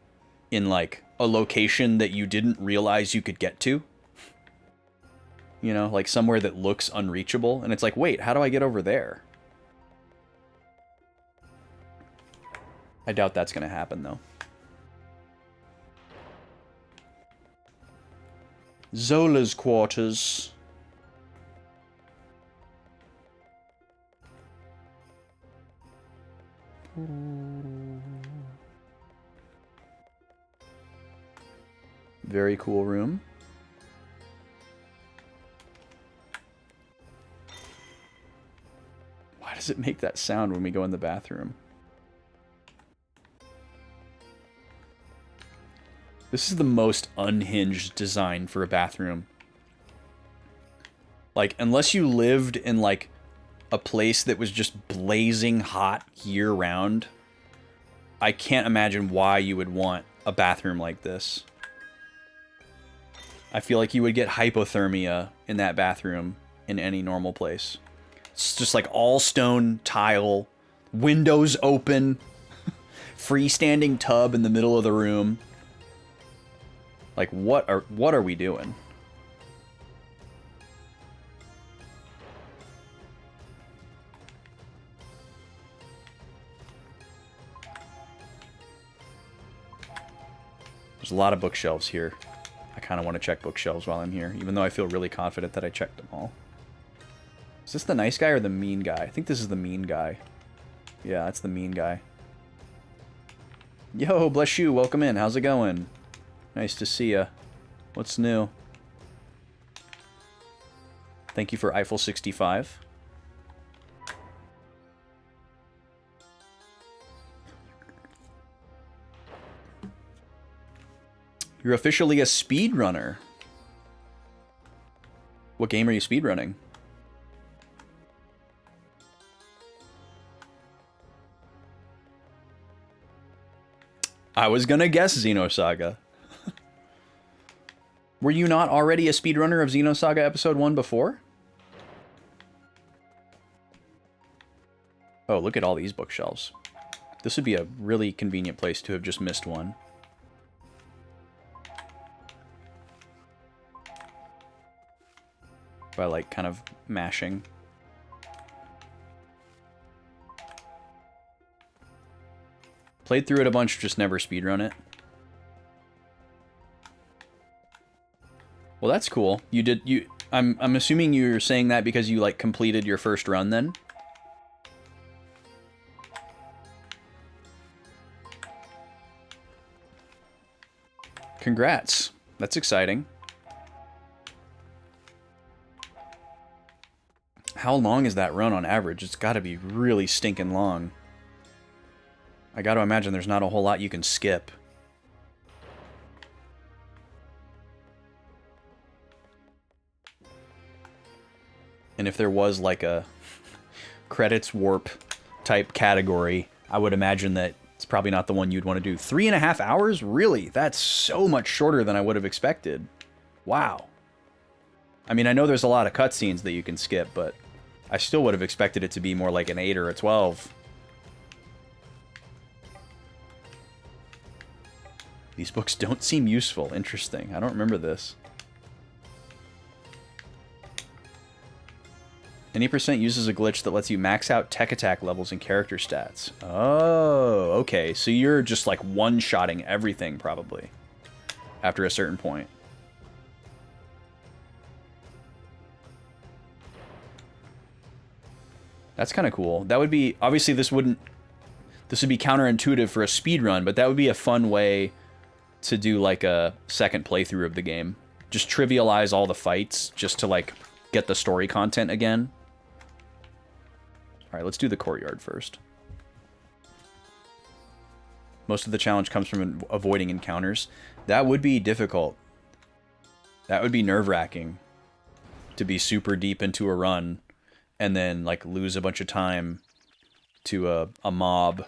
in like a location that you didn't realize you could get to. You know, like somewhere that looks unreachable. And it's like, wait, how do I get over there? I doubt that's going to happen, though. Zola's quarters. Very cool room. Why does it make that sound when we go in the bathroom? This is the most unhinged design for a bathroom. Like, unless you lived in, like, a place that was just blazing hot year-round, I can't imagine why you would want a bathroom like this. I feel like you would get hypothermia in that bathroom in any normal place. It's just like all stone tile, windows open, freestanding tub in the middle of the room. Like, what are we doing? There's a lot of bookshelves here. I kind of want to check bookshelves while I'm here, even though I feel really confident that I checked them all. Is this the nice guy or the mean guy? I think this is the mean guy. Yeah, that's the mean guy. Yo, bless you. Welcome in. How's it going? Nice to see ya. What's new? Thank you for Eiffel 65. You're officially a speedrunner. What game are you speedrunning? I was gonna guess Xenosaga. Were you not already a speedrunner of Xenosaga Episode 1 before? Oh, look at all these bookshelves. This would be a really convenient place to have just missed one. By, like, kind of mashing. Played through it a bunch, just never speedrun it. Well, that's cool. You did, I'm assuming you're saying that because you, like, completed your first run, then? Congrats. That's exciting. How long is that run on average? It's got to be really stinking long. I got to imagine there's not a whole lot you can skip. And if there was like a credits warp type category, I would imagine that it's probably not the one you'd want to do. 3.5 hours? Really? That's so much shorter than I would have expected. Wow. I mean, I know there's a lot of cutscenes that you can skip, but I still would have expected it to be more like an 8 or a 12. These books don't seem useful. Interesting. I don't remember this. Any percent uses a glitch that lets you max out tech attack levels and character stats. Oh, okay. So you're just like one-shotting everything, probably, after a certain point. That's kind of cool. That would be... Obviously, this would be counterintuitive for a speedrun, but that would be a fun way to do, like, a second playthrough of the game. Just trivialize all the fights, just to, like, get the story content again. Alright, let's do the courtyard first. Most of the challenge comes from avoiding encounters. That would be difficult. That would be nerve-wracking. To be super deep into a run, and then, like, lose a bunch of time to a mob,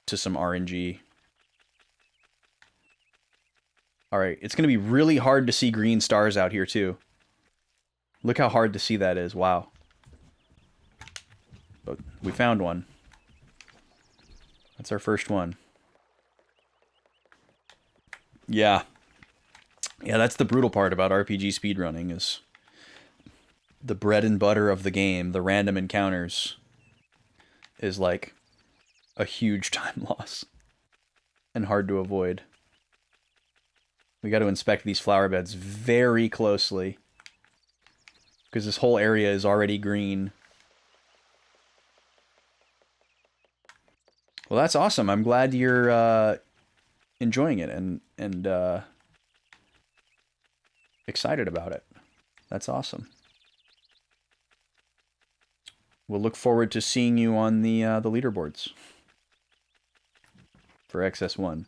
to some RNG. Alright, it's going to be really hard to see green stars out here, too. Look how hard to see that is. Wow. But we found one. That's our first one. Yeah. Yeah, that's the brutal part about RPG speedrunning, is the bread and butter of the game, the random encounters, is like a huge time loss and hard to avoid. We got to inspect these flower beds very closely because this whole area is already green. Well, that's awesome. I'm glad you're enjoying it and excited about it. That's awesome. We'll look forward to seeing you on the leaderboards for XS1.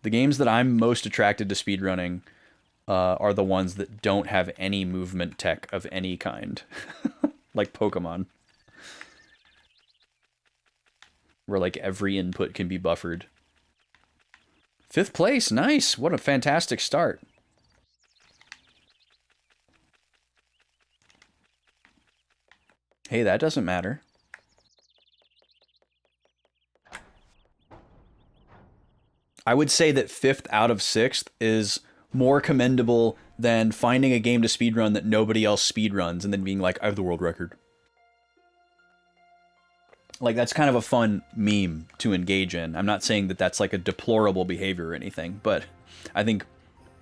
The games that I'm most attracted to speedrunning are the ones that don't have any movement tech of any kind. Like Pokemon. Where, like, every input can be buffered. 5th place, nice! What a fantastic start. Hey, that doesn't matter. I would say that 5th out of 6th is more commendable than finding a game to speedrun that nobody else speedruns and then being like, I have the world record. Like, that's kind of a fun meme to engage in. I'm not saying that that's like a deplorable behavior or anything, but I think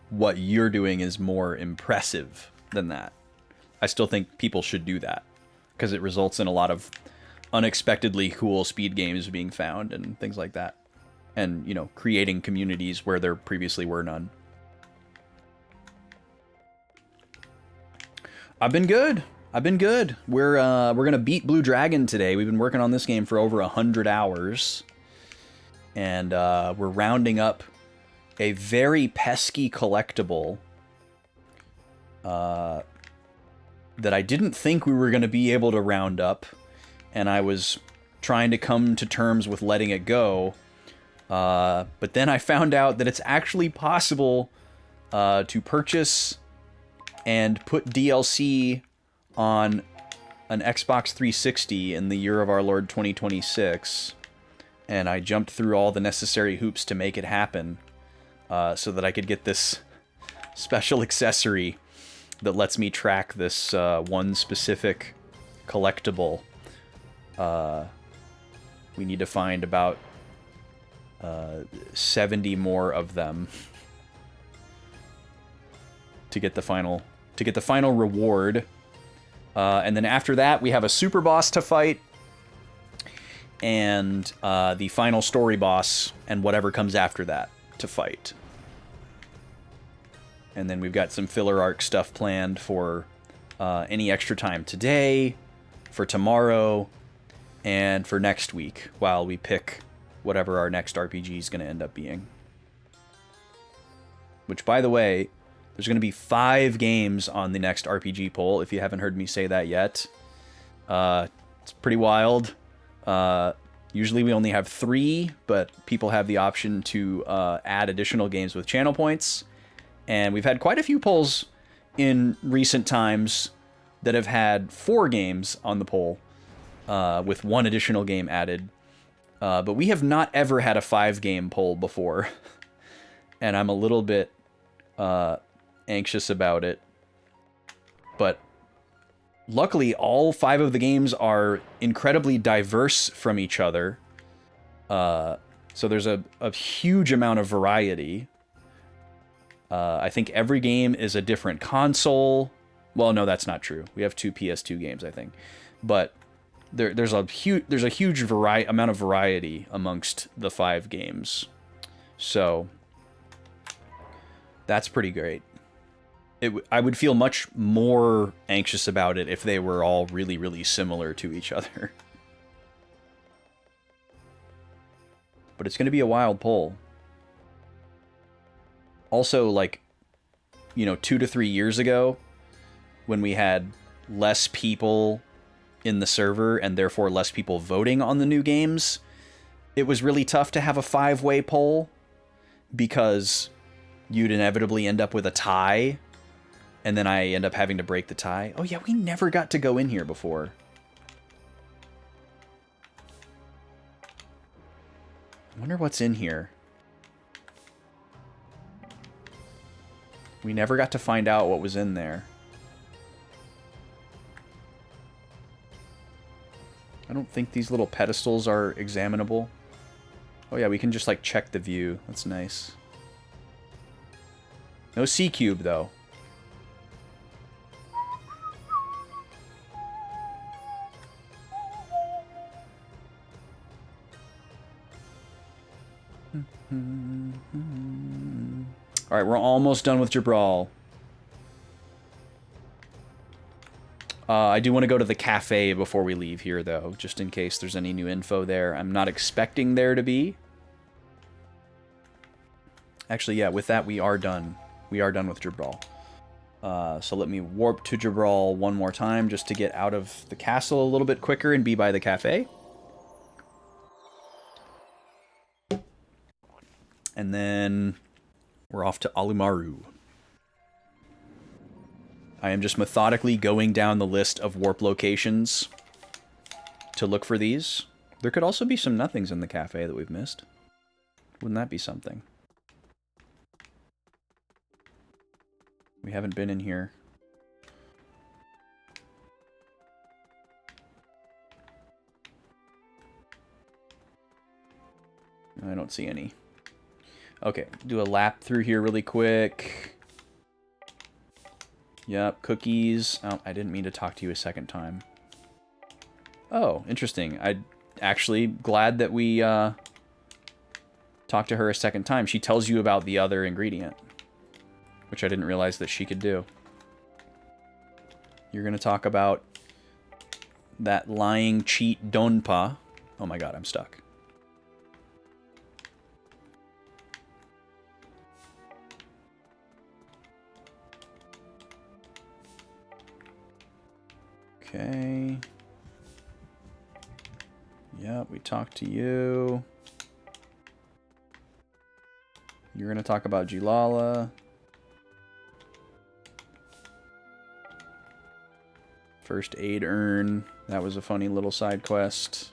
what you're doing is more impressive than that. I still think people should do that because it results in a lot of unexpectedly cool speed games being found and things like that. and, you know, creating communities where there previously were none. I've been good. I've been good. We're gonna beat Blue Dragon today. We've been working on this game for over 100 hours. And we're rounding up a very pesky collectible that I didn't think we were going to be able to round up, and I was trying to come to terms with letting it go, but then I found out that it's actually possible to purchase and put DLC on an Xbox 360 in the year of our Lord 2026, and I jumped through all the necessary hoops to make it happen, so that I could get this special accessory that lets me track this one specific collectible. We need to find about 70 more of them to get the final reward. And then after that, we have a super boss to fight, and the final story boss, and whatever comes after that to fight. And then we've got some filler arc stuff planned for any extra time today, for tomorrow, and for next week, while we pick whatever our next RPG is going to end up being. Which, by the way, there's going to be 5 games on the next RPG poll, if you haven't heard me say that yet. It's pretty wild. Usually we only have 3, but people have the option to add additional games with channel points. And we've had quite a few polls in recent times that have had 4 games on the poll, with 1 additional game added. But we have not ever had a 5-game poll before. And I'm a little bit anxious about it. But luckily, all 5 of the games are incredibly diverse from each other. So there's a huge amount of variety. I think every game is a different console. Well, no, that's not true. We have 2 PS2 games, I think. But there's a huge amount of variety amongst the 5 games. So that's pretty great. I would feel much more anxious about it if they were all really, really similar to each other. But it's going to be a wild poll. Also, like, you know, 2 to 3 years ago, when we had less people in the server and therefore less people voting on the new games, it was really tough to have a 5-way poll because you'd inevitably end up with a tie, and then I end up having to break the tie. Oh yeah, we never got to go in here before. I wonder what's in here. We never got to find out what was in there. I don't think these little pedestals are examinable. Oh yeah, we can just like check the view. That's nice. No C-cube though. Alright, we're almost done with Jabral. I do want to go to the cafe before we leave here, though, just in case there's any new info there. I'm not expecting there to be. Actually, yeah, with that, we are done. We are done with Jabral. So let me warp to Jabral one more time just to get out of the castle a little bit quicker and be by the cafe. And then we're off to Alumaru. I am just methodically going down the list of warp locations to look for these. There could also be some nothings in the cafe that we've missed. Wouldn't that be something? We haven't been in here. I don't see any. Okay, do a lap through here really quick. Yep, cookies. Oh, I didn't mean to talk to you a second time. Oh, interesting. I'm actually glad that we talked talk to her a second time, she tells you about the other ingredient, which I didn't realize that she could do. You're going to talk about that lying cheat Donpa. Oh my god, I'm stuck. Okay. Yeah, we talked to you. You're going to talk about Jilala. First aid urn. That was a funny little side quest.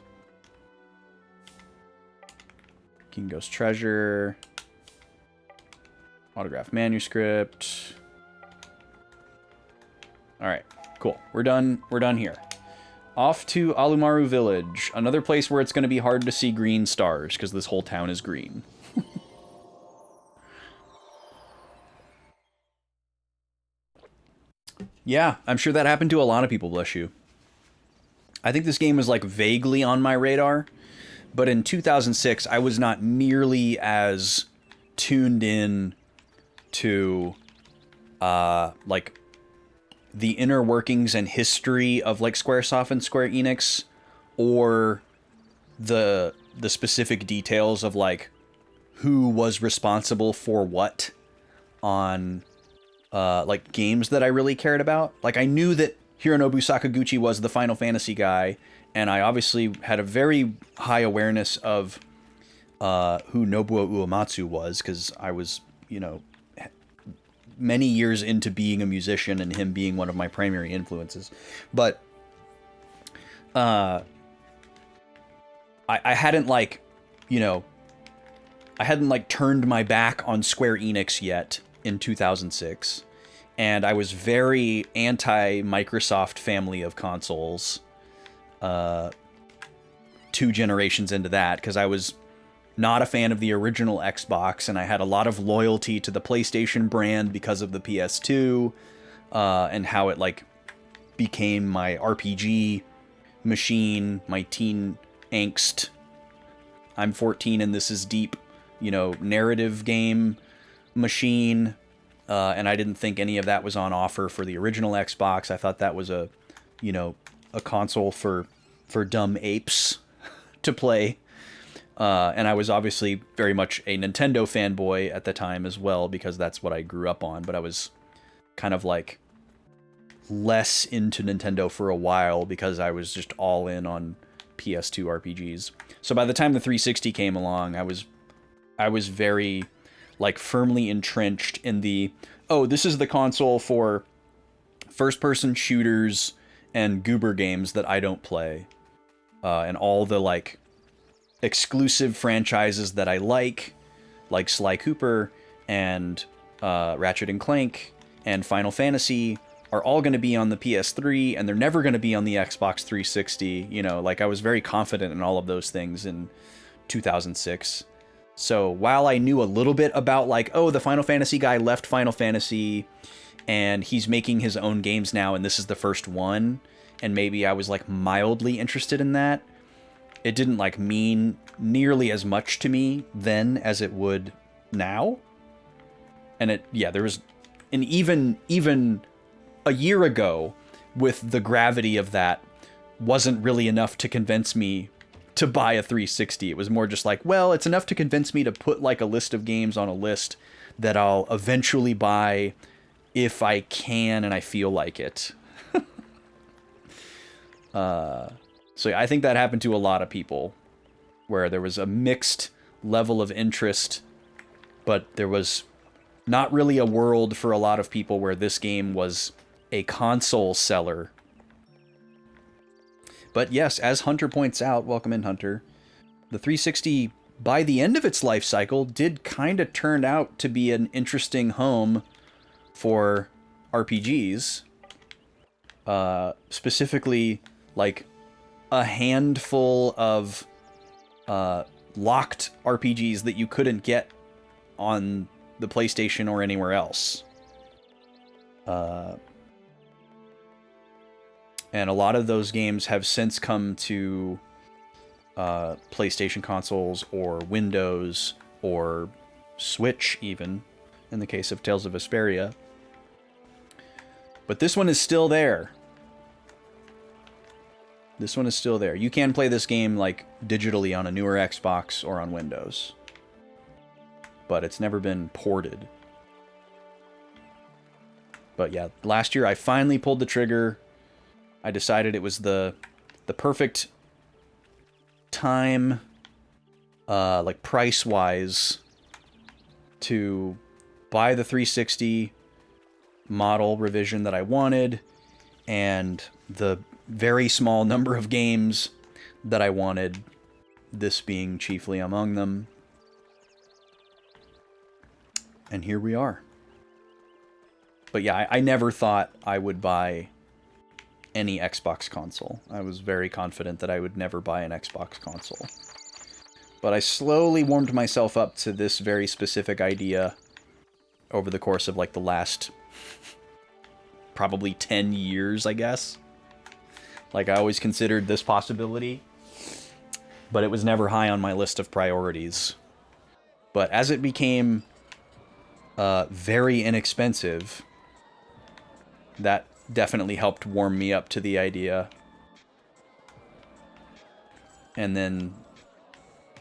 Kingo's treasure. Autograph manuscript. Alright, cool. We're done. We're done here. Off to Alumaru Village. Another place where it's going to be hard to see green stars, because this whole town is green. Yeah, I'm sure that happened to a lot of people, bless you. I think this game was like vaguely on my radar, but in 2006, I was not nearly as tuned in to, like, the inner workings and history of, like, Squaresoft and Square Enix, or the specific details of, like, who was responsible for what on, like, games that I really cared about. Like, I knew that Hironobu Sakaguchi was the Final Fantasy guy, and I obviously had a very high awareness of who Nobuo Uematsu was, because I was, you know, many years into being a musician and him being one of my primary influences. But I hadn't, like, you know, I hadn't, like, turned my back on Square Enix yet in 2006. And I was very anti-Microsoft family of consoles 2 generations into that, because I was not a fan of the original Xbox, and I had a lot of loyalty to the PlayStation brand because of the PS2, and how it, like, became my RPG machine, my teen angst. I'm 14 and this is deep, you know, narrative game machine. And I didn't think any of that was on offer for the original Xbox. I thought that was a, you know, a console for dumb apes to play. And I was obviously very much a Nintendo fanboy at the time as well, because that's what I grew up on. But I was kind of, like, less into Nintendo for a while because I was just all in on PS2 RPGs. So by the time the 360 came along, I was very, like, firmly entrenched in the, oh, this is the console for first-person shooters and goober games that I don't play. And all the, like, exclusive franchises that I like Sly Cooper and Ratchet and Clank and Final Fantasy, are all going to be on the PS3, and they're never going to be on the Xbox 360. You know, like, I was very confident in all of those things in 2006. So while I knew a little bit about, like, oh, the Final Fantasy guy left Final Fantasy and he's making his own games now and this is the first one, and maybe I was, like, mildly interested in that, it didn't, like, mean nearly as much to me then as it would now. And it, yeah, there was an even a year ago, with the gravity of that, wasn't really enough to convince me to buy a 360. It was more just like, well, it's enough to convince me to put, like, a list of games on a list that I'll eventually buy if I can and I feel like it. So I think that happened to a lot of people, where there was a mixed level of interest, but there was not really a world for a lot of people where this game was a console seller. But yes, as Hunter points out, welcome in, Hunter, the 360, by the end of its life cycle, did kind of turn out to be an interesting home for RPGs. Specifically, like, a handful of locked RPGs that you couldn't get on the PlayStation or anywhere else. And a lot of those games have since come to PlayStation consoles or Windows or Switch even, in the case of Tales of Vesperia. But this one is still there. This one is still there. You can play this game, like, digitally on a newer Xbox or on Windows. But it's never been ported. But yeah, last year I finally pulled the trigger. I decided it was the perfect time, like price-wise, to buy the 360 model revision that I wanted, and the very small number of games that I wanted, this being chiefly among them. And here we are. But yeah, I never thought I would buy any Xbox console. I was very confident that I would never buy an Xbox console. But I slowly warmed myself up to this very specific idea over the course of like the last probably 10 years, I guess. Like, I always considered this possibility, but it was never high on my list of priorities. But as it became very inexpensive, that definitely helped warm me up to the idea. And then,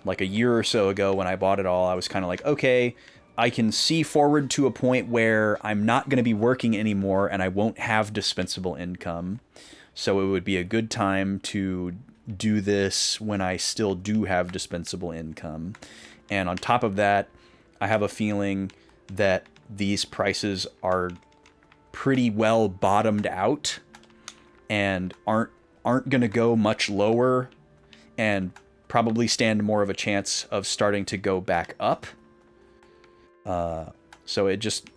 like a year or so ago when I bought it all, I was kind of like, okay, I can see forward to a point where I'm not going to be working anymore and I won't have dispensable income. So it would be a good time to do this when I still do have dispensable income. And on top of that, I have a feeling that these prices are pretty well bottomed out and aren't going to go much lower, and probably stand more of a chance of starting to go back up. So it just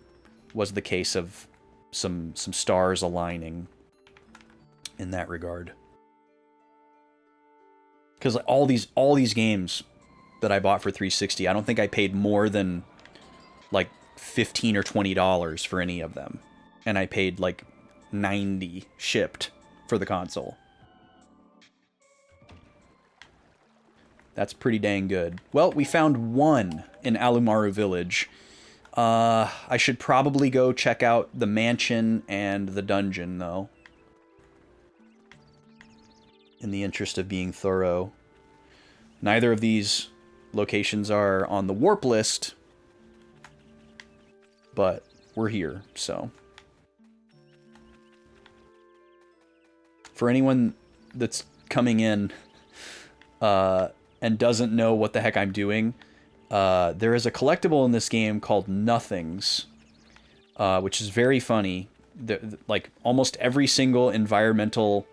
was the case of some stars aligning in that regard. Because all these games that I bought for 360, I don't think I paid more than like $15 or $20 for any of them. And I paid like $90 shipped for the console. That's pretty dang good. Well, we found one in Alumaru Village. I should probably go check out the mansion and the dungeon, though, in the interest of being thorough. Neither of these locations are on the warp list, but we're here, so. For anyone that's coming in and doesn't know what the heck I'm doing, there is a collectible in this game called Nothings, which is very funny. Like, almost every single environmental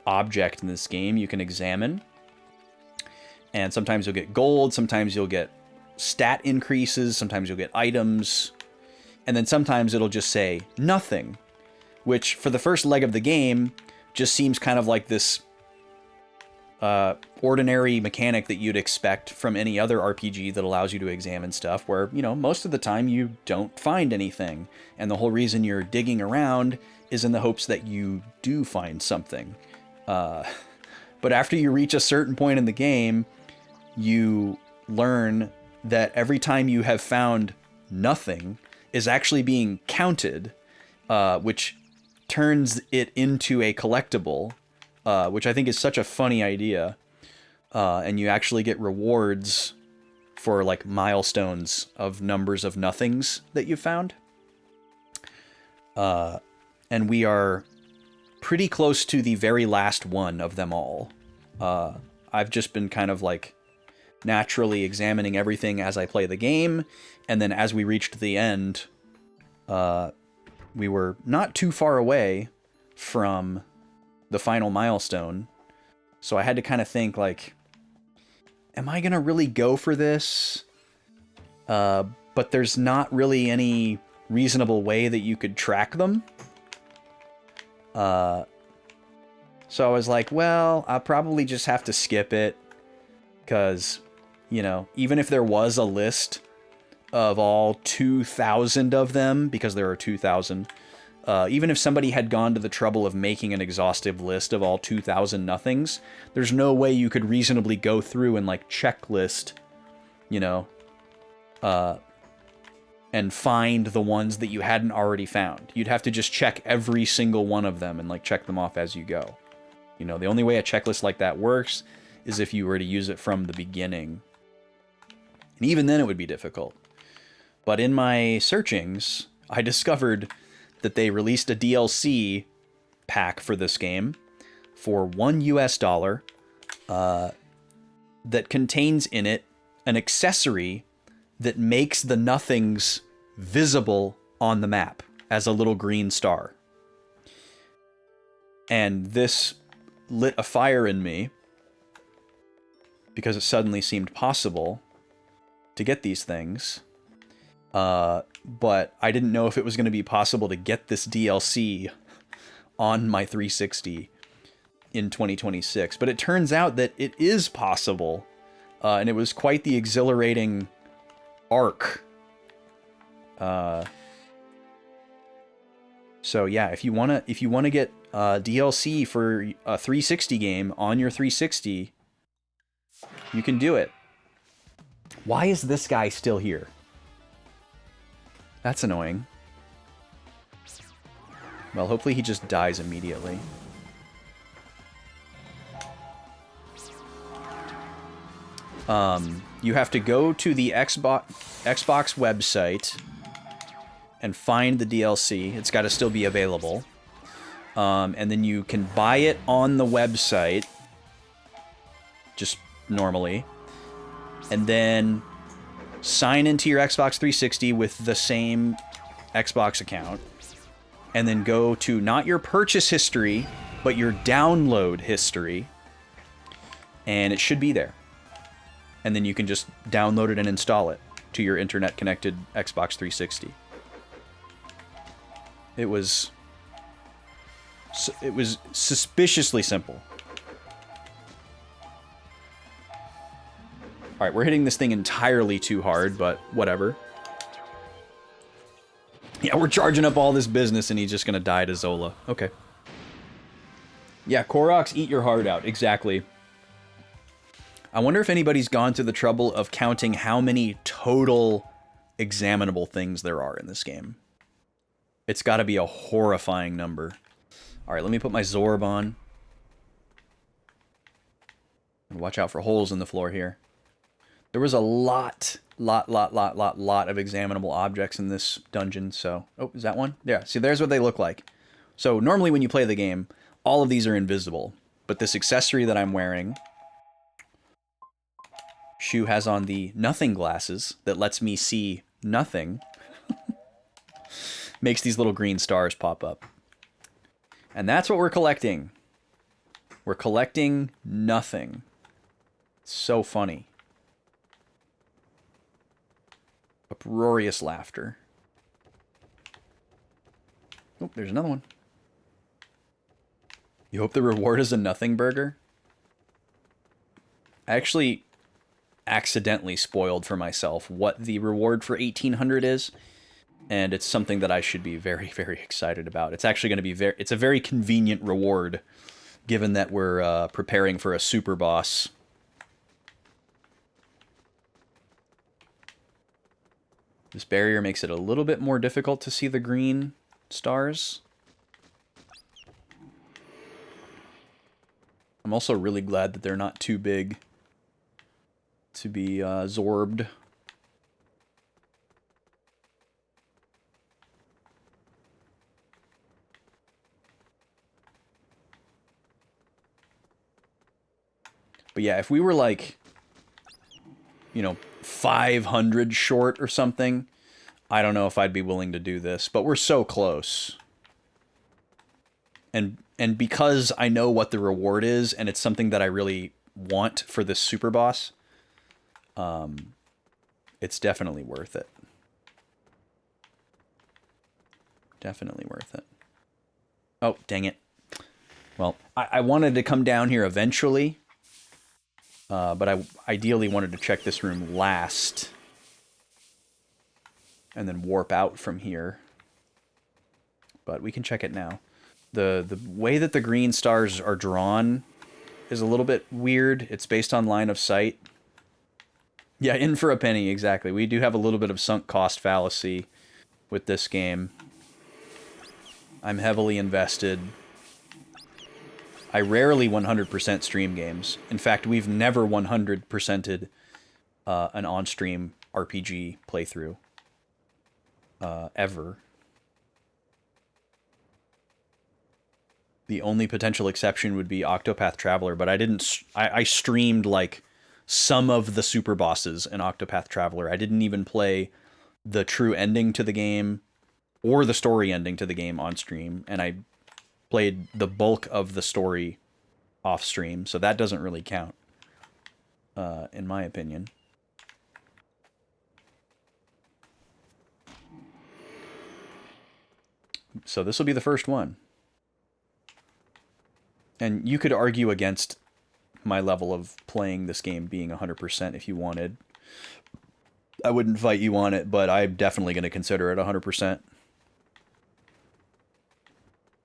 object in this game you can examine. And sometimes you'll get gold, sometimes you'll get stat increases, sometimes you'll get items, and then sometimes it'll just say nothing, which for the first leg of the game just seems kind of like this ordinary mechanic that you'd expect from any other RPG that allows you to examine stuff, where, you know, most of the time you don't find anything, and the whole reason you're digging around is in the hopes that you do find something. But after you reach a certain point in the game, you learn that every time you have found nothing is actually being counted, which turns it into a collectible, which I think is such a funny idea. And you actually get rewards for like milestones of numbers of nothings that you found. And we are pretty close to the very last one of them all. I've just been kind of like naturally examining everything as I play the game. And then as we reached the end, we were not too far away from the final milestone. So I had to kind of think, like, am I going to really go for this? But there's not really any reasonable way that you could track them. So I was like, well, I'll probably just have to skip it. Because, you know, even if there was a list of all 2,000 of them, because there are 2,000, even if somebody had gone to the trouble of making an exhaustive list of all 2,000 nothings, there's no way you could reasonably go through and, like, checklist, you know, and find the ones that you hadn't already found. You'd have to just check every single one of them and like check them off as you go. You know, the only way a checklist like that works is if you were to use it from the beginning. And even then it would be difficult. But in my searchings, I discovered that they released a DLC pack for this game for $1 US that contains in it an accessory that makes the nothings visible on the map as a little green star. And this lit a fire in me because it suddenly seemed possible to get these things. But I didn't know if it was going to be possible to get this DLC on my 360 in 2026. But it turns out that it is possible. And it was quite the exhilarating arc. So yeah, if you wanna get DLC for a 360 game on your 360, you can do it. Why is this guy still here? That's annoying. Well, hopefully he just dies immediately. You have to go to the Xbox website and find the DLC. It's got to still be available. And then you can buy it on the website, just normally. And then sign into your Xbox 360 with the same Xbox account. And then go to not your purchase history, but your download history. And it should be there. And then you can just download it and install it to your internet-connected Xbox 360. It was suspiciously simple. All right, we're hitting this thing entirely too hard, but whatever. Yeah, we're charging up all this business, and he's just gonna die to Zola. Okay. Yeah, Koroks, eat your heart out. Exactly. I wonder if anybody's gone to the trouble of counting how many total examinable things there are in this game. It's got to be a horrifying number. All right, let me put my Zorb on. Watch out for holes in the floor here. There was a lot of examinable objects in this dungeon, so... Oh, is that one? Yeah, see, there's what they look like. So normally when you play the game, all of these are invisible. But this accessory that I'm wearing... Shu has on the nothing glasses that lets me see nothing. Makes these little green stars pop up. And that's what we're collecting. We're collecting nothing. It's so funny. Uproarious laughter. Oh, there's another one. You hope the reward is a nothing burger? I actually accidentally spoiled for myself what the reward for 1800 is, and it's something that I should be very, very excited about. It's actually going to be it's a very convenient reward, given that we're preparing for a super boss. This barrier makes it a little bit more difficult to see the green stars. I'm also really glad that they're not too big to be zorbed. But yeah, if we were like, you know, 500 short or something, I don't know if I'd be willing to do this, but we're so close. And because I know what the reward is, and it's something that I really want for this super boss, it's definitely worth it. Definitely worth it. Oh, dang it. Well, I wanted to come down here eventually, but I ideally wanted to check this room last, and then warp out from here. But we can check it now. The way that the green stars are drawn is a little bit weird. It's based on line of sight. Yeah, in for a penny, exactly. We do have a little bit of sunk cost fallacy with this game. I'm heavily invested. I rarely 100% stream games. In fact, we've never 100%ed an on-stream RPG playthrough. Ever. The only potential exception would be Octopath Traveler, but I streamed, like, some of the super bosses in Octopath Traveler. I didn't even play the true ending to the game or the story ending to the game on stream, and I played the bulk of the story off stream, so that doesn't really count, in my opinion. So this will be the first one. And you could argue against my level of playing this game being 100% if you wanted. I wouldn't fight you on it, but I'm definitely going to consider it 100%.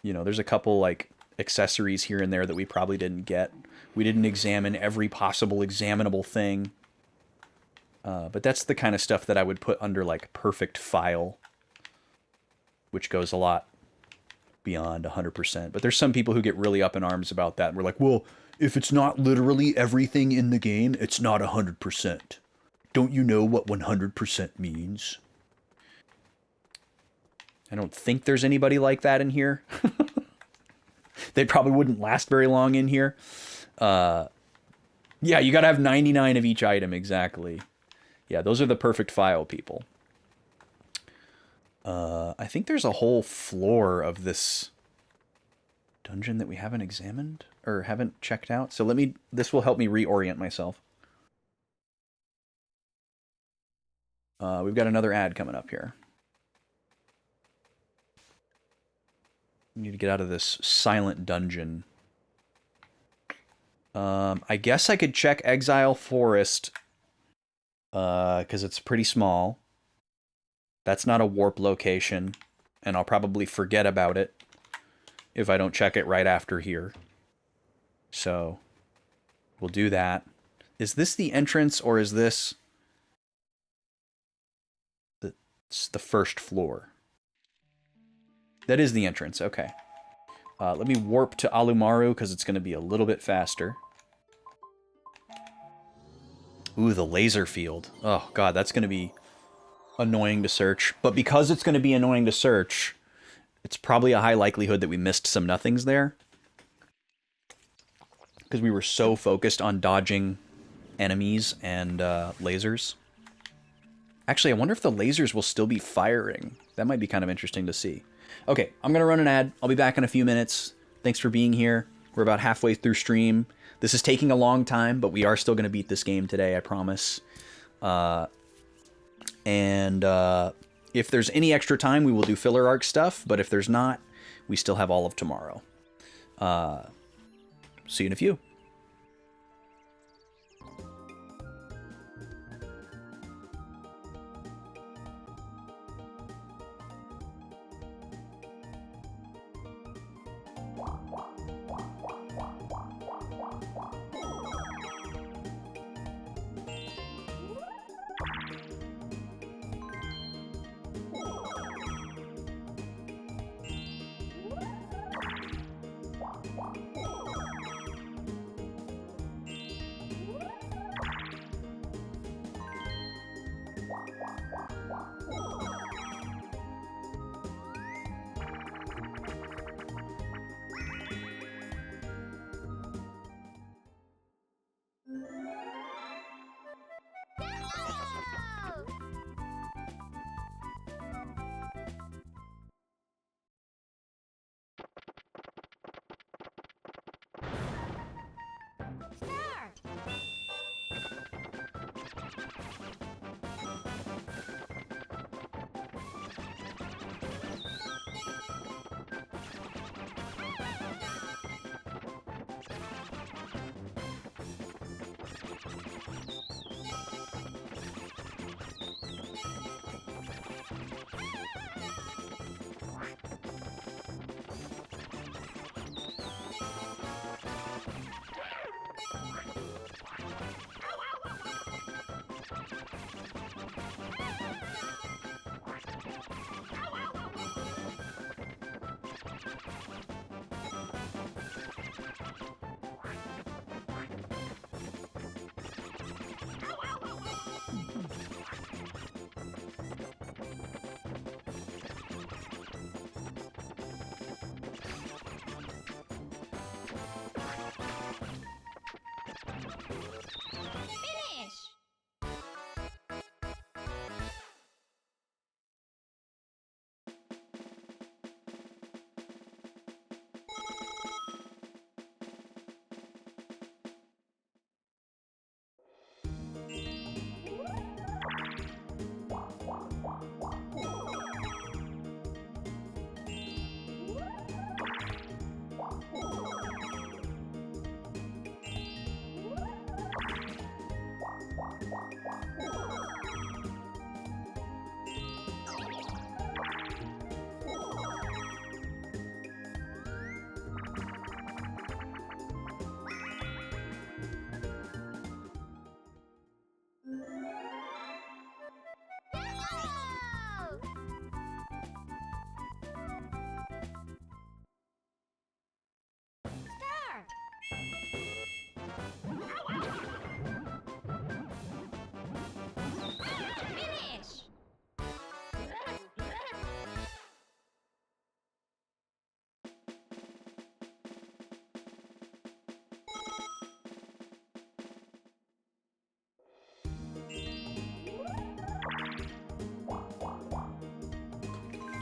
You know, there's a couple, like, accessories here and there that we probably didn't get. We didn't examine every possible examinable thing. But that's the kind of stuff that I would put under, like, perfect file, which goes a lot beyond 100%. But there's some people who get really up in arms about that. And we're like, well, if it's not literally everything in the game, it's not 100%. Don't you know what 100% means? I don't think there's anybody like that in here. They probably wouldn't last very long in here. Yeah, you gotta have 99 of each item, exactly. Yeah, those are the perfect file people. I think there's a whole floor of this dungeon that we haven't examined or haven't checked out. So this will help me reorient myself. We've got another ad coming up here. We need to get out of this silent dungeon. I guess I could check Exile Forest, because it's pretty small. That's not a warp location, and I'll probably forget about it if I don't check it right after here. So, we'll do that. Is this the entrance, or is this the first floor? That is the entrance, okay. Let me warp to Alumaru, because it's going to be a little bit faster. Ooh, the laser field. Oh, God, that's going to be annoying to search. But because it's going to be annoying to search, it's probably a high likelihood that we missed some nothings there. Because we were so focused on dodging enemies and lasers. Actually, I wonder if the lasers will still be firing. That might be kind of interesting to see. Okay, I'm going to run an ad. I'll be back in a few minutes. Thanks for being here. We're about halfway through stream. This is taking a long time, but we are still going to beat this game today, I promise. And if there's any extra time, we will do filler arc stuff. But if there's not, we still have all of tomorrow. See you in a few.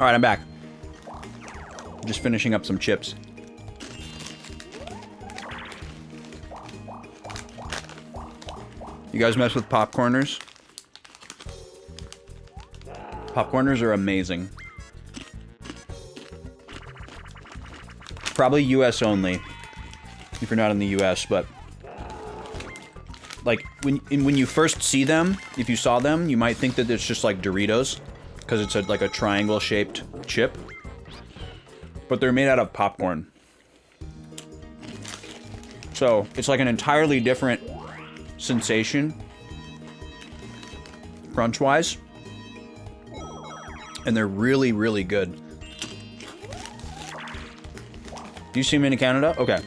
Alright, I'm back. Just finishing up some chips. You guys mess with popcorners? Popcorners are amazing. Probably US only, if you're not in the US, but like when you first see them, if you saw them, you might think that it's just like Doritos, because it's like a triangle shaped chip, but they're made out of popcorn. So it's like an entirely different sensation, crunch wise, and they're really, really good. Do you see them in Canada? Okay.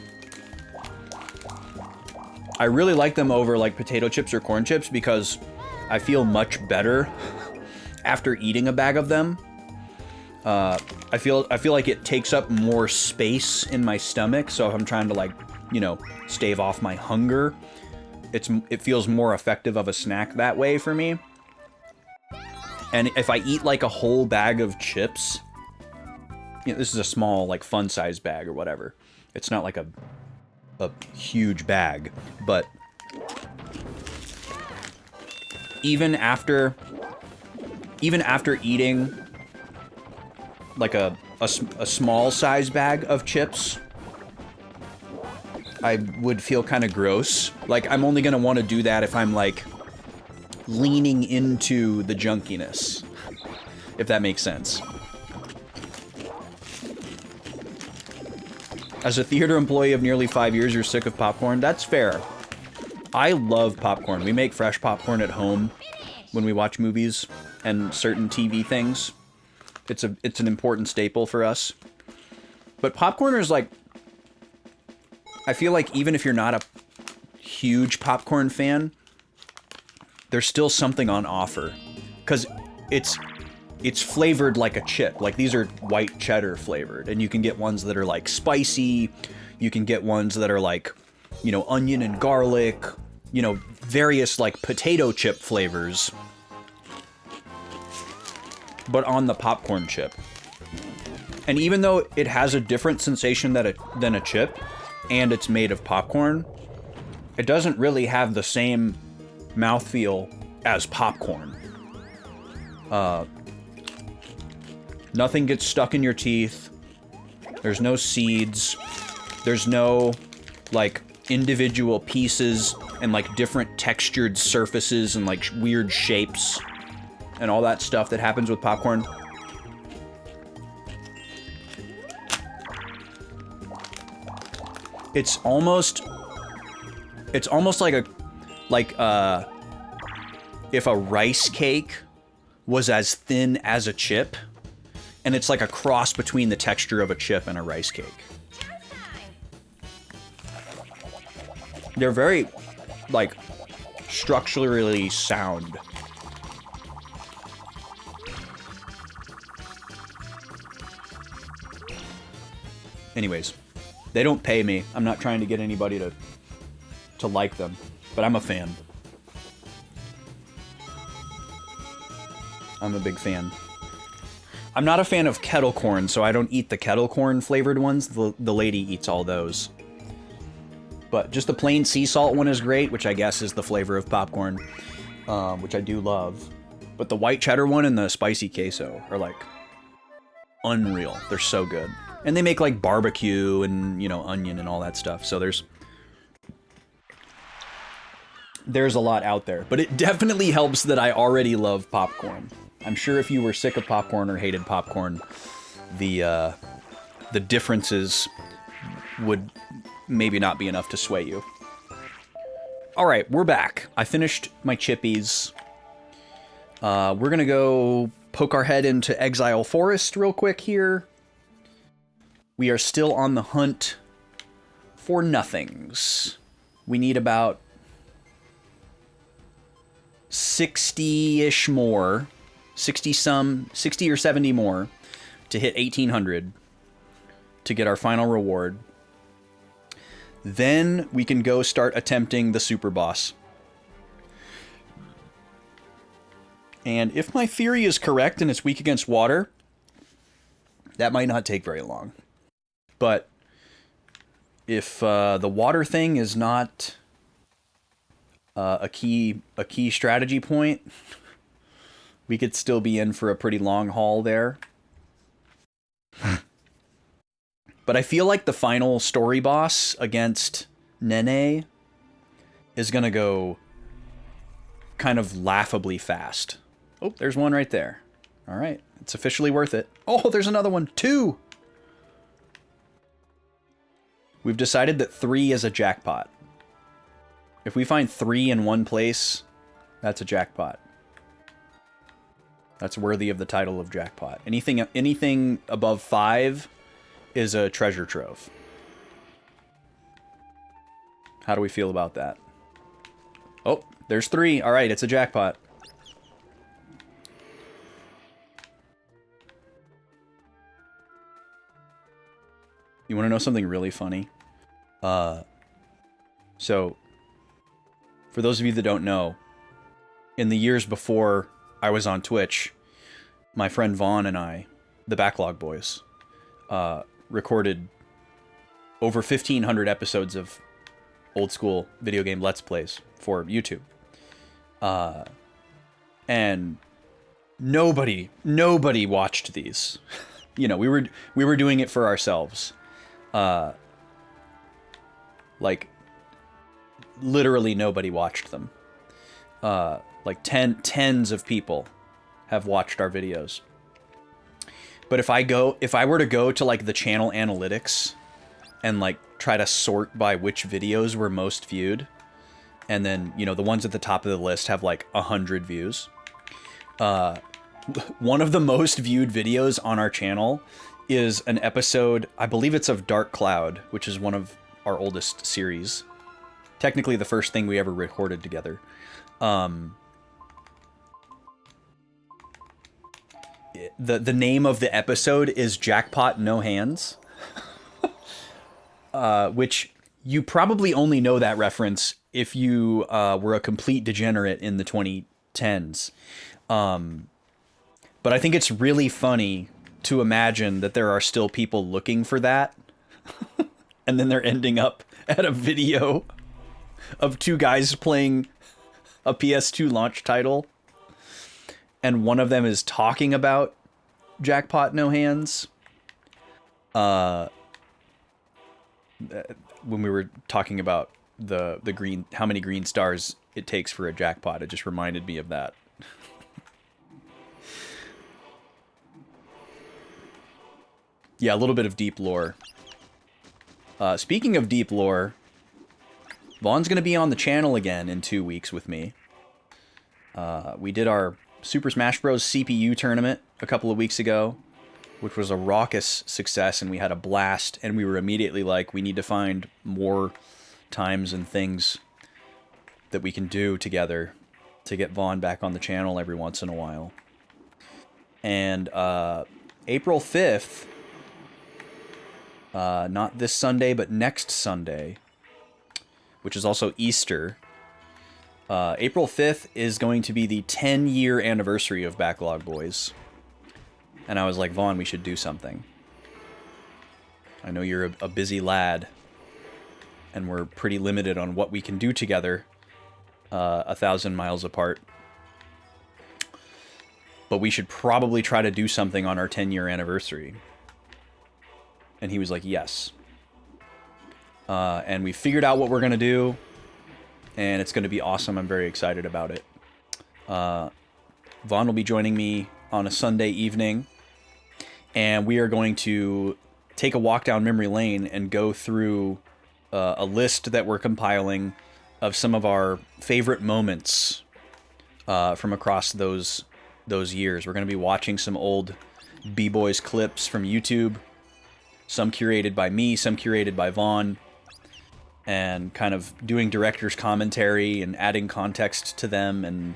I really like them over like potato chips or corn chips because I feel much better after eating a bag of them. I feel like it takes up more space in my stomach, so if I'm trying to like, you know, stave off my hunger, it feels more effective of a snack that way for me. And if I eat like a whole bag of chips, you know, this is a small, like, fun-size bag or whatever. It's not like a huge bag, but even after eating like a small size bag of chips, I would feel kind of gross. Like, I'm only gonna want to do that if I'm like leaning into the junkiness, if that makes sense. As a theater employee of nearly 5 years, you're sick of popcorn? That's fair. I love popcorn. We make fresh popcorn at home when we watch movies and certain TV things. It's an important staple for us. But popcorn is like, I feel like even if you're not a huge popcorn fan, there's still something on offer. Because it's flavored like a chip. Like, these are white cheddar flavored, and you can get ones that are like spicy. You can get ones that are like, you know, onion and garlic, you know, various like potato chip flavors, but on the popcorn chip. And even though it has a different sensation than a chip, and it's made of popcorn, it doesn't really have the same mouthfeel as popcorn. Nothing gets stuck in your teeth. There's no seeds. There's no, like, individual pieces and, like, different textured surfaces and, like, weird shapes and all that stuff that happens with popcorn. It's almost like if a rice cake was as thin as a chip. And it's like a cross between the texture of a chip and a rice cake. They're very, like, structurally sound. Anyways, they don't pay me. I'm not trying to get anybody to like them, but I'm a fan. I'm a big fan. I'm not a fan of kettle corn, so I don't eat the kettle corn flavored ones. The lady eats all those. But just the plain sea salt one is great, which I guess is the flavor of popcorn, which I do love. But the white cheddar one and the spicy queso are like unreal. They're so good. And they make like barbecue and, you know, onion and all that stuff. So there's a lot out there. But it definitely helps that I already love popcorn. I'm sure if you were sick of popcorn or hated popcorn, the differences would maybe not be enough to sway you. All right, we're back. I finished my chippies. We're gonna go poke our head into Exile Forest real quick here. We are still on the hunt for nothings. We need about 60-ish more. 60 or 70 more to hit 1800 to get our final reward. Then we can go start attempting the super boss. And if my theory is correct and it's weak against water, That might not take very long. But if the water thing is not a key strategy point, we could still be in for a pretty long haul there. But I feel like the final story boss against Nene is going to go kind of laughably fast. Oh, there's one right there. All right, it's officially worth it. Oh, there's another one. 2! We've decided that 3 is a jackpot. If we find 3 in one place, that's a jackpot. That's worthy of the title of jackpot. Anything above 5 is a treasure trove. How do we feel about that? Oh, there's 3. All right, it's a jackpot. You want to know something really funny? So, for those of you that don't know, in the years before I was on Twitch, my friend Vaughn and I, the Backlog boys, recorded over 1,500 episodes of old school video game Let's Plays for YouTube. And nobody watched these. You know, we were doing it for ourselves. Like, literally nobody watched them. Like tens of people have watched our videos. But if I were to go to like the channel analytics and like try to sort by which videos were most viewed, and then, you know, the ones at the top of the list have like 100 views. One of the most viewed videos on our channel is an episode, I believe it's of Dark Cloud, which is one of our oldest series. Technically the first thing we ever recorded together. The name of the episode is Jackpot No Hands. Which you probably only know that reference if you were a complete degenerate in the 2010s. But I think it's really funny to imagine that there are still people looking for that. And then they're ending up at a video of 2 guys playing a PS2 launch title. And one of them is talking about Jackpot No Hands. When we were talking about the green, how many green stars it takes for a jackpot, it just reminded me of that. Yeah, a little bit of deep lore. Speaking of deep lore, Vaughn's going to be on the channel again in 2 weeks with me. We did our Super Smash Bros. CPU tournament a couple of weeks ago, which was a raucous success, and we had a blast, and we were immediately like, we need to find more times and things that we can do together to get Vaughn back on the channel every once in a while. And April 5th, not this Sunday, but next Sunday, which is also Easter, April 5th is going to be the 10-year anniversary of Backlog Boys. And I was like, Vaughn, we should do something. I know you're a busy lad, and we're pretty limited on what we can do together 1,000 miles apart. But we should probably try to do something on our 10-year anniversary. And he was like, yes. And we figured out what we're going to do, and it's going to be awesome. I'm very excited about it. Vaughn will be joining me on a Sunday evening, and we are going to take a walk down memory lane and go through a list that we're compiling of some of our favorite moments from across those years. We're going to be watching some old B-Boys clips from YouTube, some curated by me, some curated by Vaughn, and kind of doing director's commentary and adding context to them and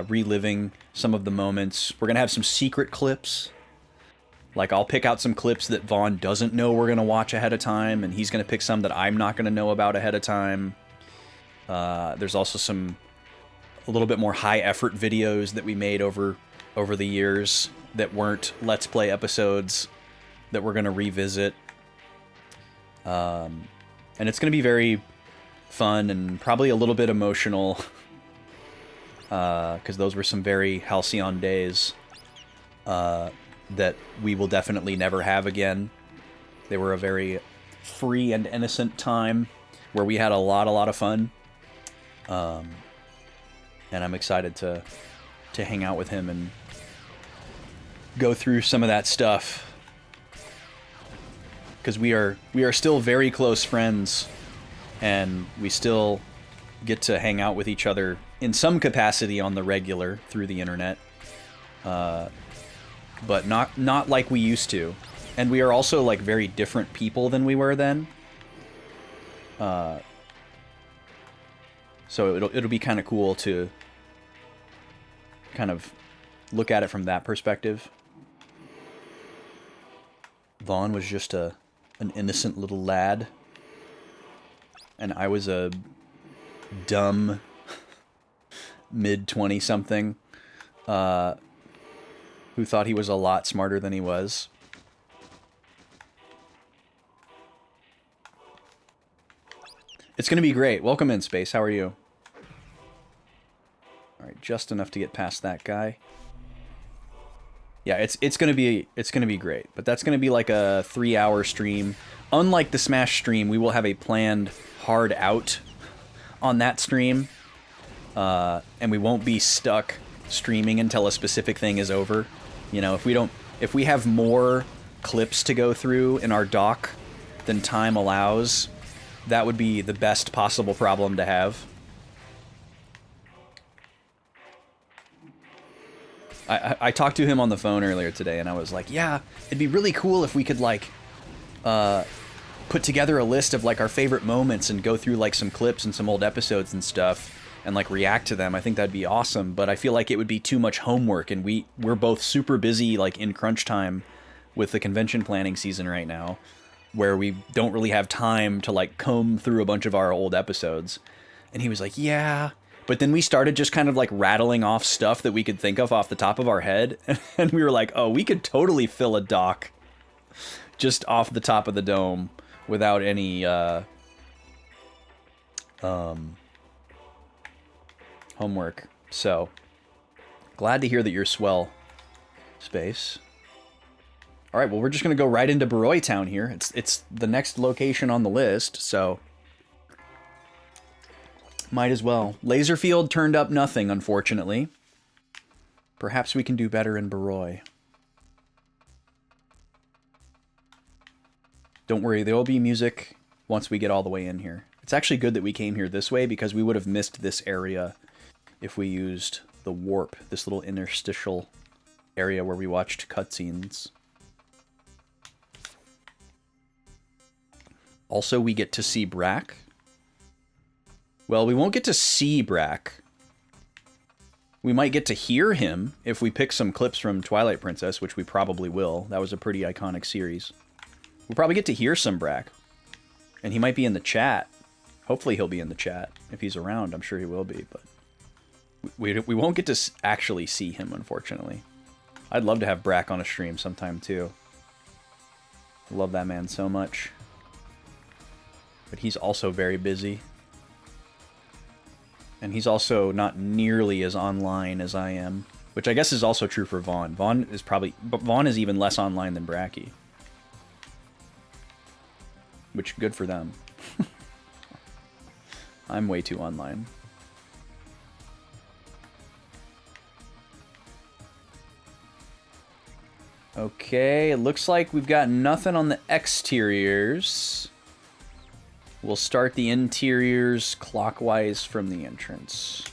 reliving some of the moments. We're going to have some secret clips. Like, I'll pick out some clips that Vaughn doesn't know we're going to watch ahead of time, and he's going to pick some that I'm not going to know about ahead of time. There's also a little bit more high-effort videos that we made over the years that weren't Let's Play episodes. that we're going to revisit. And it's going to be very fun and probably a little bit emotional, because those were some very halcyon days that we will definitely never have again. They were a very free and innocent time where we had a lot of fun. And I'm excited to hang out with him and go through some of that stuff. Because we are still very close friends, and we still get to hang out with each other in some capacity on the regular through the internet. But not like we used to. And we are also like very different people than we were then. So it'll be kind of cool to kind of look at it from that perspective. Vaughn was just an innocent little lad, and I was a dumb mid-20-something who thought he was a lot smarter than he was. It's going to be great. Welcome in, Space. How are you? All right, just enough to get past that guy. Yeah, it's going to be great. But that's going to be like a 3-hour stream. Unlike the Smash stream, we will have a planned hard out on that stream. And we won't be stuck streaming until a specific thing is over. You know, if we have more clips to go through in our dock than time allows, that would be the best possible problem to have. I talked to him on the phone earlier today, and I was like, yeah, it'd be really cool if we could, like, put together a list of, like, our favorite moments and go through, like, some clips and some old episodes and stuff and, like, react to them. I think that'd be awesome, but I feel like it would be too much homework, and we're both super busy, like, in crunch time with the convention planning season right now, where we don't really have time to, like, comb through a bunch of our old episodes. And he was like, yeah. But then we started just kind of, like, rattling off stuff that we could think of off the top of our head. And we were like, oh, we could totally fill a dock just off the top of the dome without any homework. So, glad to hear that you're swell, Space. All right, well, we're just going to go right into Baroi Town here. It's the next location on the list, so might as well. Laserfield turned up nothing, unfortunately. Perhaps we can do better in Baroi. Don't worry, there will be music once we get all the way in here. It's actually good that we came here this way, because we would have missed this area if we used the warp, this little interstitial area where we watched cutscenes. Also, we get to see Brack. Well, we won't get to see Brack. We might get to hear him if we pick some clips from Twilight Princess, which we probably will. That was a pretty iconic series. We'll probably get to hear some Brack. And he might be in the chat. Hopefully he'll be in the chat. If he's around, I'm sure he will be, but we won't get to actually see him, unfortunately. I'd love to have Brack on a stream sometime, too. I love that man so much. But he's also very busy. And he's also not nearly as online as I am. Which I guess is also true for Vaughn. Vaughn is even less online than Bracky. Which, good for them. I'm way too online. Okay, it looks like we've got nothing on the exteriors. We'll start the interiors clockwise from the entrance.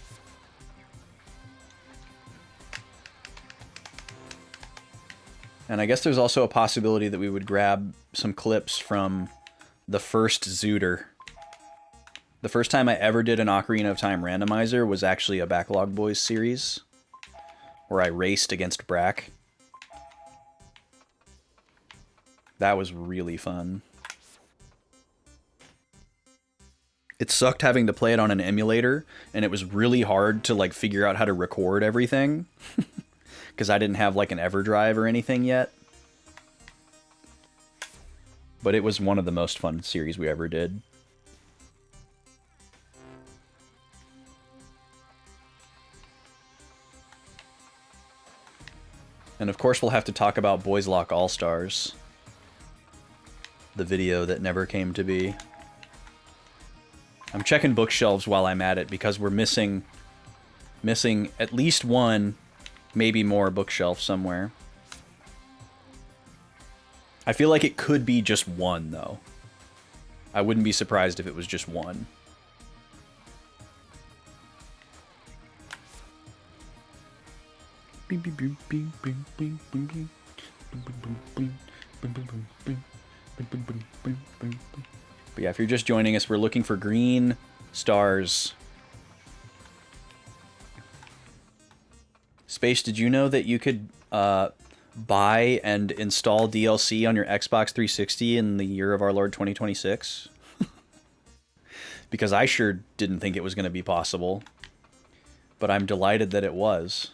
And I guess there's also a possibility that we would grab some clips from the first Zooter. The first time I ever did an Ocarina of Time randomizer was actually a Backlog Boys series, where I raced against Brack. That was really fun. It sucked having to play it on an emulator, and it was really hard to, like, figure out how to record everything. Because I didn't have, like, an EverDrive or anything yet. But it was one of the most fun series we ever did. And of course we'll have to talk about Boys Lock All-Stars. The video that never came to be. I'm checking bookshelves while I'm at it because we're missing at least one, maybe more bookshelf somewhere. I feel like it could be just one, though. I wouldn't be surprised if it was just one. But yeah, if you're just joining us, we're looking for green stars. Space, did you know that you could buy and install DLC on your Xbox 360 in the year of our Lord 2026? Because I sure didn't think it was going to be possible. But I'm delighted that it was.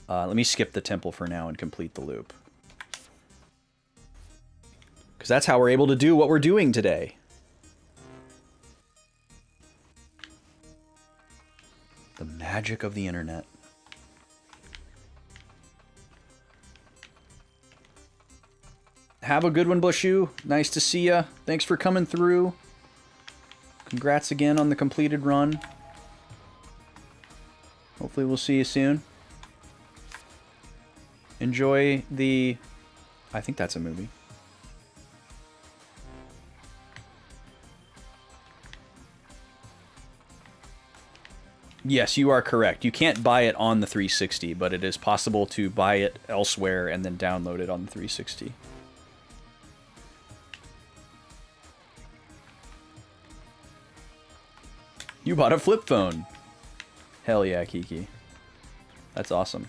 Let me skip the temple for now and complete the loop. Because that's how we're able to do what we're doing today. The magic of the internet. Have a good one, Bushu. Nice to see ya. Thanks for coming through. Congrats again on the completed run. Hopefully we'll see you soon. Enjoy the... I think that's a movie. Yes, you are correct. You can't buy it on the 360, but it is possible to buy it elsewhere and then download it on the 360. You bought a flip phone. Hell yeah, Kiki. That's awesome.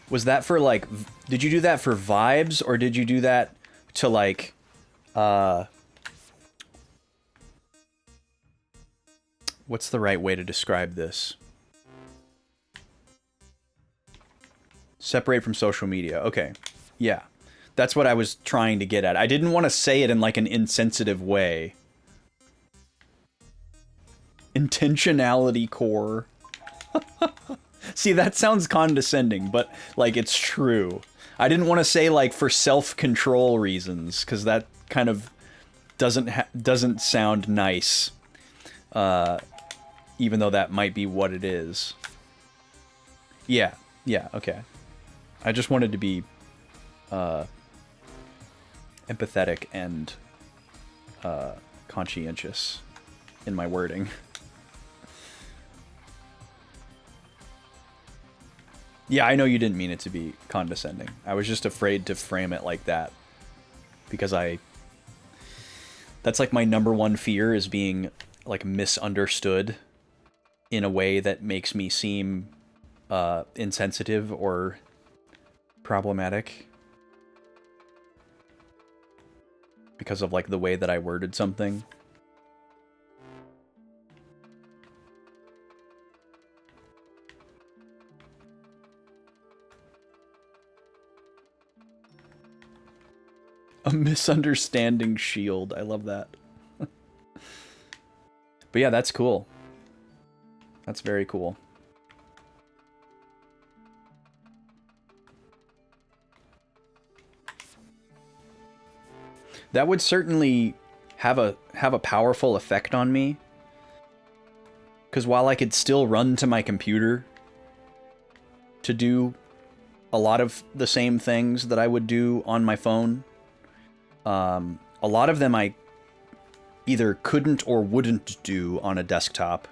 Was that for, like, did you do that for vibes, or did you do that to, like, what's the right way to describe this? Separate from social media. Okay. Yeah. That's what I was trying to get at. I didn't want to say it in, like, an insensitive way. Intentionality core. See, that sounds condescending, but, like, it's true. I didn't want to say, like, for self-control reasons, because that kind of doesn't sound nice. Even though that might be what it is. Yeah, okay. I just wanted to be empathetic and conscientious in my wording. Yeah, I know you didn't mean it to be condescending. I was just afraid to frame it like that. Because that's like my #1 fear, is being, like, misunderstood in a way that makes me seem insensitive or problematic. Because of, like, the way that I worded something. A misunderstanding shield. I love that. But yeah, that's cool. That's very cool. That would certainly have a powerful effect on me. Because while I could still run to my computer to do a lot of the same things that I would do on my phone, a lot of them I either couldn't or wouldn't do on a desktop,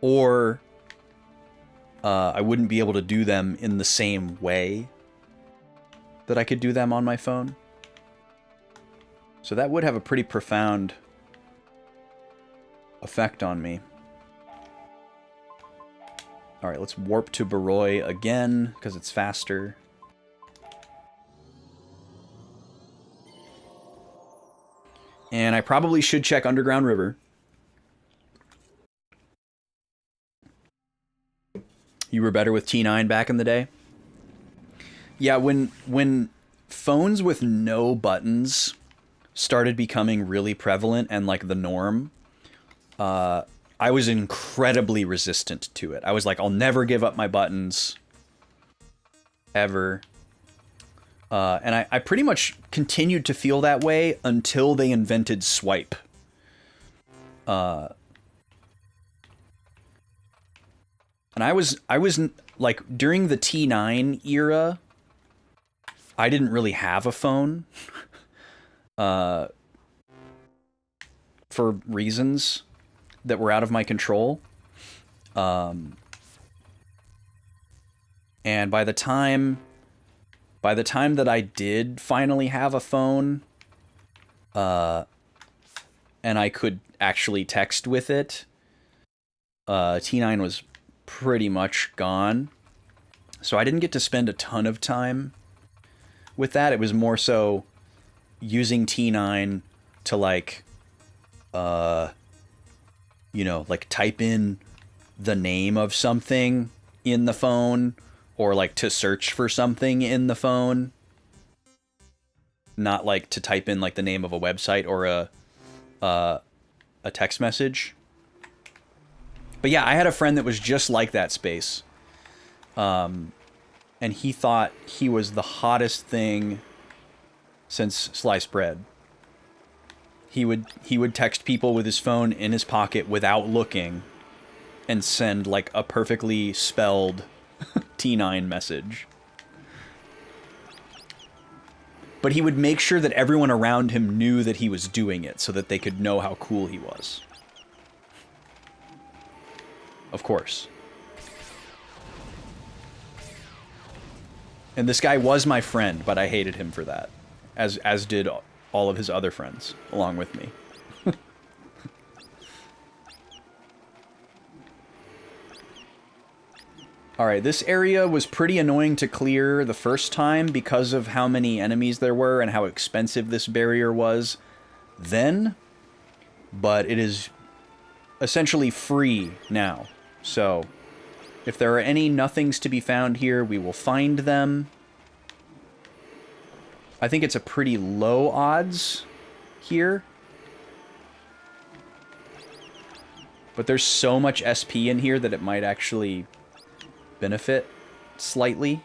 or I wouldn't be able to do them in the same way that I could do them on my phone. So that would have a pretty profound effect on me. Alright, let's warp to Baroi again, because it's faster. And I probably should check Underground River. You were better with T9 back in the day? Yeah, when phones with no buttons started becoming really prevalent and like the norm, I was incredibly resistant to it. I was like, I'll never give up my buttons. Ever. And I pretty much continued to feel that way until they invented swipe. And I was like, during the T9 era, I didn't really have a phone. For reasons that were out of my control. And by the time that I did finally have a phone, and I could actually text with it, T9 was pretty much gone. So I didn't get to spend a ton of time with that. It was more so using T9 to like, you know, like type in the name of something in the phone, or like to search for something in the phone. Not like to type in like the name of a website or a text message. But yeah, I had a friend that was just like that space. And he thought he was the hottest thing since sliced bread. He would text people with his phone in his pocket without looking and send like a perfectly spelled T9 message. But he would make sure that everyone around him knew that he was doing it so that they could know how cool he was. Of course. And this guy was my friend, but I hated him for that. As did all of his other friends, along with me. Alright, this area was pretty annoying to clear the first time because of how many enemies there were and how expensive this barrier was then. But it is essentially free now. So, if there are any nothings to be found here, we will find them. I think it's a pretty low odds here. But there's so much SP in here that it might actually benefit slightly.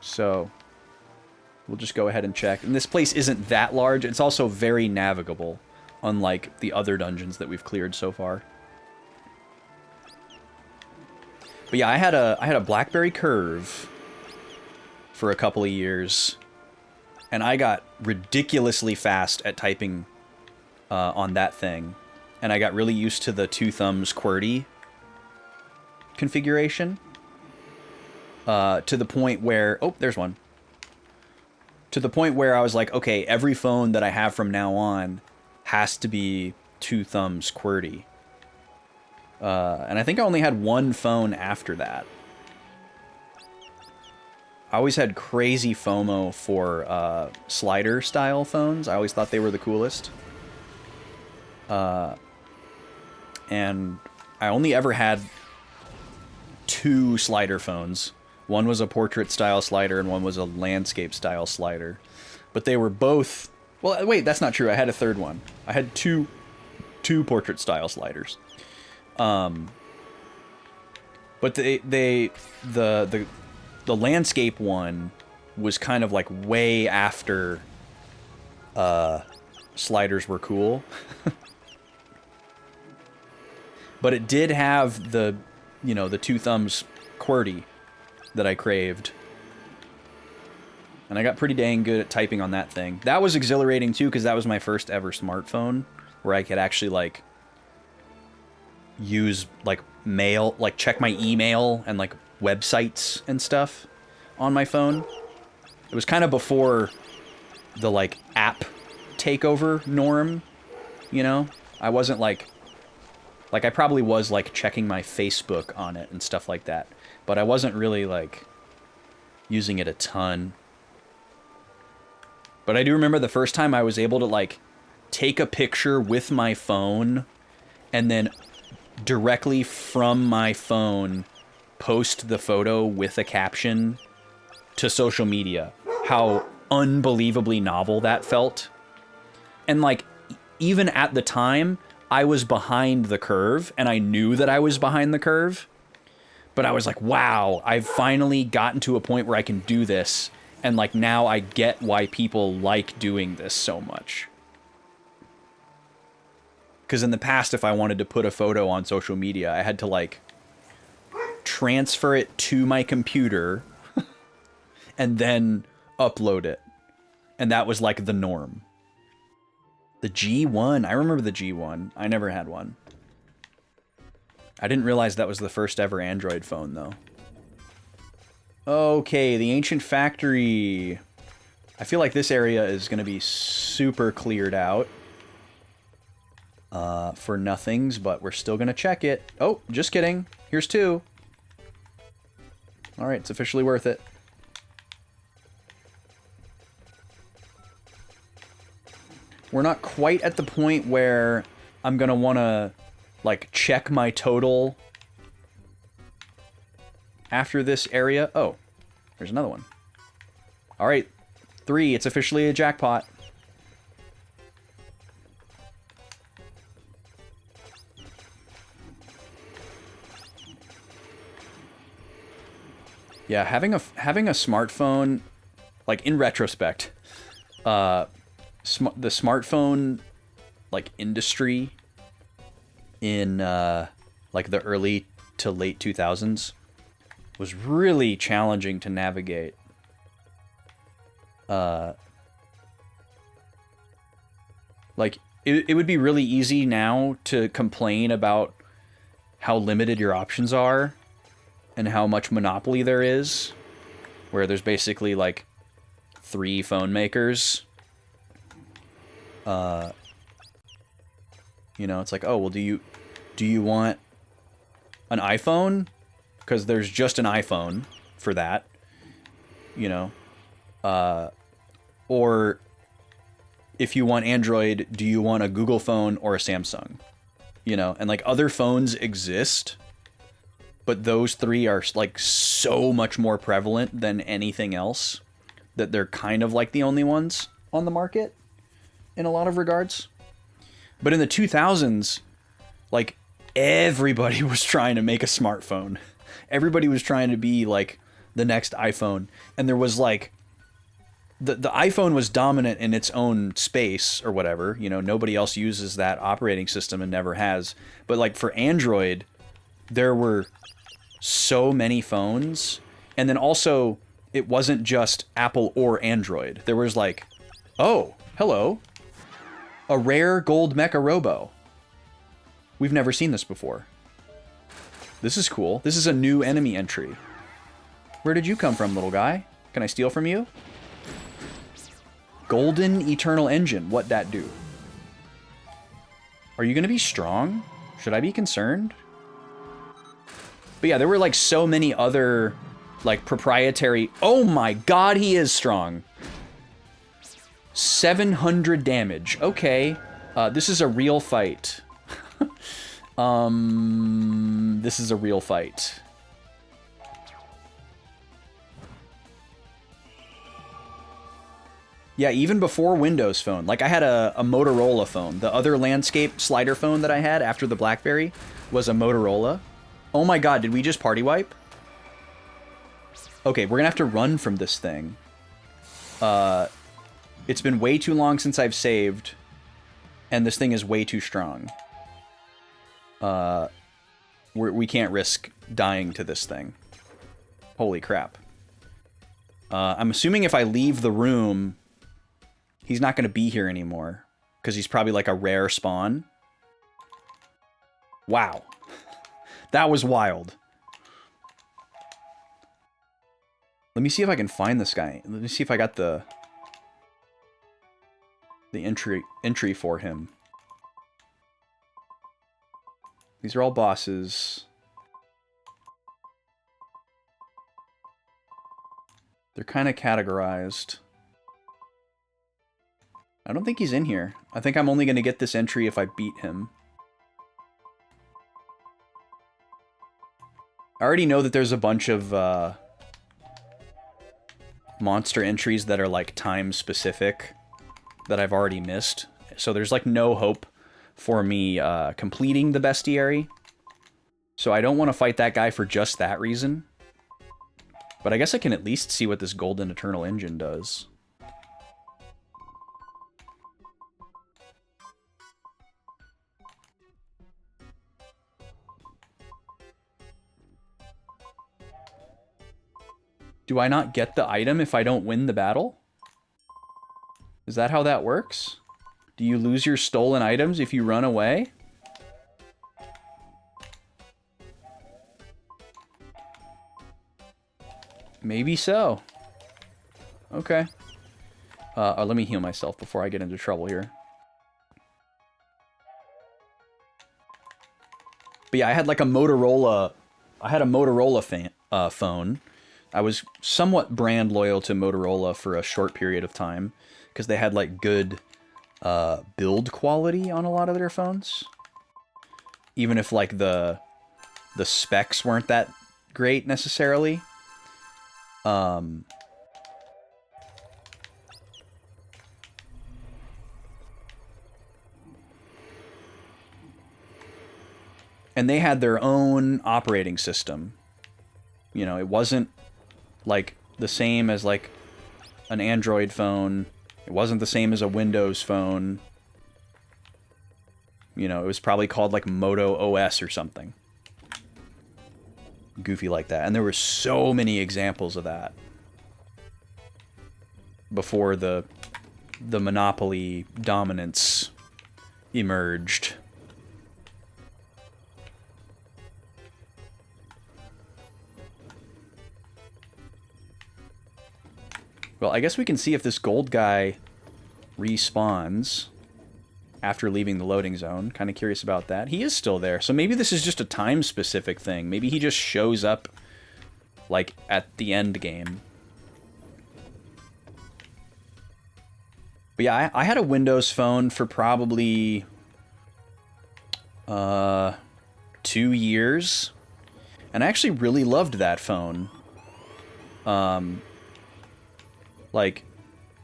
So, we'll just go ahead and check. And this place isn't that large. It's also very navigable, unlike the other dungeons that we've cleared so far. But yeah, I had a BlackBerry Curve for a couple of years, and I got ridiculously fast at typing on that thing, and I got really used to the two thumbs QWERTY configuration, to the point where, oh, there's one. To the point where I was like, okay, every phone that I have from now on has to be two thumbs QWERTY. And I think I only had one phone after that. I always had crazy FOMO for slider style phones. I always thought they were the coolest. And I only ever had two slider phones. One was a portrait style slider and one was a landscape style slider. But they were both... Well, wait, that's not true. I had a third one. I had two portrait style sliders. But the landscape one was kind of like way after sliders were cool. But it did have the, you know, the two thumbs QWERTY that I craved. And I got pretty dang good at typing on that thing. That was exhilarating too, because that was my first ever smartphone where I could actually like use like mail, like check my email and like websites and stuff on my phone. It was kind of before the like app takeover norm, you know? I wasn't like I probably was like checking my Facebook on it and stuff like that, but I wasn't really like using it a ton. But I do remember the first time I was able to like take a picture with my phone and then directly from my phone post the photo with a caption to social media, how unbelievably novel that felt. And like, even at the time, I was behind the curve, and I knew that I was behind the curve. But I was like, wow, I've finally gotten to a point where I can do this. And like, now I get why people like doing this so much. Because in the past, if I wanted to put a photo on social media, I had to like transfer it to my computer and then upload it. And that was like the norm. The G1. I remember the G1. I never had one. I didn't realize that was the first ever Android phone, though. Okay, the Ancient Factory. I feel like this area is going to be super cleared out for nothings, but we're still going to check it. Oh, just kidding. Here's 2. All right, it's officially worth it. We're not quite at the point where I'm going to want to, like, check my total after this area. Oh, there's another one. All right, 3. It's officially a jackpot. Yeah, having a smartphone, like, in retrospect, the smartphone, like, industry in like the early to late 2000s was really challenging to navigate. Like it would be really easy now to complain about how limited your options are and how much monopoly there is, where there's basically like 3 phone makers. You know, it's like, oh, well, do you want an iPhone? Because there's just an iPhone for that, you know. Or if you want Android, do you want a Google phone or a Samsung? You know, and like other phones exist, but those 3 are like so much more prevalent than anything else that they're kind of like the only ones on the market in a lot of regards. But in the 2000s, like, everybody was trying to make a smartphone. Everybody was trying to be, like, the next iPhone. And there was, like, the iPhone was dominant in its own space or whatever. You know, nobody else uses that operating system and never has. But, like, for Android, there were so many phones. And then also, it wasn't just Apple or Android. There was, like, oh, hello. A rare gold mecha robo. We've never seen this before. This is cool. This is a new enemy entry. Where did you come from, little guy? Can I steal from you? Golden Eternal Engine. What'd that do? Are you gonna be strong? Should I be concerned? But yeah, there were like so many other like proprietary... Oh my god, he is strong. 700 damage. Okay. This is a real fight. This is a real fight. Yeah, even before Windows Phone. Like, I had a Motorola phone. The other landscape slider phone that I had after the BlackBerry was a Motorola. Oh my god, did we just party wipe? Okay, we're gonna have to run from this thing. It's been way too long since I've saved, and this thing is way too strong. We can't risk dying to this thing. Holy crap. I'm assuming if I leave the room, he's not going to be here anymore, because he's probably like a rare spawn. Wow. That was wild. Let me see if I can find this guy. Let me see if I got the entry for him. These are all bosses. They're kind of categorized. I don't think he's in here. I think I'm only going to get this entry if I beat him. I already know that there's a bunch of monster entries that are like time specific that I've already missed. So there's like no hope for me completing the bestiary. So I don't want to fight that guy for just that reason. But I guess I can at least see what this Golden Eternal Engine does. Do I not get the item if I don't win the battle? Is that how that works? Do you lose your stolen items if you run away? Maybe so. Okay. Let me heal myself before I get into trouble here. But yeah, I had like a Motorola... I had a Motorola phone. I was somewhat brand loyal to Motorola for a short period of time because they had like good build quality on a lot of their phones. Even if like the specs weren't that great necessarily. And they had their own operating system. You know, it wasn't like the same as like an Android phone. It wasn't the same as a Windows phone. You know, it was probably called like Moto OS or something. Goofy like that. And there were so many examples of that before the monopoly dominance emerged. Well, I guess we can see if this gold guy respawns after leaving the loading zone. Kind of curious about that. He is still there, so maybe this is just a time-specific thing. Maybe he just shows up, like, at the end game. But yeah, I had a Windows phone for probably 2 years, and I actually really loved that phone. Like,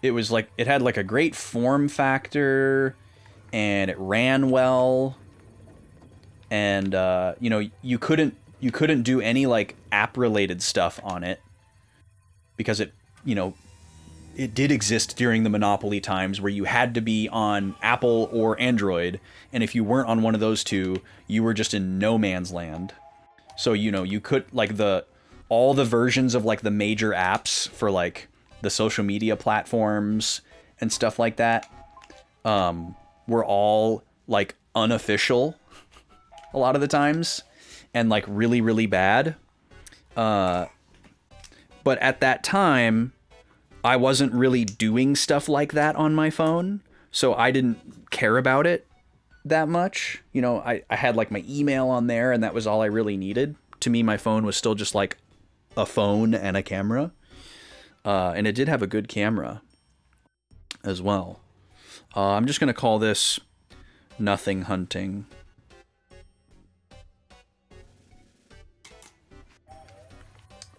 it was like, it had like a great form factor, and it ran well, and you know, you couldn't do any like app related stuff on it because it, you know, it did exist during the monopoly times where you had to be on Apple or Android, and if you weren't on one of those two, you were just in no man's land. So, you know, you could like all the versions of like the major apps for like the social media platforms and stuff like that were all like unofficial a lot of the times and like really, really bad. But at that time, I wasn't really doing stuff like that on my phone, so I didn't care about it that much. You know, I had like my email on there, and that was all I really needed. To me, my phone was still just like a phone and a camera. And it did have a good camera as well. I'm just going to call this Nothing Hunting.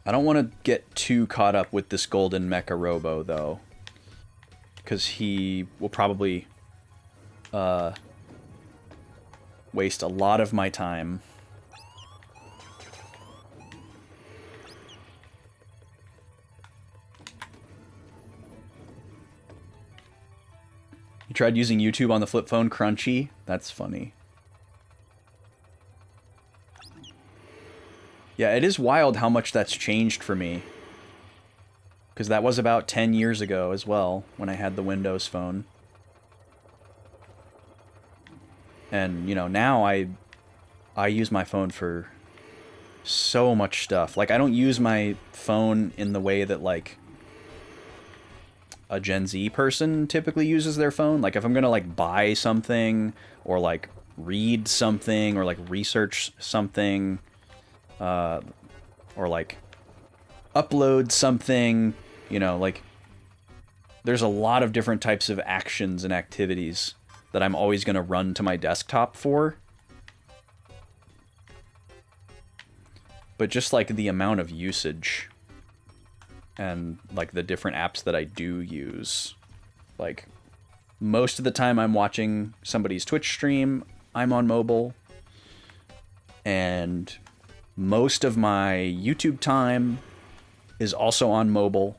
I don't want to get too caught up with this golden mecha robo, though, because he will probably waste a lot of my time. You tried using YouTube on the flip phone? Crunchy? That's funny. Yeah, it is wild how much that's changed for me. Because that was about 10 years ago as well, when I had the Windows phone. And, you know, now I use my phone for so much stuff. Like, I don't use my phone in the way that, like, a Gen Z person typically uses their phone. Like, if I'm gonna, like, buy something, or, like, read something, or, like, research something, or, like, upload something, you know, like, there's a lot of different types of actions and activities that I'm always gonna run to my desktop for. but just like the amount of usage and like the different apps that I do use. Like most of the time I'm watching somebody's Twitch stream, I'm on mobile. And most of my YouTube time is also on mobile.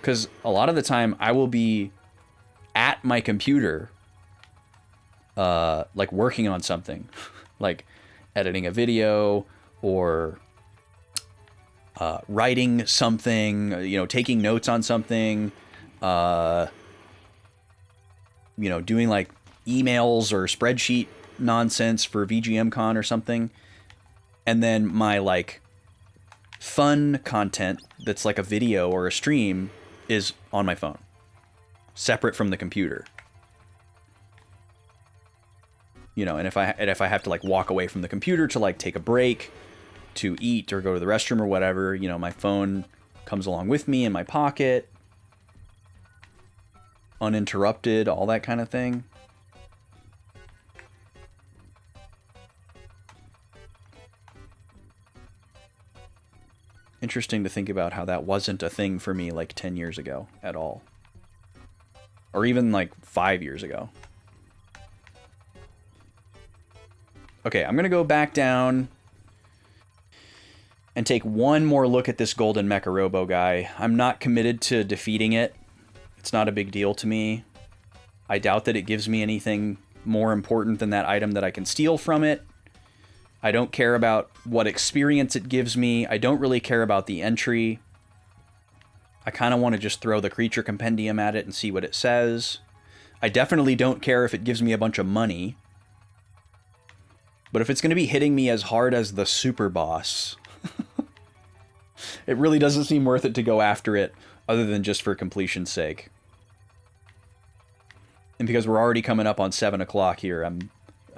Because a lot of the time I will be at my computer, like working on something, like editing a video or writing something, you know, taking notes on something, you know, doing like emails or spreadsheet nonsense for VGMCon or something. And then my like fun content that's like a video or a stream is on my phone, separate from the computer. You know, and if I have to like walk away from the computer to like take a break, to eat or go to the restroom or whatever, you know, my phone comes along with me in my pocket, uninterrupted, all that kind of thing. Interesting to think about how that wasn't a thing for me like 10 years ago at all. Or even like 5 years ago. Okay, I'm gonna go back down and take one more look at this golden Mecha Robo guy. I'm not committed to defeating it. It's not a big deal to me. I doubt that it gives me anything more important than that item that I can steal from it. I don't care about what experience it gives me. I don't really care about the entry. I kind of want to just throw the creature compendium at it and see what it says. I definitely don't care if it gives me a bunch of money. But if it's going to be hitting me as hard as the super boss, it really doesn't seem worth it to go after it other than just for completion's sake. And because we're already coming up on 7 o'clock here, I'm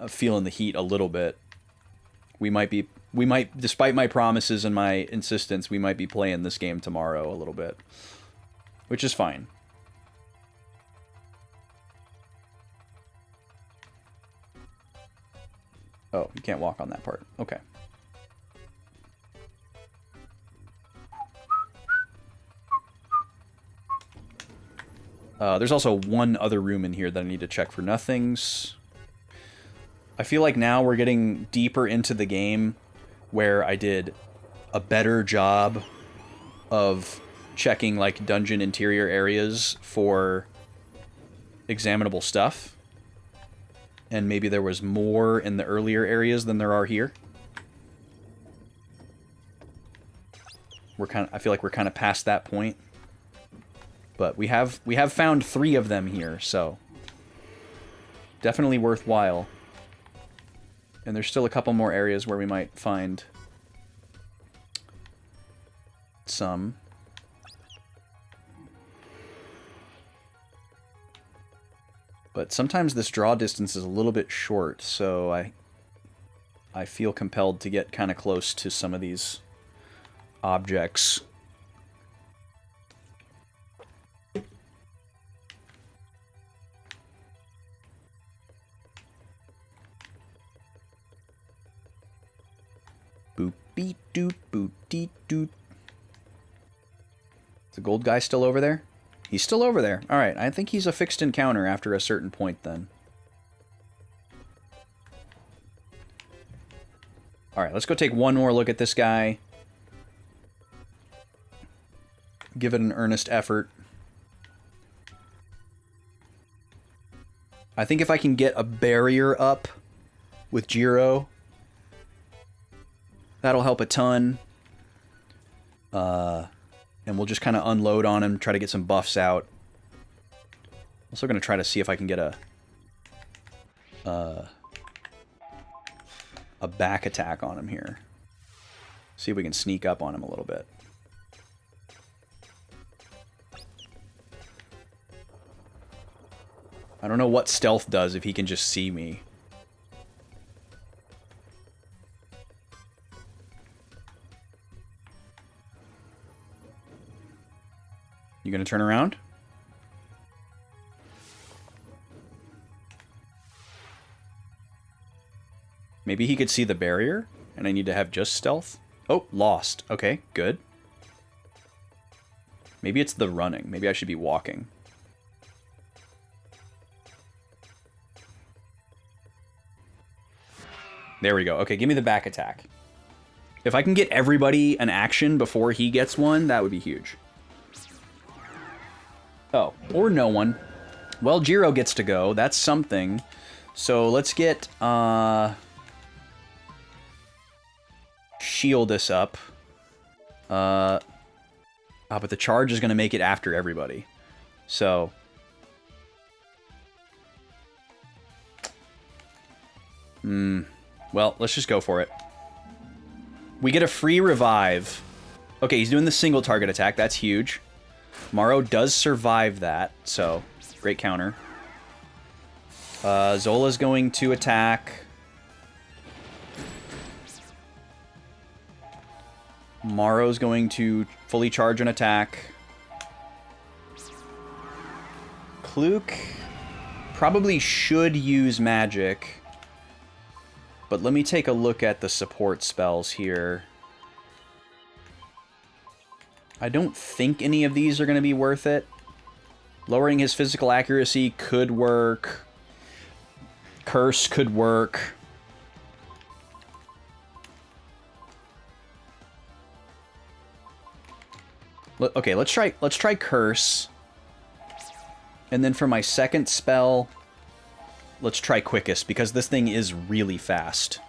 feeling the heat a little bit. We might, despite my promises and my insistence, we might be playing this game tomorrow a little bit. Which is fine. Oh, you can't walk on that part. Okay. There's also one other room in here that I need to check for nothings. I feel like now we're getting deeper into the game where I did a better job of checking like dungeon interior areas for examinable stuff. And maybe there was more in the earlier areas than there are here. I feel like we're kind of past that point. But we have found 3 of them here, so definitely worthwhile. And there's still a couple more areas where we might find some. But sometimes this draw distance is a little bit short, so I feel compelled to get kind of close to some of these objects. Boop beep doot boot deet doot. Is the gold guy still over there? He's still over there. Alright, I think he's a fixed encounter after a certain point then. Alright, let's go take one more look at this guy. Give it an earnest effort. I think if I can get a barrier up with Jiro, that'll help a ton. And we'll just kind of unload on him, try to get some buffs out. Also going to try to see if I can get a back attack on him here. See if we can sneak up on him a little bit. I don't know what stealth does if he can just see me. You gonna turn around? Maybe he could see the barrier, and I need to have just stealth. Oh, lost. Okay, good. Maybe it's the running. Maybe I should be walking. There we go. Okay, give me the back attack. If I can get everybody an action before he gets one, that would be huge. Oh, or no one. Well, Jiro gets to go. That's something. So let's get shield this up. But the charge is going to make it after everybody. So well, let's just go for it. We get a free revive. Okay, he's doing the single target attack. That's huge. Maro does survive that, so great counter. Zola's going to attack. Maro's going to fully charge an attack. Kluk probably should use magic. But let me take a look at the support spells here. I don't think any of these are going to be worth it. Lowering his physical accuracy could work. Curse could work. Okay, let's try Curse. And then for my second spell, let's try Quickest, because this thing is really fast.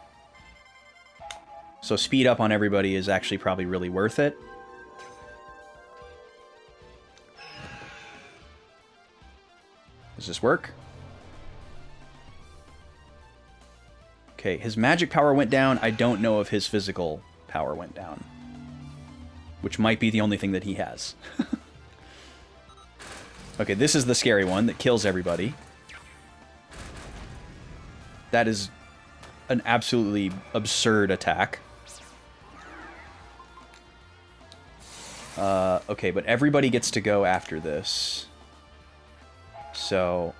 So speed up on everybody is actually probably really worth it. Does this work? Okay, his magic power went down. I don't know if his physical power went down. Which might be the only thing that he has. Okay, this is the scary one that kills everybody. That is an absolutely absurd attack. Okay, but everybody gets to go after this. So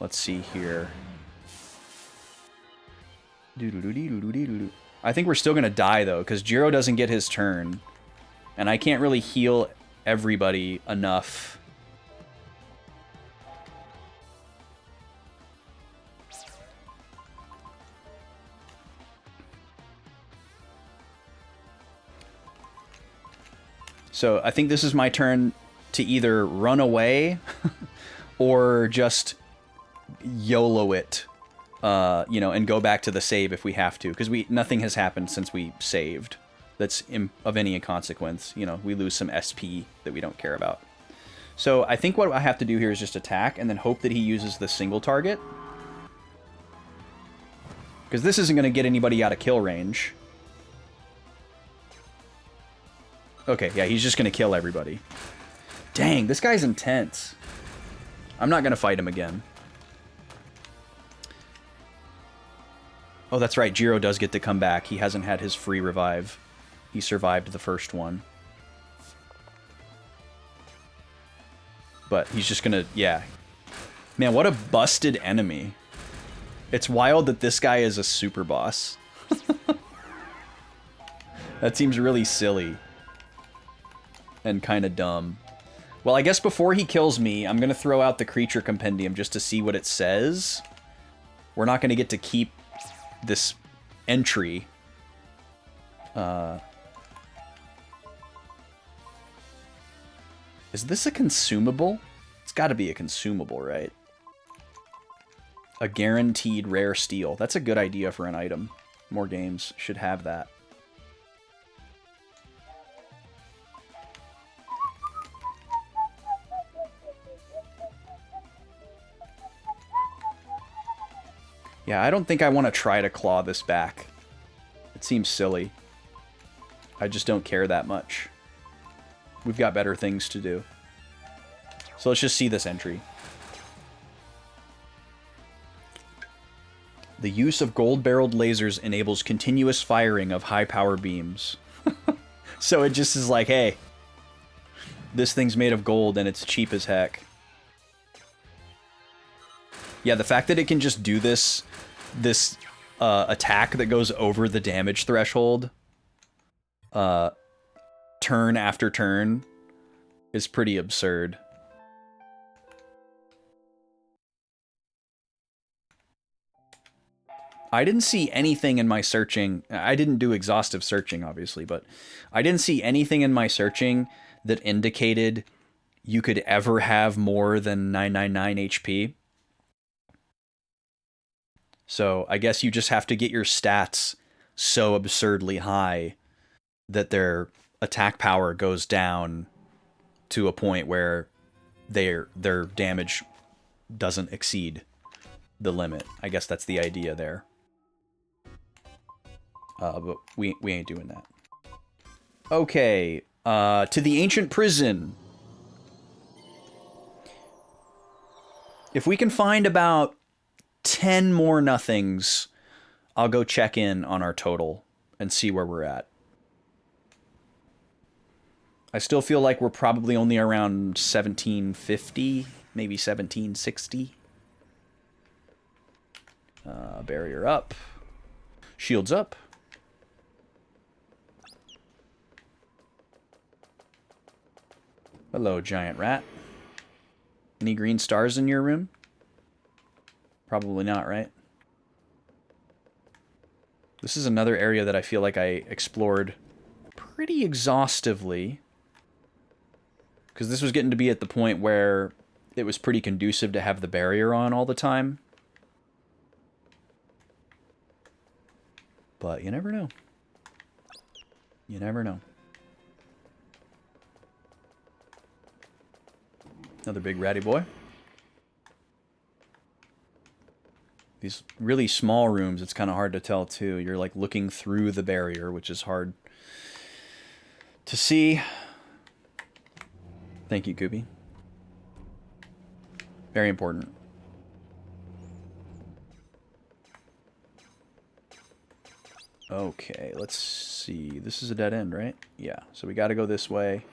let's see here. I think we're still going to die, though, because Jiro doesn't get his turn. And I can't really heal everybody enough. So I think this is my turn to either run away or just YOLO it, you know, and go back to the save if we have to, because nothing has happened since we saved that's of any consequence. You know, we lose some SP that we don't care about. So I think what I have to do here is just attack and then hope that he uses the single target, because this isn't going to get anybody out of kill range. Okay, yeah, he's just going to kill everybody. Dang, this guy's intense. I'm not going to fight him again. Oh, that's right. Jiro does get to come back. He hasn't had his free revive. He survived the first one. But he's just going to... Yeah. Man, what a busted enemy. It's wild that this guy is a super boss. That seems really silly. And kind of dumb. Well, I guess before he kills me, I'm going to throw out the creature compendium just to see what it says. We're not going to get to keep this entry. Is this a consumable? It's got to be a consumable, right? A guaranteed rare steel. That's a good idea for an item. More games should have that. Yeah, I don't think I want to try to claw this back. It seems silly. I just don't care that much. We've got better things to do. So let's just see this entry. The use of gold-barreled lasers enables continuous firing of high-power beams. So it just is like, hey, this thing's made of gold and it's cheap as heck. Yeah, the fact that it can just do this attack that goes over the damage threshold turn after turn is pretty absurd. I didn't see anything in my searching. I didn't do exhaustive searching, obviously, but I didn't see anything in my searching that indicated you could ever have more than 999 HP. So I guess you just have to get your stats so absurdly high that their attack power goes down to a point where their damage doesn't exceed the limit. I guess that's the idea there. But we ain't doing that. Okay, to the ancient prison. If we can find about 10 more nothings, I'll go check in on our total and see where we're at. I still feel like we're probably only around 1750, maybe 1760. Barrier up. Shields up. Hello, giant rat. Any green stars in your room? Probably not, right? This is another area that I feel like I explored pretty exhaustively. Because this was getting to be at the point where it was pretty conducive to have the barrier on all the time. But you never know. You never know. Another big ratty boy. These really small rooms, it's kind of hard to tell too. You're like looking through the barrier, which is hard to see. Thank you, Gooby. Very important. Okay, let's see. This is a dead end, right? Yeah, so we got to go this way.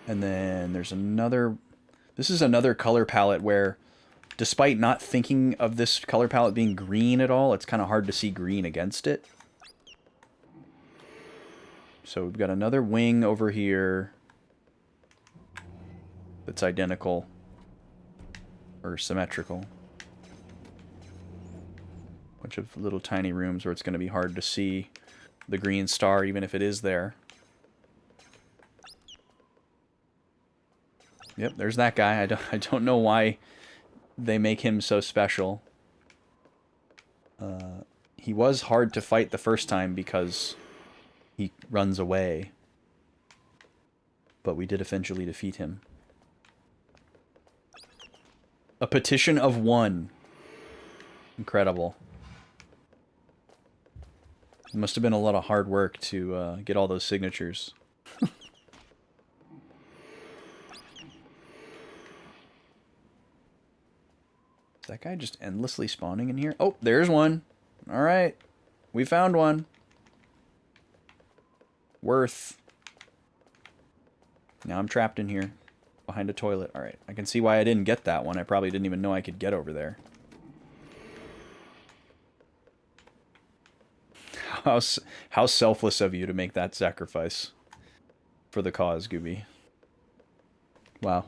And then there's another... This is another color palette where, despite not thinking of this color palette being green at all, it's kind of hard to see green against it. So we've got another wing over here that's identical or symmetrical. Bunch of little tiny rooms where it's going to be hard to see the green star even if it is there. Yep, there's that guy. I don't know why they make him so special. He was hard to fight the first time because he runs away. But we did eventually defeat him. A petition of 1. Incredible. It must have been a lot of hard work to get all those signatures. Is that guy just endlessly spawning in here? Oh, there's one. All right. We found one. Worth. Now I'm trapped in here. Behind a toilet. All right. I can see why I didn't get that one. I probably didn't even know I could get over there. How selfless of you to make that sacrifice for the cause, Gooby. Wow.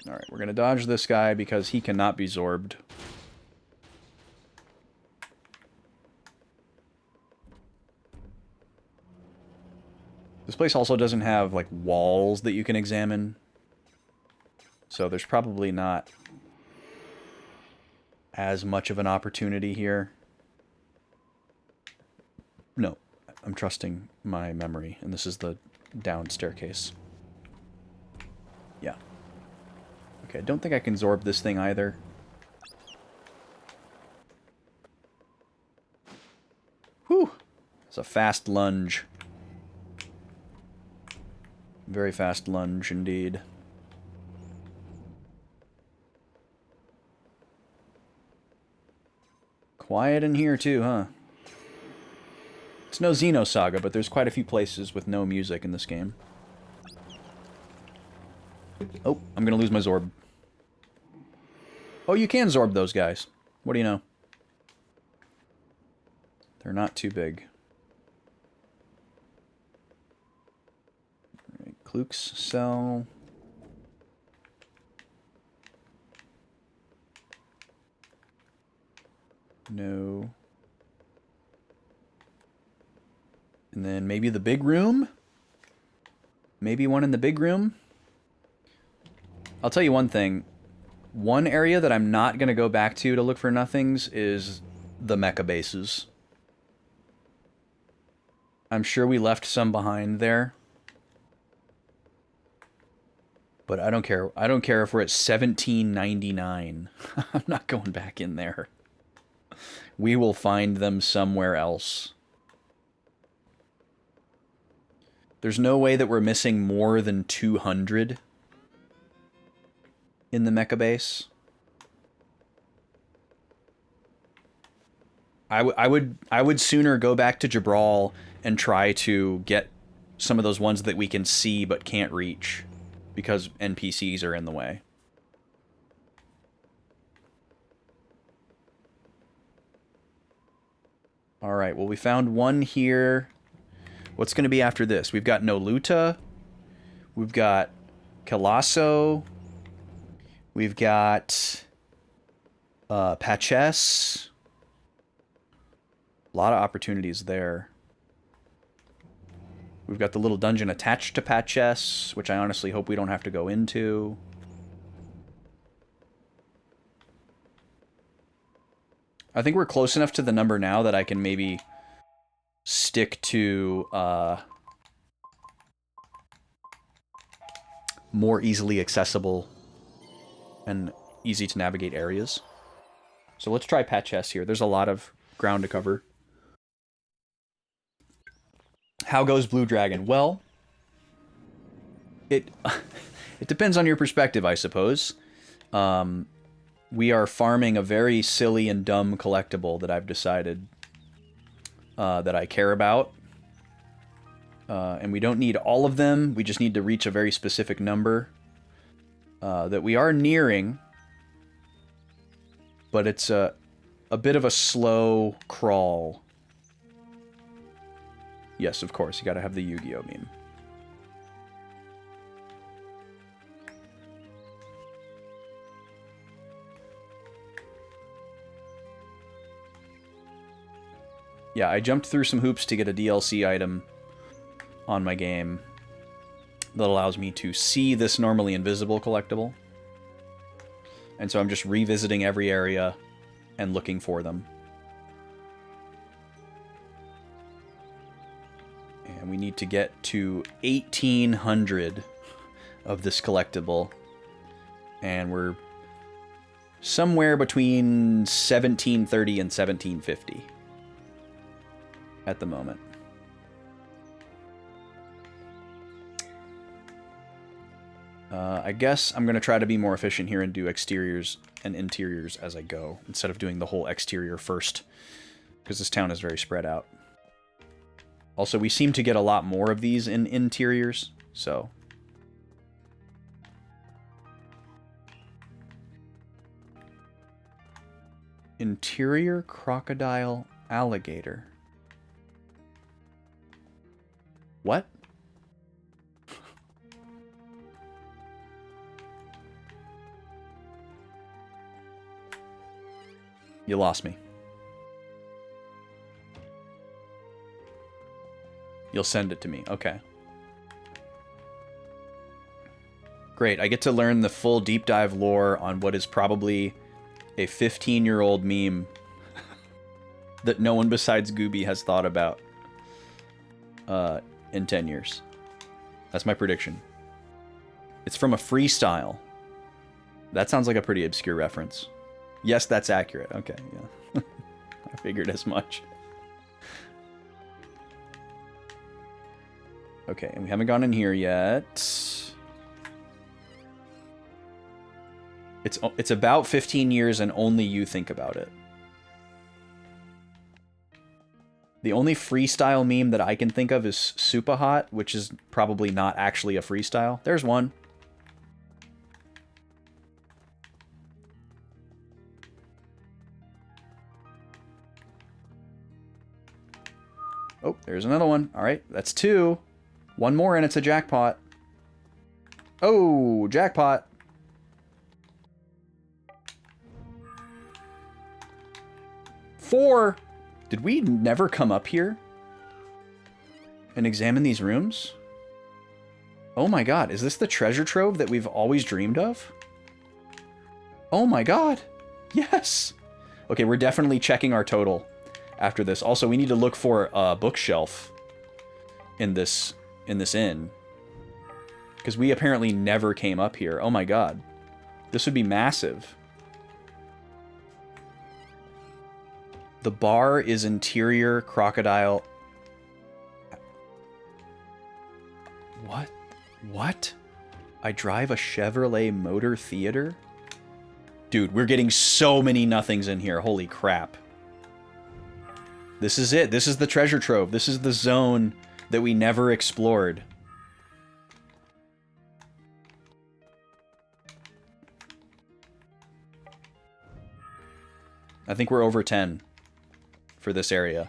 Alright, we're going to dodge this guy because he cannot be zorbed. This place also doesn't have, like, walls that you can examine. So there's probably not as much of an opportunity here. No, I'm trusting my memory, and this is the down staircase. Yeah. Okay, I don't think I can zorb this thing either. Whew! It's a fast lunge. Very fast lunge indeed. Quiet in here too, huh? It's no Xenosaga, but there's quite a few places with no music in this game. Oh, I'm gonna lose my Zorb. Oh, you can Zorb those guys. What do you know? They're not too big. Alright, Kluk's cell. No. And then maybe the big room? Maybe one in the big room? I'll tell you one thing. One area that I'm not going to go back to look for nothings is the mecha bases. I'm sure we left some behind there. But I don't care. I don't care if we're at 1799. I'm not going back in there. We will find them somewhere else. There's no way that we're missing more than 200 in the mecha base. I would sooner go back to Jabral and try to get some of those ones that we can see but can't reach because NPCs are in the way. All right, well, we found one here. What's going to be after this? We've got Noluta. We've got Calasso. We've got Patches. A lot of opportunities there. We've got the little dungeon attached to Patches, which I honestly hope we don't have to go into. I think we're close enough to the number now that I can maybe stick to more easily accessible and easy to navigate areas. So let's try Patches here. There's a lot of ground to cover. How goes Blue Dragon? Well, it depends on your perspective, I suppose. We are farming a very silly and dumb collectible that I've decided that I care about. And we don't need all of them. We just need to reach a very specific number that we are nearing. But it's a bit of a slow crawl. Yes, of course. You gotta have the Yu-Gi-Oh meme. Yeah, I jumped through some hoops to get a DLC item on my game that allows me to see this normally invisible collectible. And so I'm just revisiting every area and looking for them. And we need to get to 1,800 of this collectible. And we're somewhere between 1730 and 1750 at the moment. I guess I'm going to try to be more efficient here and do exteriors and interiors as I go, instead of doing the whole exterior first, because this town is very spread out. Also, we seem to get a lot more of these in interiors, so... Interior crocodile alligator. What? You lost me. You'll send it to me. Okay. Great. I get to learn the full deep dive lore on what is probably a 15-year-old meme that no one besides Gooby has thought about in 10 years. That's my prediction. It's from a freestyle. That sounds like a pretty obscure reference. Yes, that's accurate. Okay, yeah. I figured as much. Okay, and we haven't gone in here yet. It's about 15 years and only you think about it. The only freestyle meme that I can think of is Super Hot, which is probably not actually a freestyle. There's one. Oh, there's another one. All right, that's 2. One more and it's a jackpot. Oh, jackpot. Four. Did we never come up here and examine these rooms? Oh my god, is this the treasure trove that we've always dreamed of? Oh my god. Yes. Okay, we're definitely checking our total after this. Also, we need to look for a bookshelf in this inn. Because we apparently never came up here. Oh my god. This would be massive. The bar is interior crocodile. What? What? I drive a Chevrolet Motor Theater? Dude, we're getting so many nothings in here. Holy crap. This is it. This is the treasure trove. This is the zone that we never explored. I think we're over 10 for this area.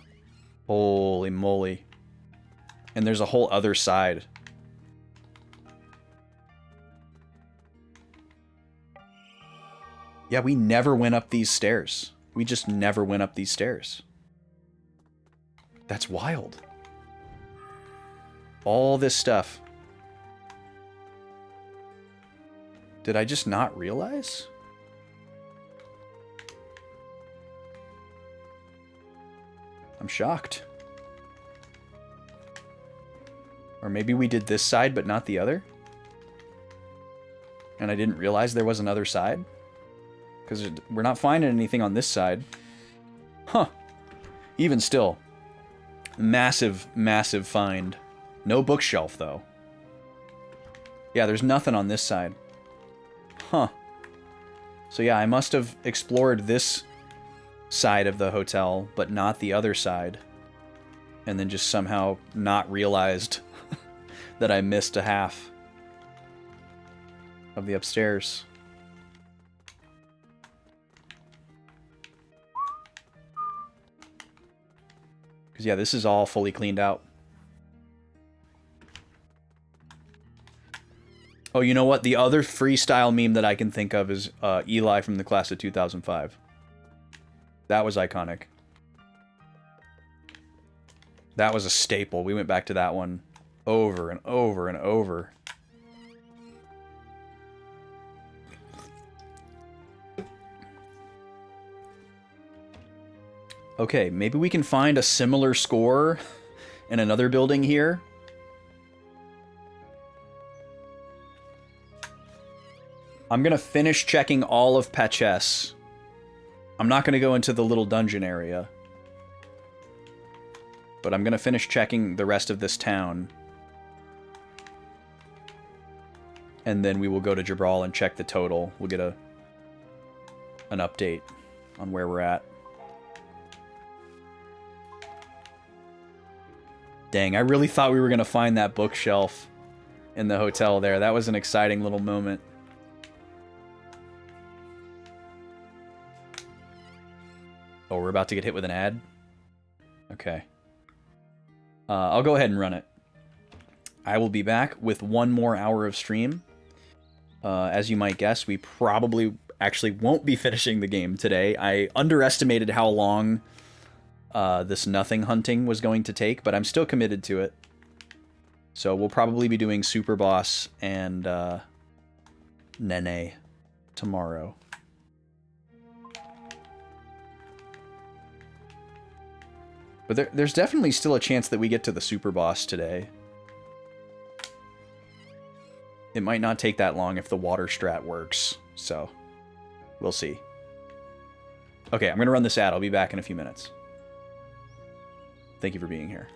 Holy moly. And there's a whole other side. Yeah, we never went up these stairs. We just never went up these stairs. That's wild. All this stuff. Did I just not realize? I'm shocked. Or maybe we did this side but not the other? And I didn't realize there was another side? Because we're not finding anything on this side. Huh. Even still. Massive, massive find. No bookshelf, though. Yeah, there's nothing on this side. Huh. So yeah, I must have explored this side of the hotel, but not the other side. And then just somehow not realized that I missed a half of the upstairs. Because yeah, this is all fully cleaned out. Oh, you know what? The other freestyle meme that I can think of is Eli from the class of 2005. That was iconic. That was a staple. We went back to that one over and over and over. Okay, maybe we can find a similar score in another building here. I'm gonna finish checking all of Patches. I'm not gonna go into the little dungeon area. But I'm gonna finish checking the rest of this town. And then we will go to Jabral and check the total. We'll get an update on where we're at. Dang, I really thought we were gonna find that bookshelf in the hotel there. That was an exciting little moment. Oh, we're about to get hit with an ad? Okay. I'll go ahead and run it. I will be back with one more hour of stream. As you might guess, we probably actually won't be finishing the game today. I underestimated how long this nothing hunting was going to take, but I'm still committed to it. So we'll probably be doing Super Boss and Nene tomorrow. But there's definitely still a chance that we get to the Super Boss today. It might not take that long if the water strat works, so we'll see. Okay, I'm going to run this ad. I'll be back in a few minutes. Thank you for being here.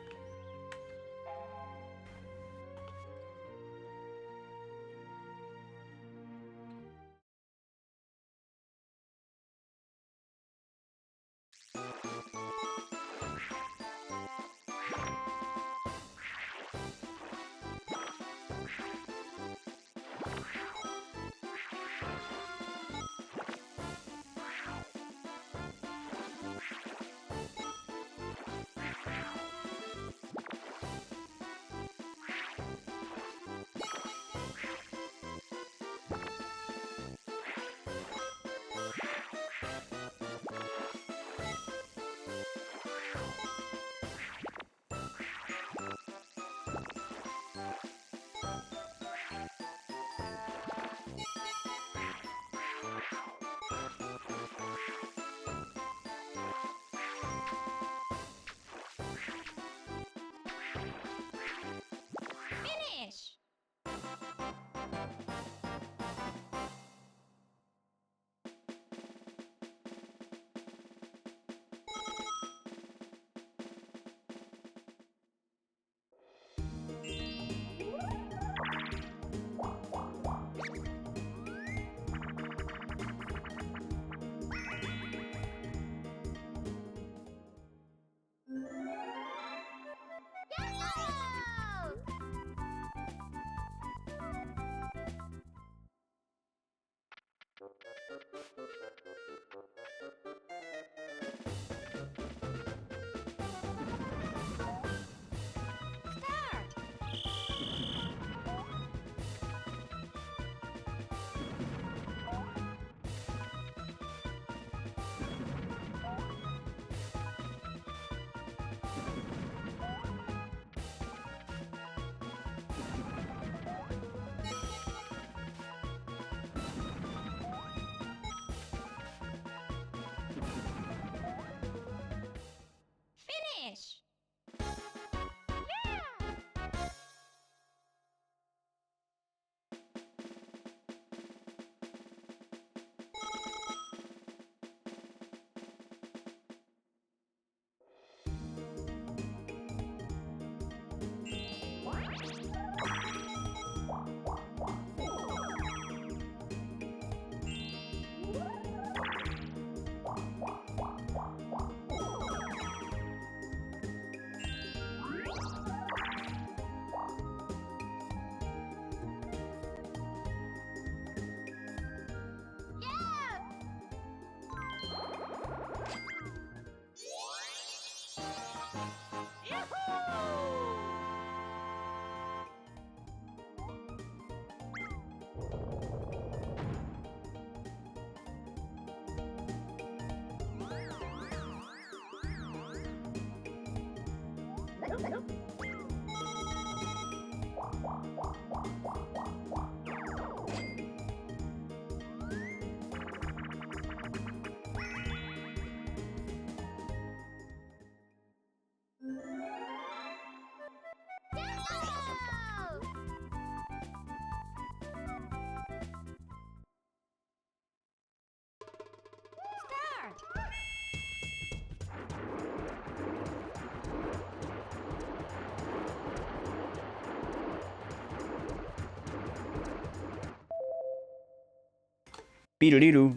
Beedoo-dee-doo.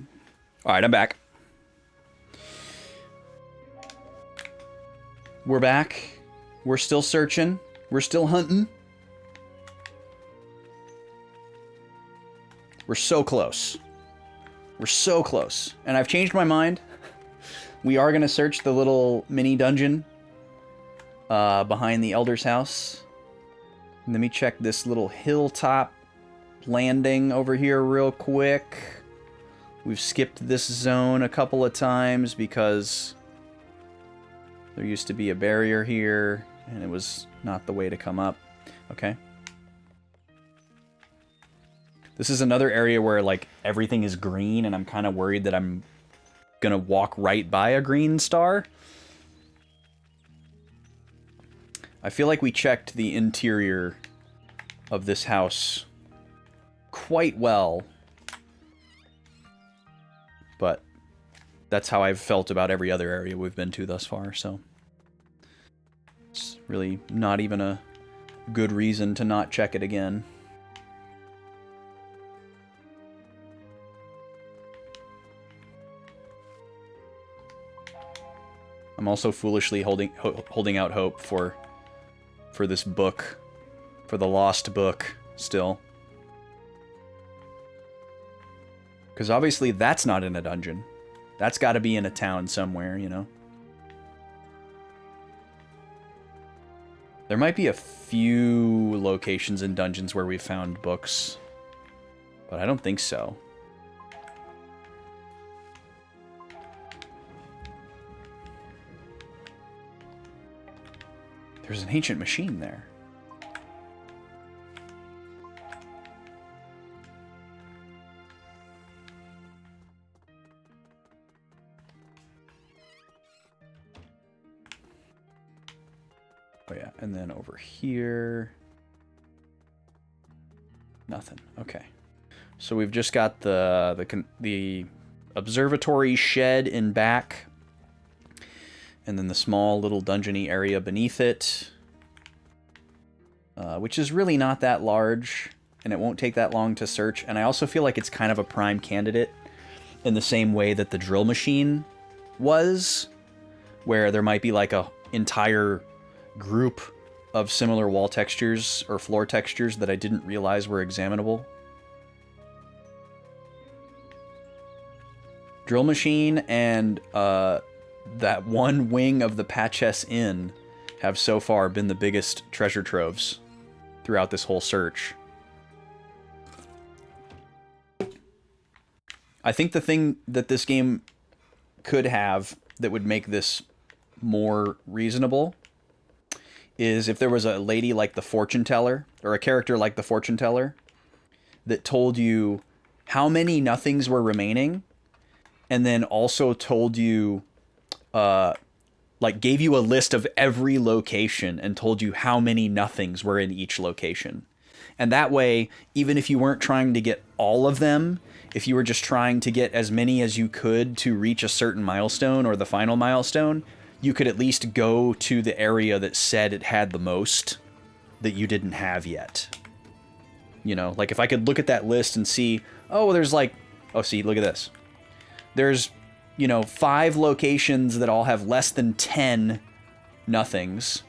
Alright, I'm back. We're back. We're still searching. We're still hunting. We're so close. We're so close. And I've changed my mind. We are going to search the little mini dungeon behind the Elder's house. Let me check this little hilltop landing over here real quick. We've skipped this zone a couple of times because there used to be a barrier here, and it was not the way to come up. Okay. This is another area where, like, everything is green, and I'm kind of worried that I'm gonna walk right by a green star. I feel like we checked the interior of this house quite well. But that's how I've felt about every other area we've been to thus far, so it's really not even a good reason to not check it again. I'm also foolishly holding out hope for this book, for the lost book, still. Because obviously that's not in a dungeon. That's got to be in a town somewhere, you know? There might be a few locations in dungeons where we found books, but I don't think so. There's an ancient machine there. Oh yeah, and then over here... nothing. Okay. So we've just got the observatory shed in back, and then the small little dungeony area beneath it, which is really not that large, and it won't take that long to search. And I also feel like it's kind of a prime candidate in the same way that the drill machine was, where there might be like a entire group of similar wall textures or floor textures that I didn't realize were examinable. Drill machine and that one wing of the Patches Inn have so far been the biggest treasure troves throughout this whole search. I think the thing that this game could have that would make this more reasonable is if there was a lady like the fortune teller, or a character like the fortune teller, that told you how many nothings were remaining, and then also told you, like gave you a list of every location and told you how many nothings were in each location. And that way, even if you weren't trying to get all of them, if you were just trying to get as many as you could to reach a certain milestone or the final milestone, you could at least go to the area that said it had the most that you didn't have yet. You know, like if I could look at that list and see, oh, there's like, oh, see, look at this. There's, you know, 5 locations that all have less than 10 nothings.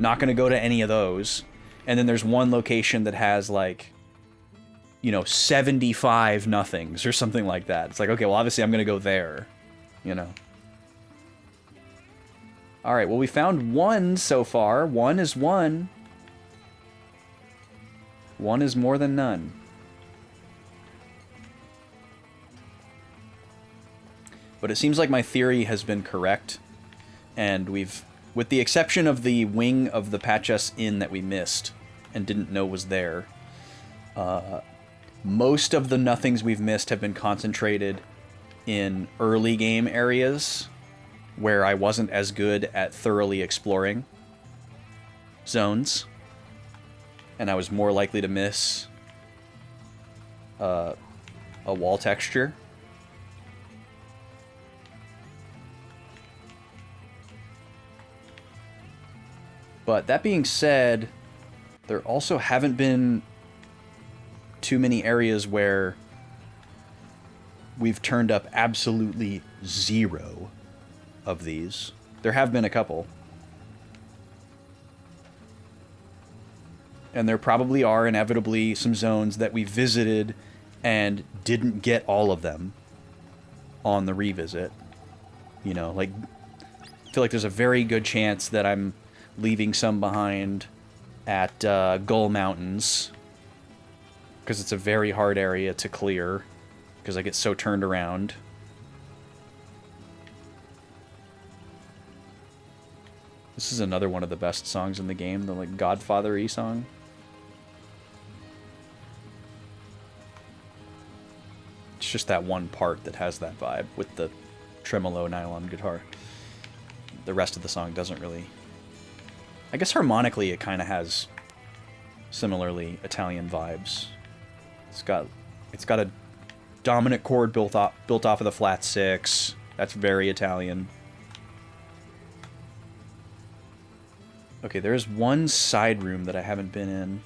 Not going to go to any of those. And then there's one location that has like, you know, 75 nothings or something like that. It's like, okay, well, obviously I'm going to go there, you know. All right, well, we found 1 so far. 1 is 1. 1 is more than none. But it seems like my theory has been correct, and we've with the exception of the wing of the Patch Us Inn that we missed and didn't know was there, most of the nothings we've missed have been concentrated in early game areas where I wasn't as good at thoroughly exploring zones, and I was more likely to miss a wall texture. But that being said, there also haven't been too many areas where we've turned up absolutely zero of these. There have been a couple. And there probably are inevitably some zones that we visited and didn't get all of them on the revisit. You know, like, I feel like there's a very good chance that I'm leaving some behind at Gull Mountains, because it's a very hard area to clear, because I get so turned around. This is another one of the best songs in the game, the like Godfather-y song. It's just that one part that has that vibe with the tremolo nylon guitar. The rest of the song doesn't really... I guess harmonically it kind of has similarly Italian vibes. It's got a dominant chord built off of the flat six. That's very Italian. Okay, there's one side room that I haven't been in.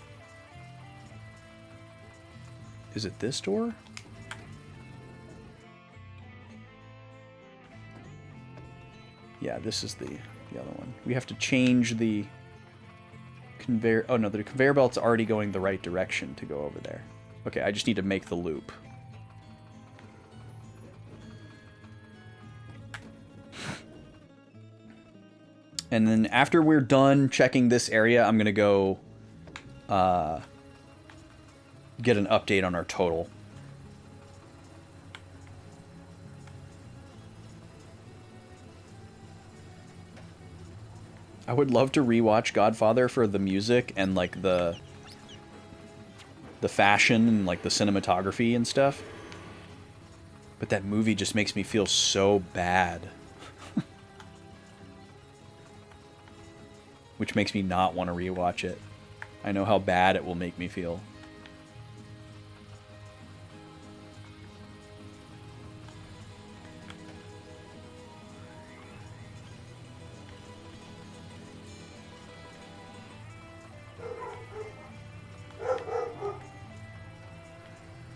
Is it this door? Yeah, this is the other one. We have to change the conveyor... Oh, no, the conveyor belt's already going the right direction to go over there. Okay, I just need to make the loop. And then after we're done checking this area, I'm going to go get an update on our total. I would love to rewatch Godfather for the music and like the fashion and like the cinematography and stuff. But that movie just makes me feel so bad. Which makes me not want to rewatch it. I know how bad it will make me feel.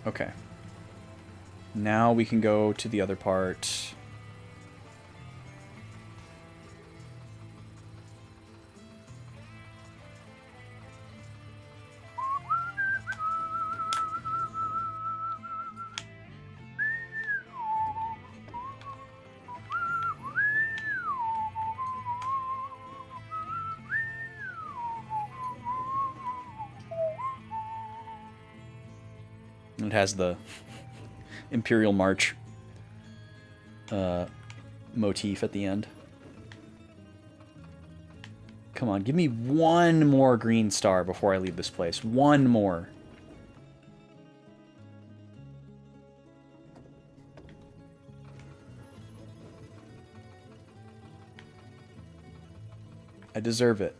Okay. Now we can go to the other part. It has the Imperial March motif at the end. Come on, give me one more green star before I leave this place. One more. I deserve it.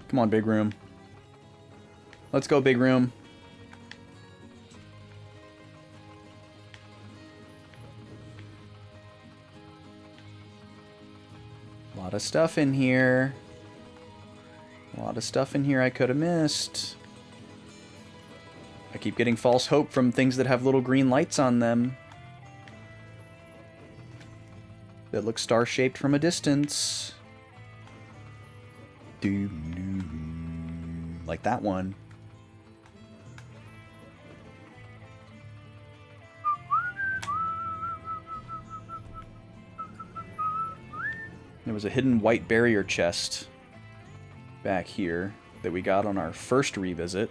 Come on, big room. Let's go, big room. A lot of stuff in here. A lot of stuff in here I could have missed. I keep getting false hope from things that have little green lights on them that look star-shaped from a distance. Like that one. There was a hidden white barrier chest back here. that we got on our first revisit.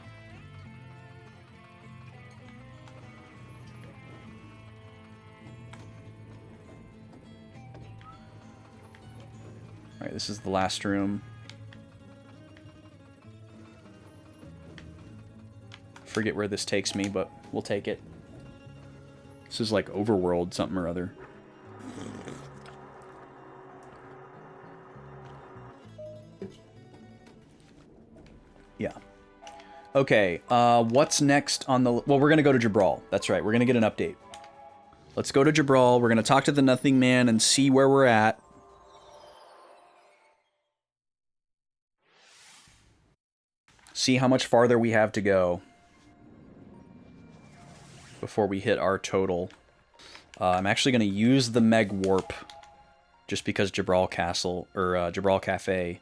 Alright, this is the last room. Forget where this takes me, but we'll take it. This is like overworld something or other. Yeah. Okay, what's next on the... Well, we're going to go to Jabral. That's right, we're going to get an update. Let's go to Jabral. We're going to talk to the Nothing Man and see where we're at. See how much farther we have to go before we hit our total. I'm actually going to use the Meg Warp just because Jabral Castle, or Jabral Cafe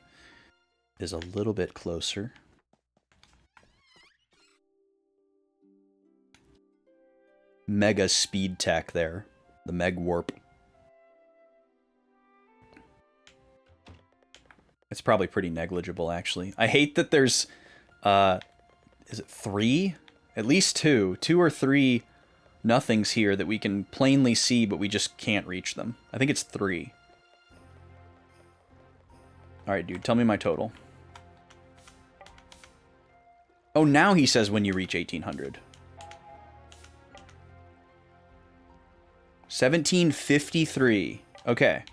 is a little bit closer. Mega speed tech there. The Meg Warp. It's probably pretty negligible, actually. I hate that there's... is it 3? At least 2. 2 or 3 nothings here that we can plainly see, but we just can't reach them. I think it's 3. Alright, dude, tell me my total. Oh, now he says when you reach 1800. 1753. Okay.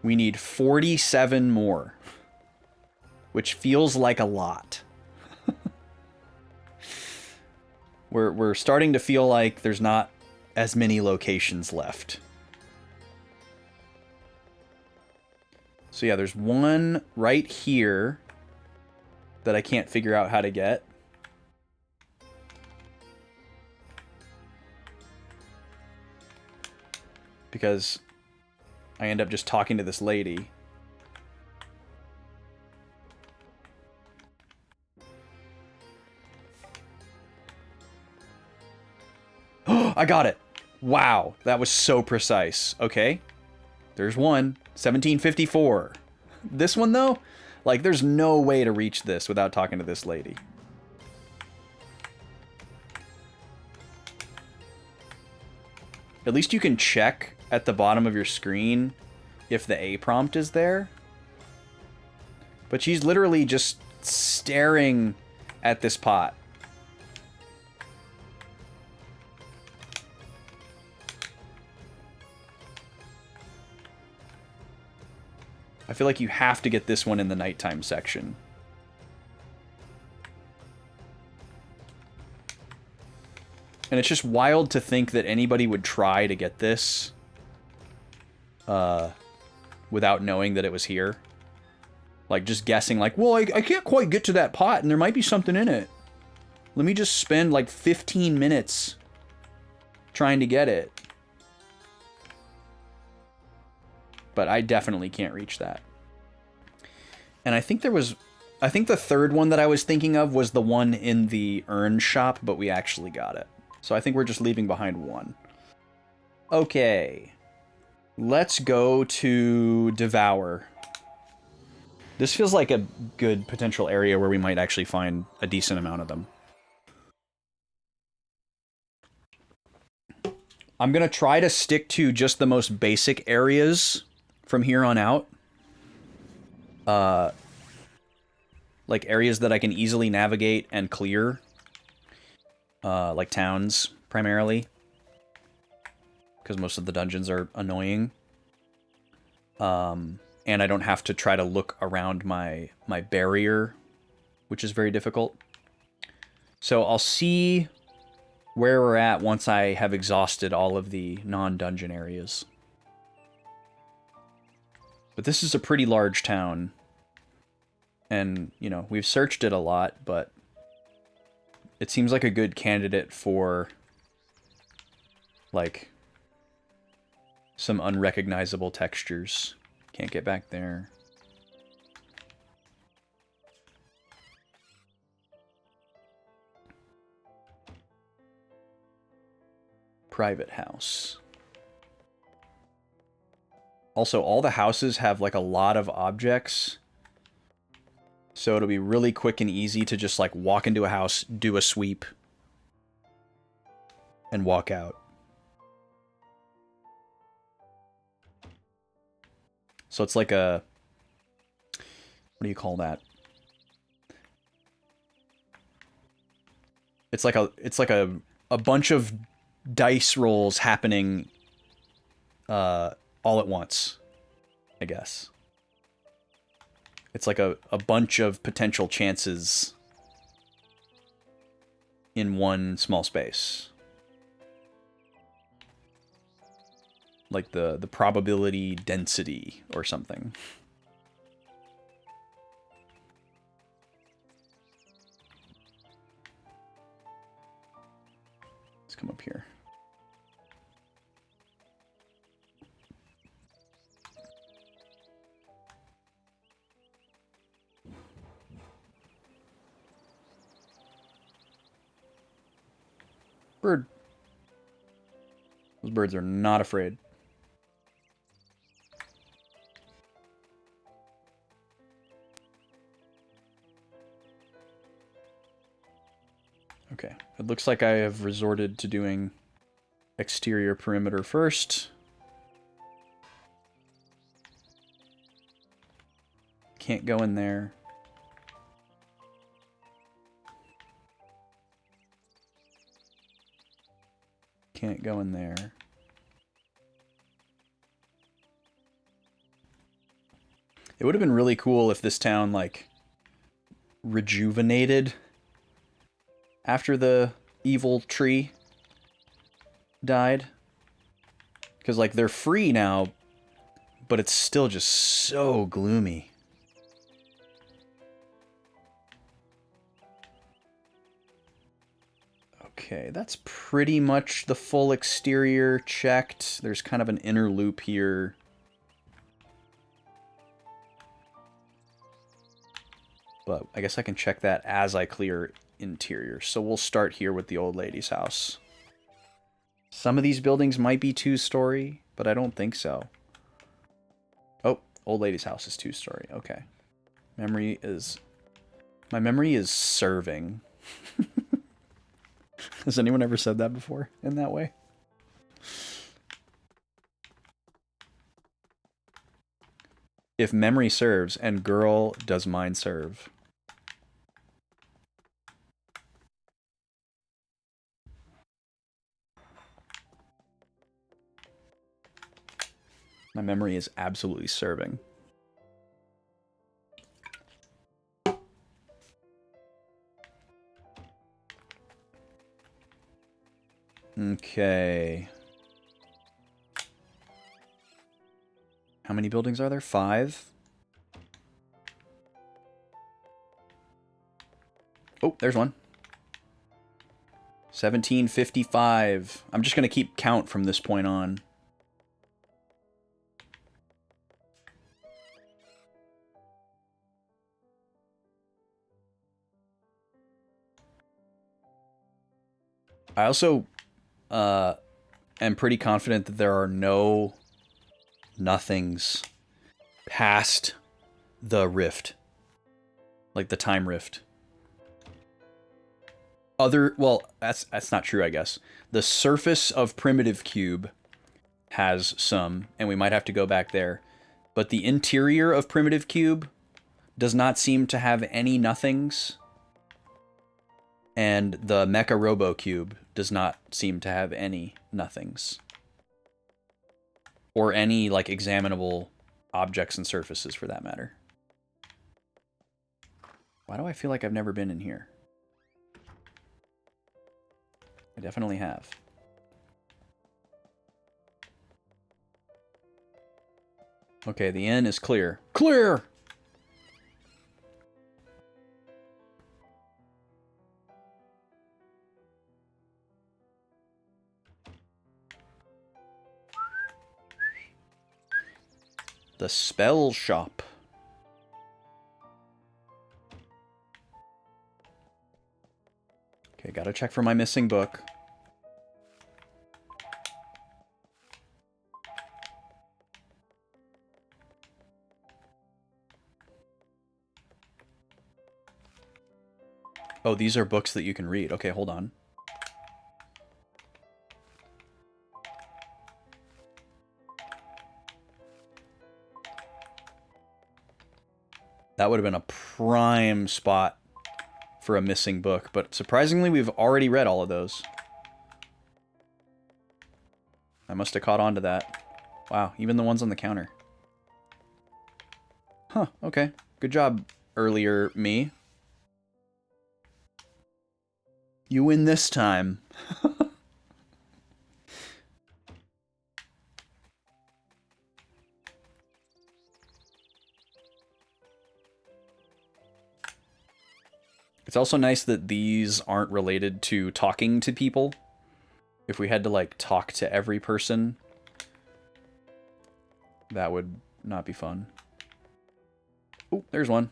We need 47 more. Which feels like a lot. We're starting to feel like there's not as many locations left. So yeah, there's one right here that I can't figure out how to get. Because I end up just talking to this lady. I got it. Wow, that was so precise. Okay. There's one. 1754. This one, though? Like, there's no way to reach this without talking to this lady. At least you can check at the bottom of your screen if the A prompt is there. But she's literally just staring at this pot. I feel like you have to get this one in the nighttime section. And it's just wild to think that anybody would try to get this without knowing that it was here. Like, just guessing, like, well, I can't quite get to that pot, and there might be something in it. Let me just spend, like, 15 minutes trying to get it. But I definitely can't reach that. And I think there was... I think the third one that I was thinking of was the one in the urn shop, but we actually got it. So I think we're just leaving behind one. Okay. Let's go to Devour. This feels like a good potential area where we might actually find a decent amount of them. I'm going to try to stick to just the most basic areas from here on out. Like areas that I can easily navigate and clear. Like towns, primarily. Because most of the dungeons are annoying. And I don't have to try to look around my barrier, which is very difficult. So I'll see where we're at once I have exhausted all of the non-dungeon areas. But this is a pretty large town. And, you know, we've searched it a lot, but it seems like a good candidate for, like, some unrecognizable textures. Can't get back there. Private house. Also, all the houses have, like, a lot of objects. So it'll be really quick and easy to just like walk into a house, do a sweep, and walk out. So it's like a... What do you call that? It's like a bunch of dice rolls happening all at once, I guess. It's like a bunch of potential chances in one small space. Like the probability density or something. Let's come up here. Bird. Those birds are not afraid. Okay, it looks like I have resorted to doing exterior perimeter first. Can't go in there. Can't go in there. It would have been really cool if this town, like, rejuvenated after the evil tree died. Because, like, they're free now, but it's still just so gloomy. Okay, that's pretty much the full exterior checked. There's kind of an inner loop here. But I guess I can check that as I clear interior. So we'll start here with the old lady's house. Some of these buildings might be 2-story, but I don't think so. Oh, old lady's house is 2-story. Okay. My memory is serving. Has anyone ever said that before in that way? If memory serves, and girl, does mine serve. My memory is absolutely serving. Okay. How many buildings are there? 5? Oh, there's one. 1755. I'm just going to keep count from this point on. I also am pretty confident that there are no nothings past the rift. Like the time rift. Well, that's not true, I guess. The surface of Primitive Cube has some, and we might have to go back there. But the interior of Primitive Cube does not seem to have any nothings. And the Mecha Robo Cube does not seem to have any nothings. Or any, like, examinable objects and surfaces, for that matter. Why do I feel like I've never been in here? I definitely have. Okay, the inn is clear. Clear! The spell shop. Okay, gotta check for my missing book. Oh, these are books that you can read. Okay, hold on. That would have been a prime spot for a missing book, but surprisingly, we've already read all of those. I must have caught on to that. Wow, even the ones on the counter. Huh, okay. Good job, earlier me. You win this time. It's also nice that these aren't related to talking to people. If we had to, like, talk to every person, that would not be fun. Oh, there's one.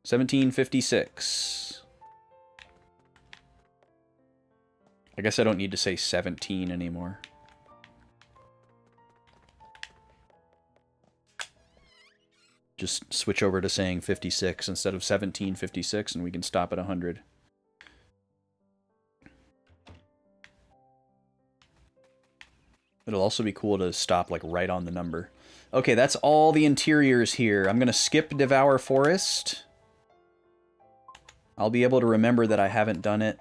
1756. I guess I don't need to say 17 anymore. Just switch over to saying 56 instead of 1756, and we can stop at 100. It'll also be cool to stop, like, right on the number. Okay, that's all the interiors here. I'm gonna skip Devour Forest. I'll be able to remember that I haven't done it.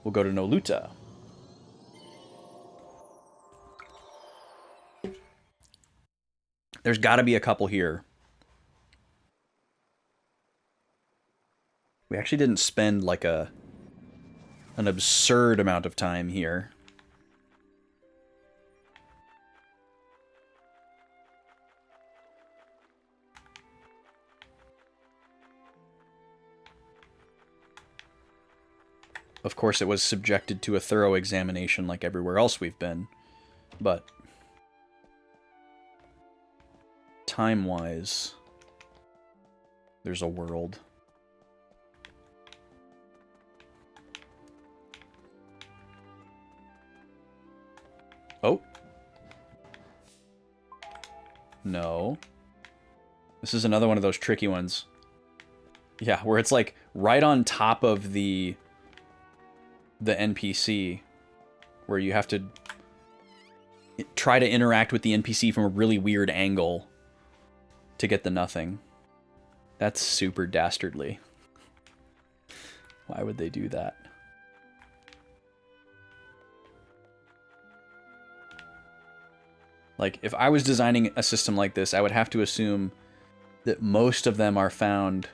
We'll go to Noluta. There's gotta be a couple here. We actually didn't spend, like, an absurd amount of time here. Of course, it was subjected to a thorough examination like everywhere else we've been, but time-wise, there's a world. Oh. No. This is another one of those tricky ones. Yeah, where it's like right on top of the NPC, where you have to try to interact with the NPC from a really weird angle to get the nothing. That's super dastardly. Why would they do that? Like, if I was designing a system like this, I would have to assume that most of them are found,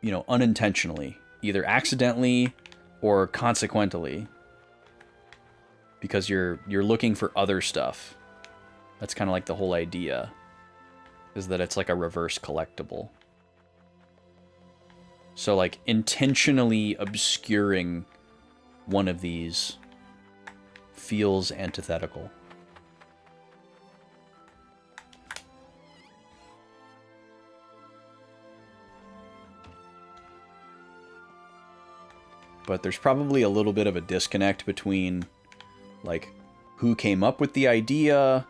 you know, unintentionally. Either accidentally or consequently. Because you're looking for other stuff. That's kind of like the whole idea. Is that it's like a reverse collectible. So, like, intentionally obscuring one of these feels antithetical. But there's probably a little bit of a disconnect between, like, who came up with the idea.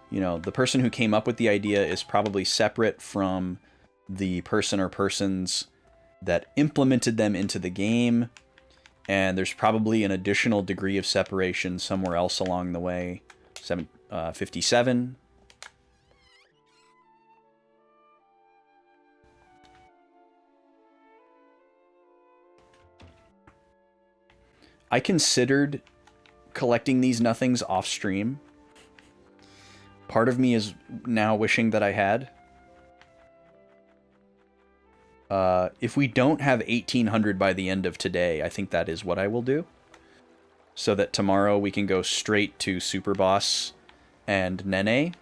You know, the person who came up with the idea is probably separate from the person or persons that implemented them into the game. And there's probably an additional degree of separation somewhere else along the way. 57. I considered collecting these nothings off stream. Part of me is now wishing that I had. If we don't have 1800 by the end of today, I think that is what I will do. So that tomorrow we can go straight to Super Boss and Nene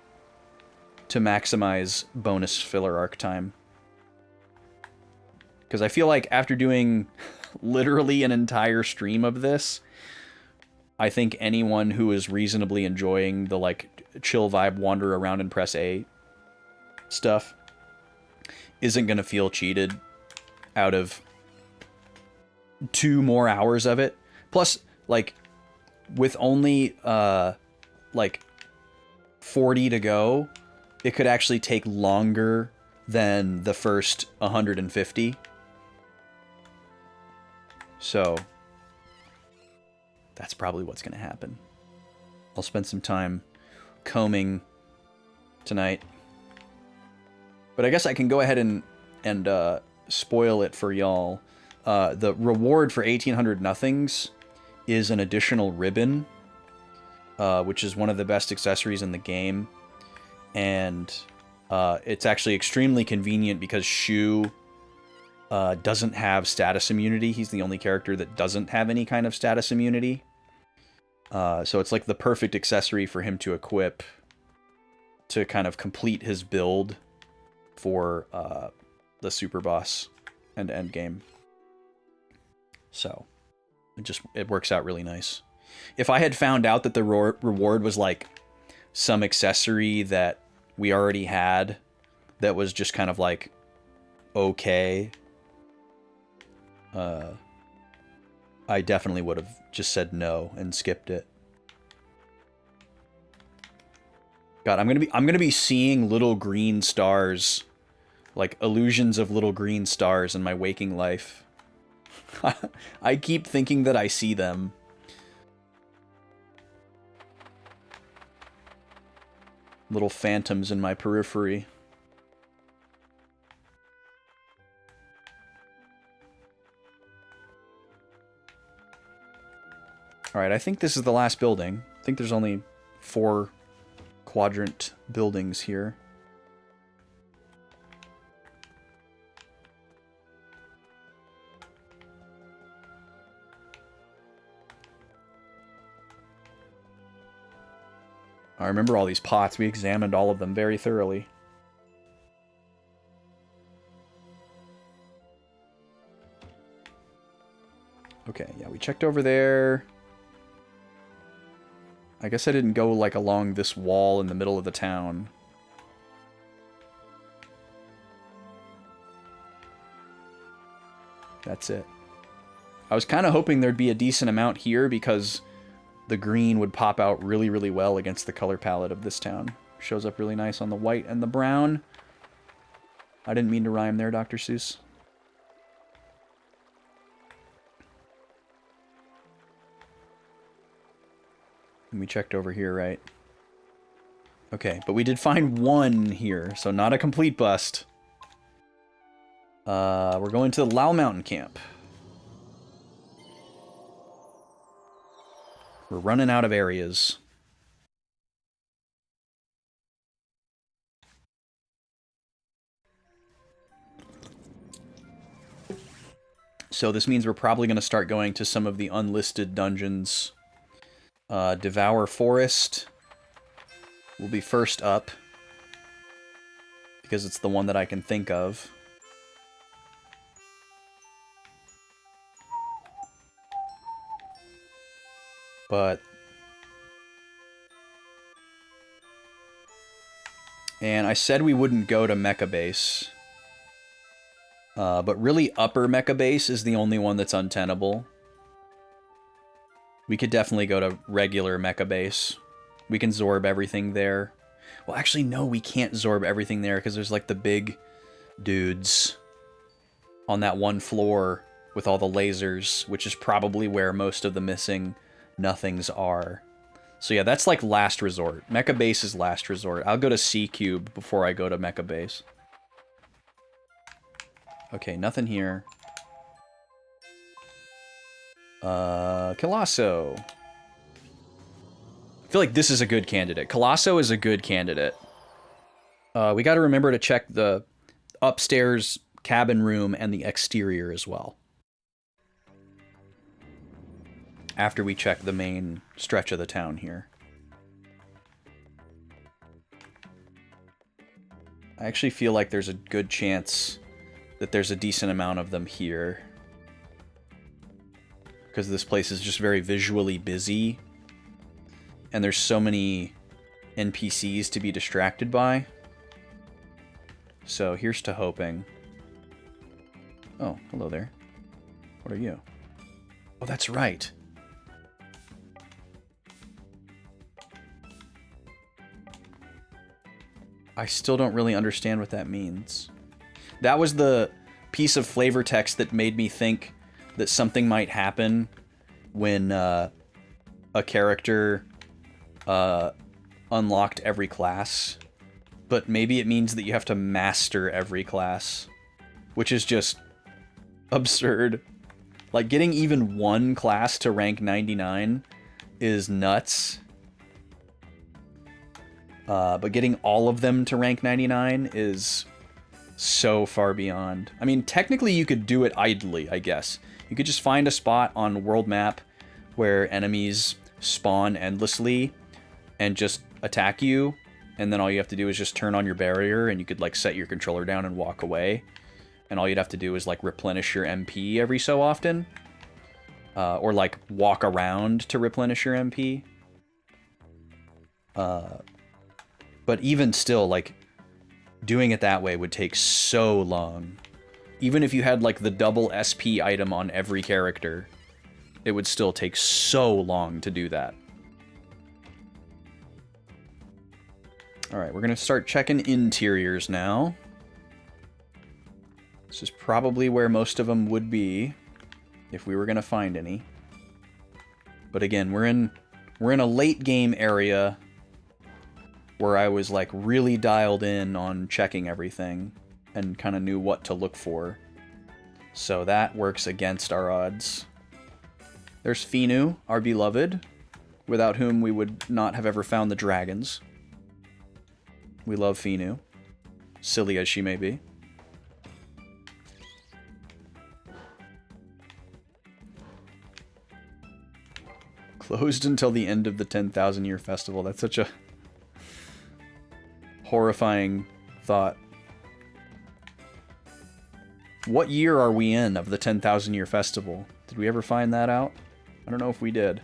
to maximize bonus filler arc time. Because I feel like after doing literally an entire stream of this, I think anyone who is reasonably enjoying the, like, chill vibe, wander around and press A stuff isn't going to feel cheated out of 2 more hours of it. Plus, like, with only, like, 40 to go, it could actually take longer than the first 150. So that's probably what's going to happen. I'll spend some time combing tonight. But I guess I can go ahead and spoil it for y'all. The reward for 1800 nothings is an additional ribbon, which is one of the best accessories in the game. And it's actually extremely convenient because Shu doesn't have status immunity. He's the only character that doesn't have any kind of status immunity. So it's like the perfect accessory for him to equip to kind of complete his build for the super boss and end game. So it works out really nice. If I had found out that the reward was like some accessory that we already had that was just kind of like okay, I definitely would have just said no and skipped it. God, I'm gonna be seeing little green stars, like illusions of little green stars in my waking life. I keep thinking that I see them. Little phantoms in my periphery. Alright, I think this is the last building. I think there's only 4 quadrant buildings here. I remember all these pots. We examined all of them very thoroughly. Okay, yeah, we checked over there. I guess I didn't go, like, along this wall in the middle of the town. That's it. I was kind of hoping there'd be a decent amount here because the green would pop out really, really well against the color palette of this town. Shows up really nice on the white and the brown. I didn't mean to rhyme there, Dr. Seuss. And we checked over here, right? Okay, but we did find 1 here, so not a complete bust. We're going to the Lao Mountain camp. We're running out of areas. So this means we're probably going to start going to some of the unlisted dungeons. Devour Forest will be first up, because it's the one that I can think of. And I said we wouldn't go to Mecha Base. But really, Upper Mecha Base is the only one that's untenable. We could definitely go to regular Mecha Base. We can Zorb everything there. Well, actually, no, we can't Zorb everything there, because there's, like, the big dudes on that one floor with all the lasers, which is probably where most of the missing nothings are. So yeah, that's like last resort. Mecha Base is last resort. I'll go to C-Cube before I go to Mecha Base. Okay, nothing here. Colosso. I feel like this is a good candidate. Colosso is a good candidate. We gotta remember to check the upstairs cabin room and the exterior as well. After we check the main stretch of the town here. I actually feel like there's a good chance that there's a decent amount of them here. Because this place is just very visually busy. And there's so many NPCs to be distracted by. So here's to hoping. Oh, hello there. What are you? Oh, that's right. I still don't really understand what that means. That was the piece of flavor text that made me think that something might happen when a character unlocked every class. But maybe it means that you have to master every class, which is just absurd. Like, getting even one class to rank 99 is nuts. But getting all of them to rank 99 is so far beyond. I mean, technically you could do it idly, I guess. You could just find a spot on world map where enemies spawn endlessly and just attack you, and then all you have to do is just turn on your barrier, and you could like set your controller down and walk away. And all you'd have to do is like replenish your MP every so often. Or like walk around to replenish your MP. But even still, like, doing it that way would take so long. Even if you had like the double SP item on every character, it would still take so long to do that. Alright, we're gonna start checking interiors now. This is probably where most of them would be, if we were gonna find any. But again, we're in a late game area where I was like really dialed in on checking everything and kind of knew what to look for. So that works against our odds. There's Finu, our beloved, without whom we would not have ever found the dragons. We love Finu, silly as she may be. Closed until the end of the 10,000 year festival. That's such a horrifying thought. What year are we in of the 10,000 year festival? Did we ever find that out? I don't know if we did.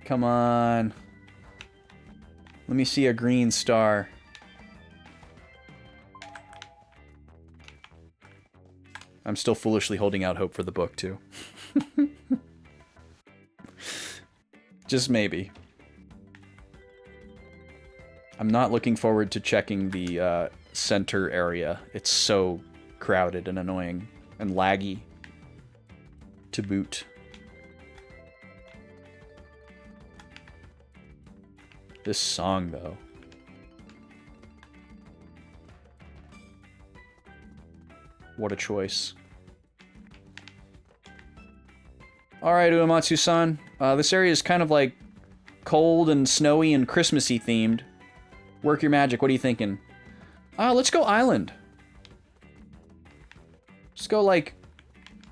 Come on. Let me see a green star. I'm still foolishly holding out hope for the book, too. Just maybe. I'm not looking forward to checking the center area. It's so crowded and annoying and laggy to boot. This song, though. What a choice. Alright, Uematsu-san. This area is kind of like cold and snowy and Christmassy themed. Work your magic. What are you thinking? Let's go island. Let's go like...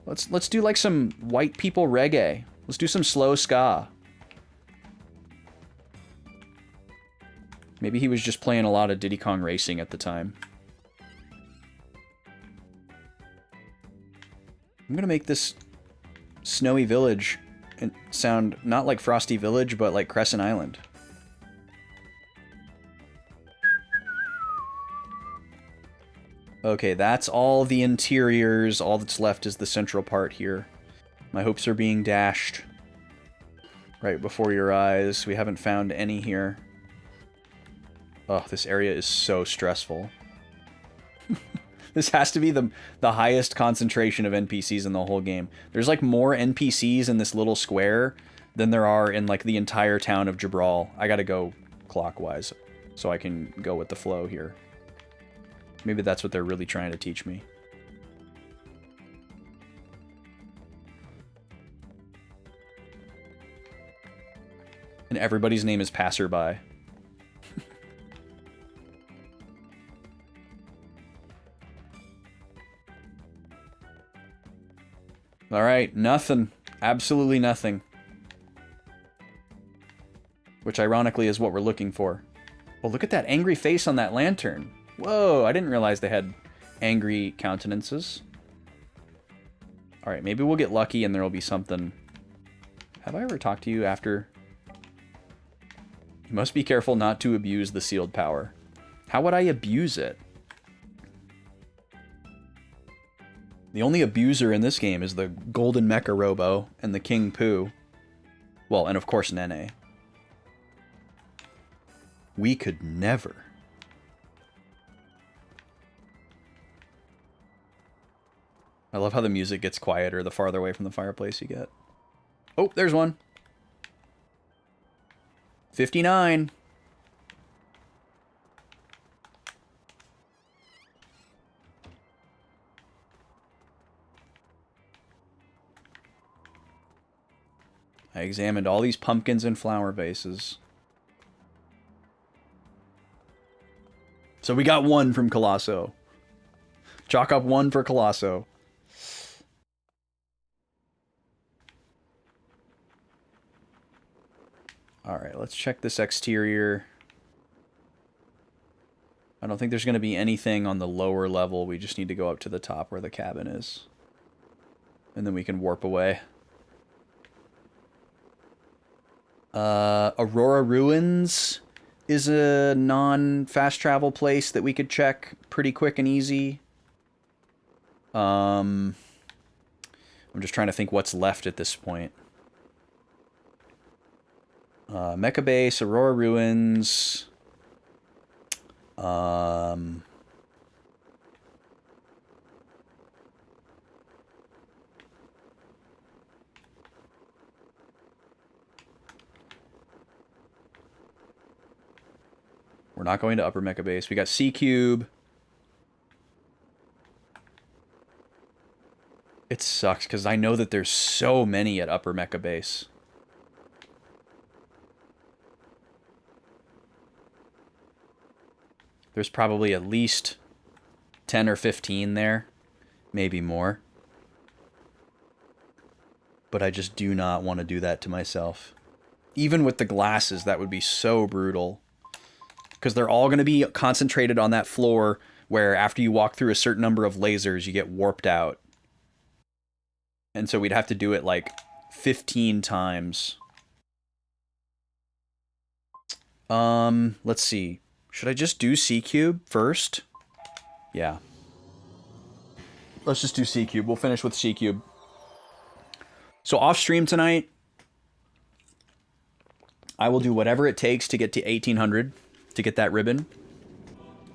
Let's do like some white people reggae. Let's do some slow ska. Maybe he was just playing a lot of Diddy Kong Racing at the time. I'm gonna make this snowy village sound not like Frosty Village, but like Crescent Island. Okay, that's all the interiors. All that's left is the central part here. My hopes are being dashed right before your eyes. We haven't found any here. Oh, this area is so stressful. This has to be the highest concentration of NPCs in the whole game. There's like more NPCs in this little square than there are in like the entire town of Jabral. I gotta go clockwise so I can go with the flow here. Maybe that's what they're really trying to teach me. And everybody's name is Passerby. Alright, nothing. Absolutely nothing. Which ironically is what we're looking for. Well, look at that angry face on that lantern. Whoa, I didn't realize they had angry countenances. Alright, maybe we'll get lucky and there'll be something. Have I ever talked to you after? You must be careful not to abuse the sealed power. How would I abuse it? The only abuser in this game is the Golden Mecha Robo and the King Pooh. Well, and of course Nene. We could never. I love how the music gets quieter the farther away from the fireplace you get. Oh, there's one. 59. I examined all these pumpkins and flower vases. So we got one from Colosso. Chalk up one for Colosso. Alright, let's check this exterior. I don't think there's going to be anything on the lower level. We just need to go up to the top where the cabin is. And then we can warp away. Aurora Ruins is a non-fast travel place that we could check pretty quick and easy. I'm just trying to think what's left at this point. Mecha Base, Aurora Ruins. We're not going to Upper Mecha Base. We got C-Cube. It sucks because I know that there's so many at Upper Mecha Base. There's probably at least 10 or 15 there. Maybe more. But I just do not want to do that to myself. Even with the glasses, that would be so brutal. Because they're all going to be concentrated on that floor where after you walk through a certain number of lasers, you get warped out. And so we'd have to do it like 15 times. Let's see. Should I just do C-Cube first? Yeah. Let's just do C-Cube. We'll finish with C-Cube. So off stream tonight, I will do whatever it takes to get to 1800 to get that ribbon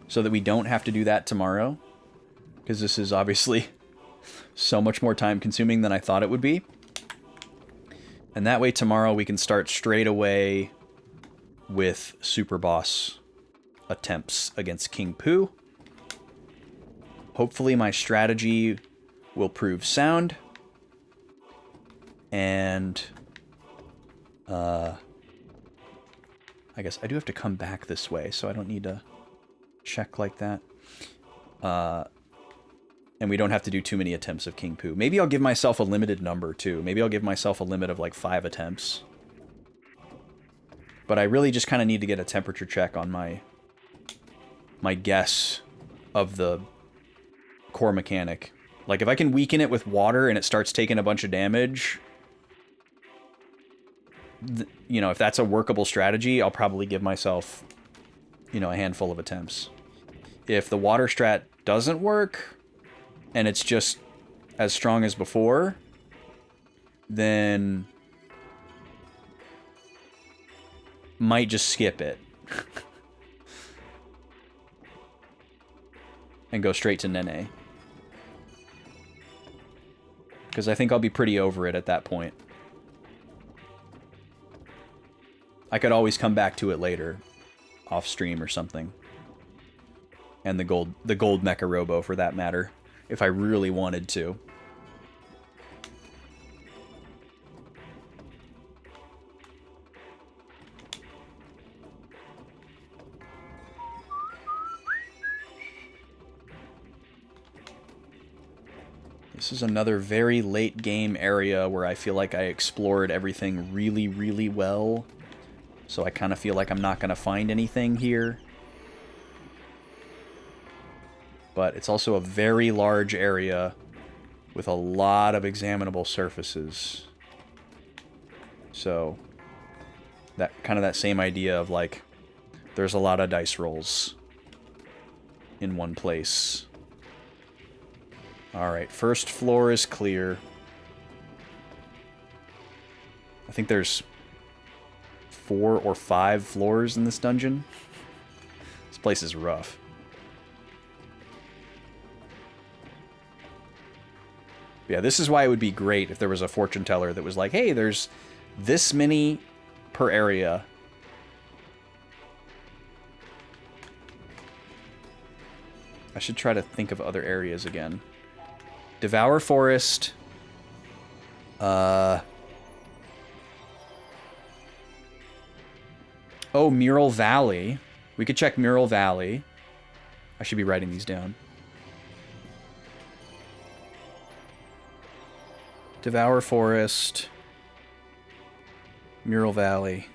so that we don't have to do that tomorrow, because this is obviously so much more time consuming than I thought it would be. And that way tomorrow we can start straight away with Super Boss attempts against King Pooh. Hopefully my strategy will prove sound. And I guess I do have to come back this way, so I don't need to check like that. And we don't have to do too many attempts of King Pooh. Maybe I'll give myself a limited number, too. Maybe I'll give myself a limit of, like, 5 attempts. But I really just kind of need to get a temperature check on my guess of the core mechanic. Like, if I can weaken it with water and it starts taking a bunch of damage, you know, if that's a workable strategy, I'll probably give myself, you know, a handful of attempts. If the water strat doesn't work, and it's just as strong as before, then might just skip it. And go straight to Nene. Because I think I'll be pretty over it at that point. I could always come back to it later, off stream or something. And the gold Mecha Robo, for that matter, if I really wanted to. This is another very late game area where I feel like I explored everything really, really well. So I kind of feel like I'm not going to find anything here. But it's also a very large area with a lot of examinable surfaces. So that kind of that same idea of like there's a lot of dice rolls in one place. All right, first floor is clear. I think there's 4 or 5 floors in this dungeon. This place is rough. Yeah, this is why it would be great if there was a fortune teller that was like, hey, there's this many per area. I should try to think of other areas again. Devour Forest. Oh, Mural Valley. We could check Mural Valley. I should be writing these down. Devour Forest. Mural Valley.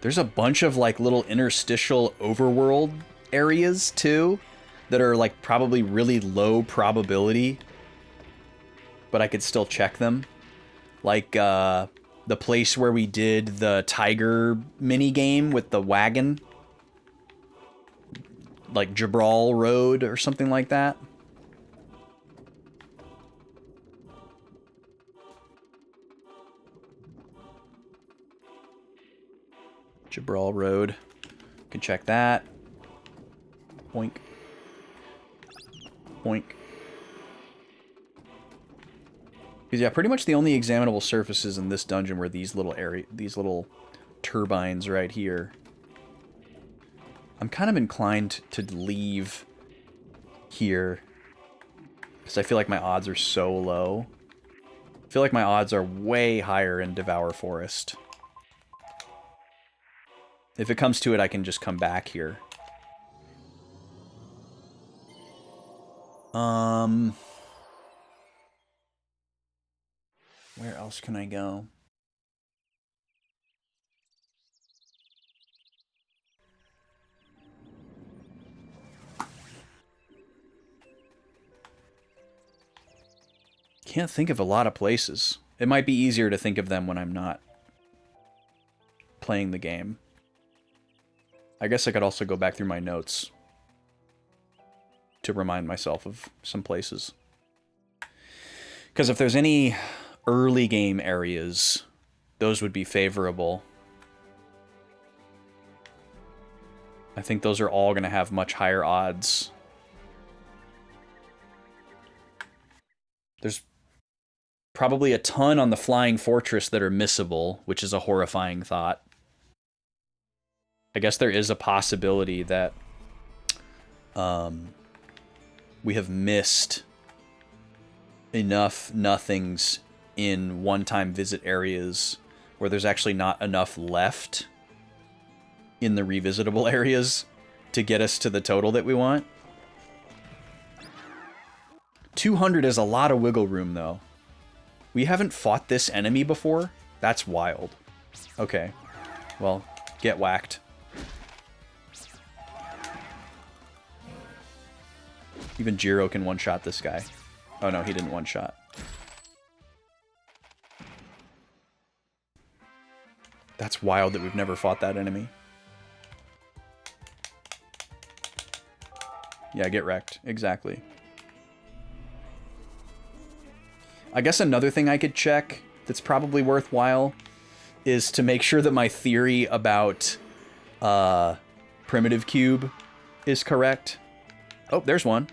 There's a bunch of like little interstitial overworld areas too that are like probably really low probability, but I could still check them. Like the place where we did the tiger mini game with the wagon, like Jabral Road or something like that. Jabral Road. Can check that. Boink. Boink. Because yeah, pretty much the only examinable surfaces in this dungeon were these little turbines right here. I'm kind of inclined to leave here because I feel like my odds are so low. I feel like my odds are way higher in Devour Forest. If it comes to it, I can just come back here. Where else can I go? Can't think of a lot of places. It might be easier to think of them when I'm not playing the game. I guess I could also go back through my notes to remind myself of some places. Because if there's any early game areas, those would be favorable. I think those are all going to have much higher odds. There's probably a ton on the Flying Fortress that are missable, which is a horrifying thought. I guess there is a possibility that we have missed enough nothings in one-time visit areas where there's actually not enough left in the revisitable areas to get us to the total that we want. 200 is a lot of wiggle room, though. We haven't fought this enemy before? That's wild. Okay. Well, get whacked. Even Jiro can one-shot this guy. Oh no, he didn't one-shot. That's wild that we've never fought that enemy. Yeah, get wrecked. Exactly. I guess another thing I could check that's probably worthwhile is to make sure that my theory about Primitive Cube is correct. Oh, there's one.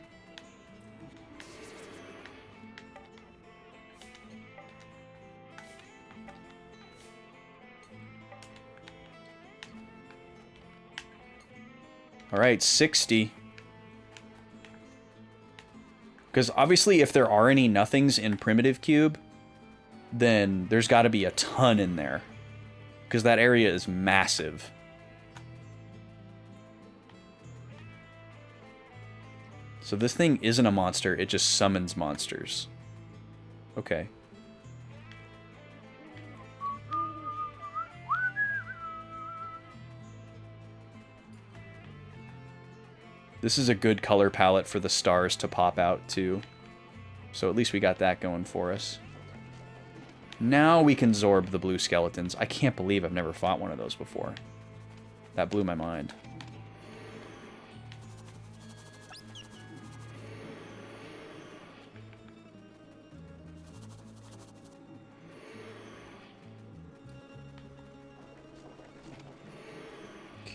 All right, 60. Because obviously if there are any nothings in Primitive Cube, then there's got to be a ton in there. Because that area is massive. So this thing isn't a monster, it just summons monsters. Okay. This is a good color palette for the stars to pop out, too. So at least we got that going for us. Now we can Zorb the blue skeletons. I can't believe I've never fought one of those before. That blew my mind.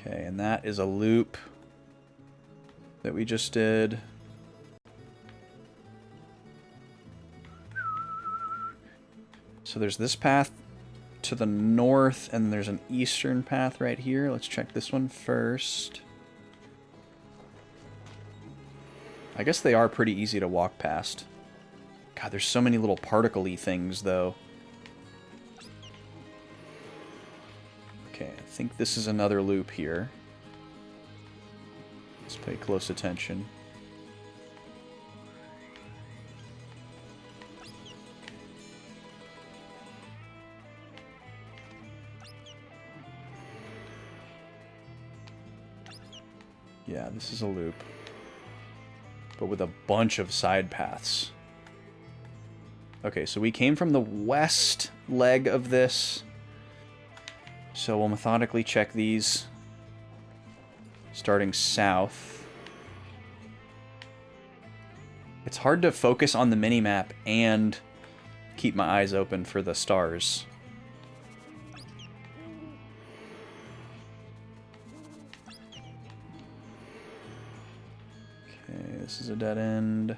Okay, and that is a loop that we just did. So there's this path to the north, and there's an eastern path right here. Let's check this one first. I guess they are pretty easy to walk past. God, there's so many little particle-y things, though. Okay, I think this is another loop here. Let's pay close attention. Yeah, this is a loop. But with a bunch of side paths. Okay, so we came from the west leg of this. So we'll methodically check these. Starting south. It's hard to focus on the mini-map and keep my eyes open for the stars. This is a dead end.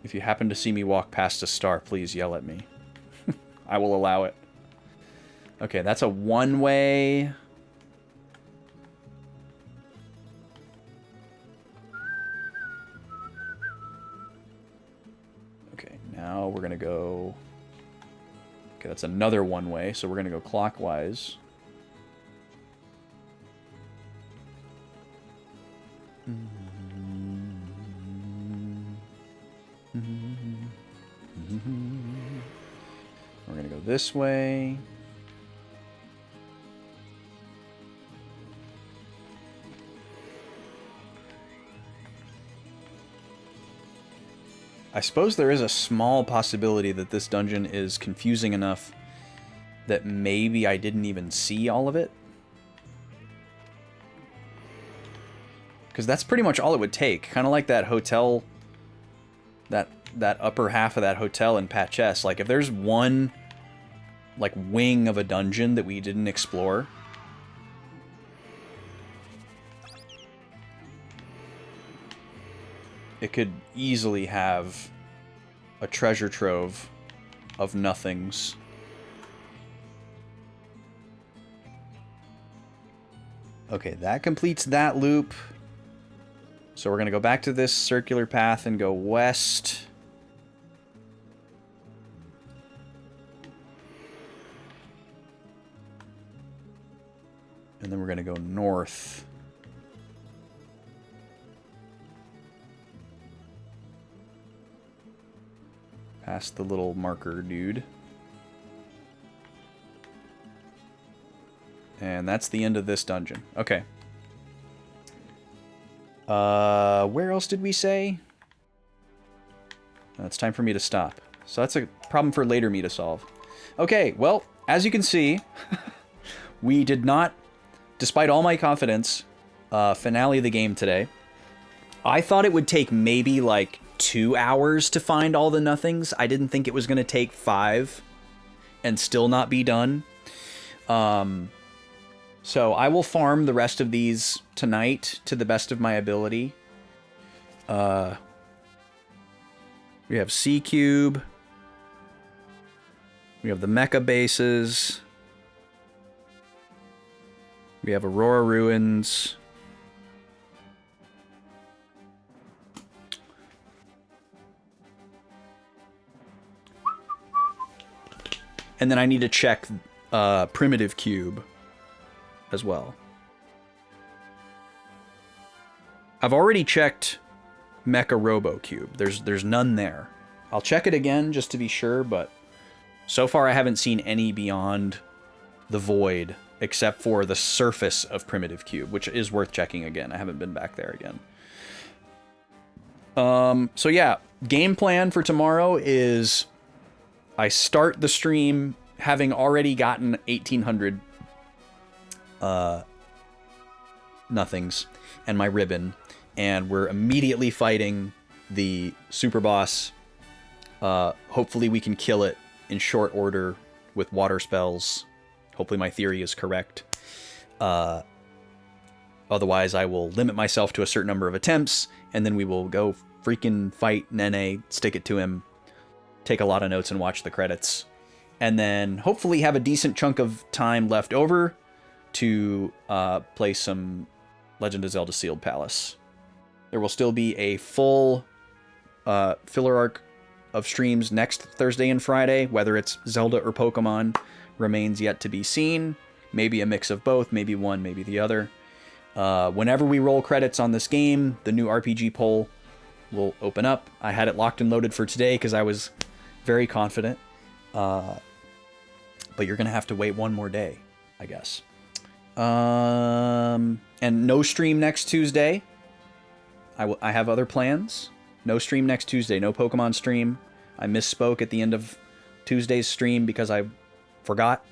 If you happen to see me walk past a star, please yell at me. I will allow it. Okay, that's a one-way. Okay, now we're gonna go... Okay, that's another one-way, so we're gonna go clockwise. We're gonna go this way. I suppose there is a small possibility that this dungeon is confusing enough that maybe I didn't even see all of it. Because that's pretty much all it would take. Kind of like that hotel, that upper half of that hotel in Patches. Like, if there's one, like, wing of a dungeon that we didn't explore, it could easily have a treasure trove of nothings. Okay, that completes that loop. So we're going to go back to this circular path and go west. And then we're going to go north. Past the little marker dude. And that's the end of this dungeon. Okay. Where else did we say? It's time for me to stop. So that's a problem for later me to solve. Okay, well, as you can see, we did not, despite all my confidence, finale the game today. I thought it would take maybe like 2 hours to find all the nothings. I didn't think it was going to take 5 and still not be done. So I will farm the rest of these tonight to the best of my ability. We have C Cube. We have the Mecha bases. We have Aurora Ruins. And then I need to check Primitive Cube as well. I've already checked Mecha Robo Cube. There's none there. I'll check it again just to be sure, but so far I haven't seen any beyond the void, except for the surface of Primitive Cube, which is worth checking again. I haven't been back there again. So yeah, game plan for tomorrow is I start the stream having already gotten 1,800 nothings and my ribbon, and we're immediately fighting the super boss. Hopefully we can kill it in short order with water spells Hopefully my theory is correct. Otherwise, I will limit myself to a certain number of attempts, and then we will go freaking fight Nene, stick it to him, take a lot of notes, and watch the credits. And then hopefully have a decent chunk of time left over to play some Legend of Zelda Sealed Palace. There will still be a full filler arc of streams next Thursday and Friday. Whether it's Zelda or Pokemon remains yet to be seen. Maybe a mix of both, maybe one, maybe the other. Whenever we roll credits on this game, the new RPG poll will open up. I had it locked and loaded for today because I was very confident. But you're going to have to wait one more day, I guess. And no stream next Tuesday. I have other plans. No stream next Tuesday. No Pokemon stream. I misspoke at the end of Tuesday's stream because I forgot.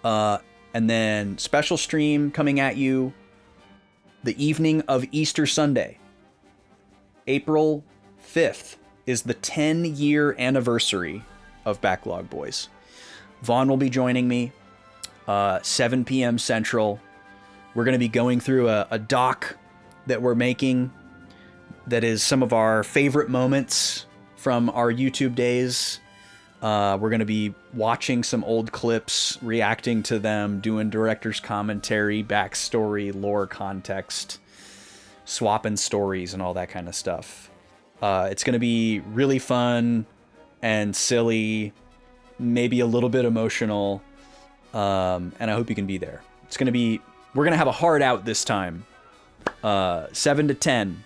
And then special stream coming at you the evening of Easter Sunday. April 5th is the 10-year anniversary of Backlog Boys. Vaughn will be joining me, 7 p.m. Central. We're going to be going through a doc that we're making that is some of our favorite moments from our YouTube days. We're going to be watching some old clips, reacting to them, doing director's commentary, backstory, lore context, swapping stories, and all that kind of stuff. It's going to be really fun and silly, maybe a little bit emotional, and I hope you can be there. We're going to have a hard out this time. 7 to 10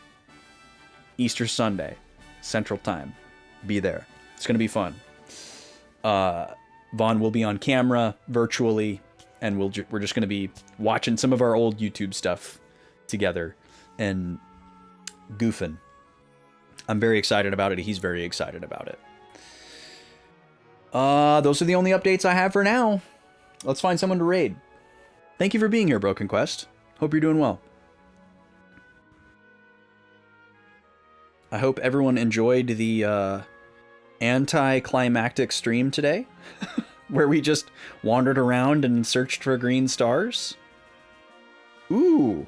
Easter Sunday, Central Time. Be there. It's going to be fun. Vaughn will be on camera virtually, and we're just going to be watching some of our old YouTube stuff together and goofing. I'm very excited about it. He's very excited about it. Those are the only updates I have for now. Let's find someone to raid. Thank you for being here, Broken Quest. Hope you're doing well. I hope everyone enjoyed the anticlimactic stream today, where we just wandered around and searched for green stars. Ooh.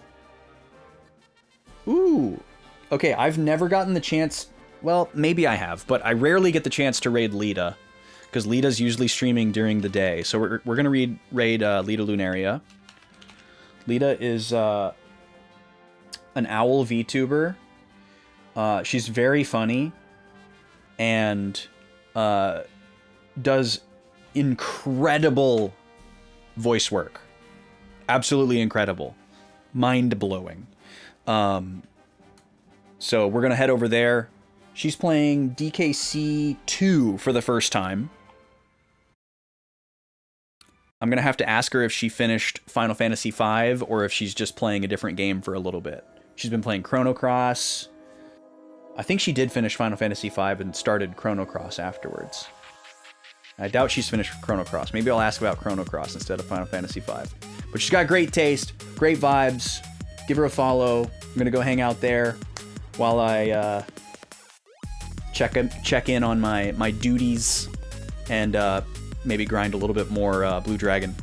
Okay, I've never gotten the chance... Well, maybe I have, but I rarely get the chance to raid Lita, because Lita's usually streaming during the day. So we're going to raid Lita Lunaria. Lita is an owl VTuber. She's very funny and does incredible voice work. Absolutely incredible. Mind-blowing. So we're going to head over there. She's playing DKC 2 for the first time. I'm going to have to ask her if she finished Final Fantasy V or if she's just playing a different game for a little bit. She's been playing Chrono Cross. I think she did finish Final Fantasy V and started Chrono Cross afterwards. I doubt she's finished Chrono Cross. Maybe I'll ask about Chrono Cross instead of Final Fantasy V. But she's got great taste, great vibes. Give her a follow. I'm going to go hang out there while I check in on my duties and maybe grind a little bit more Blue Dragon.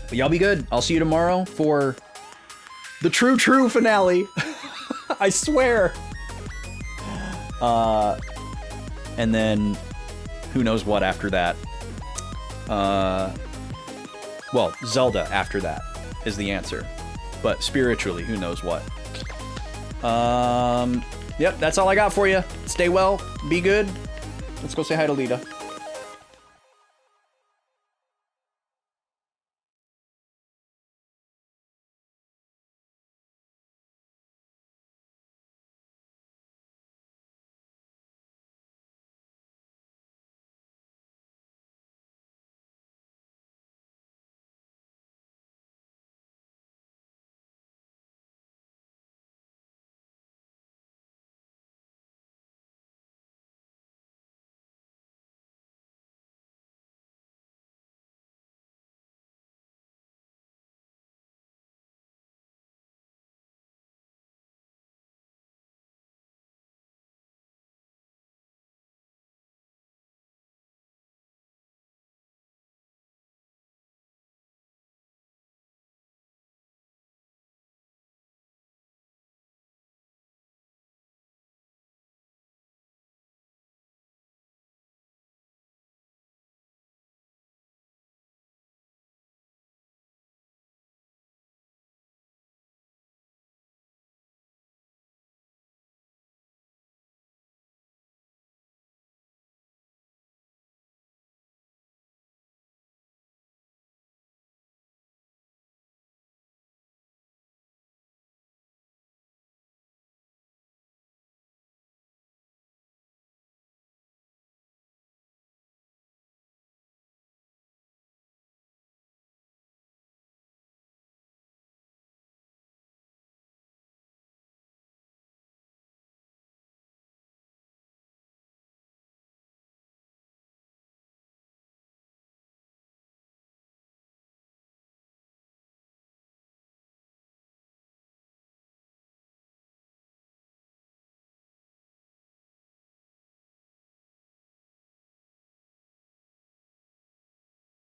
But y'all be good. I'll see you tomorrow for the true finale. I swear. And then who knows what after that. Well, Zelda after that is the answer. But spiritually, who knows what. Yep, that's all I got for you. Stay well, be good. Let's go say hi to Lita.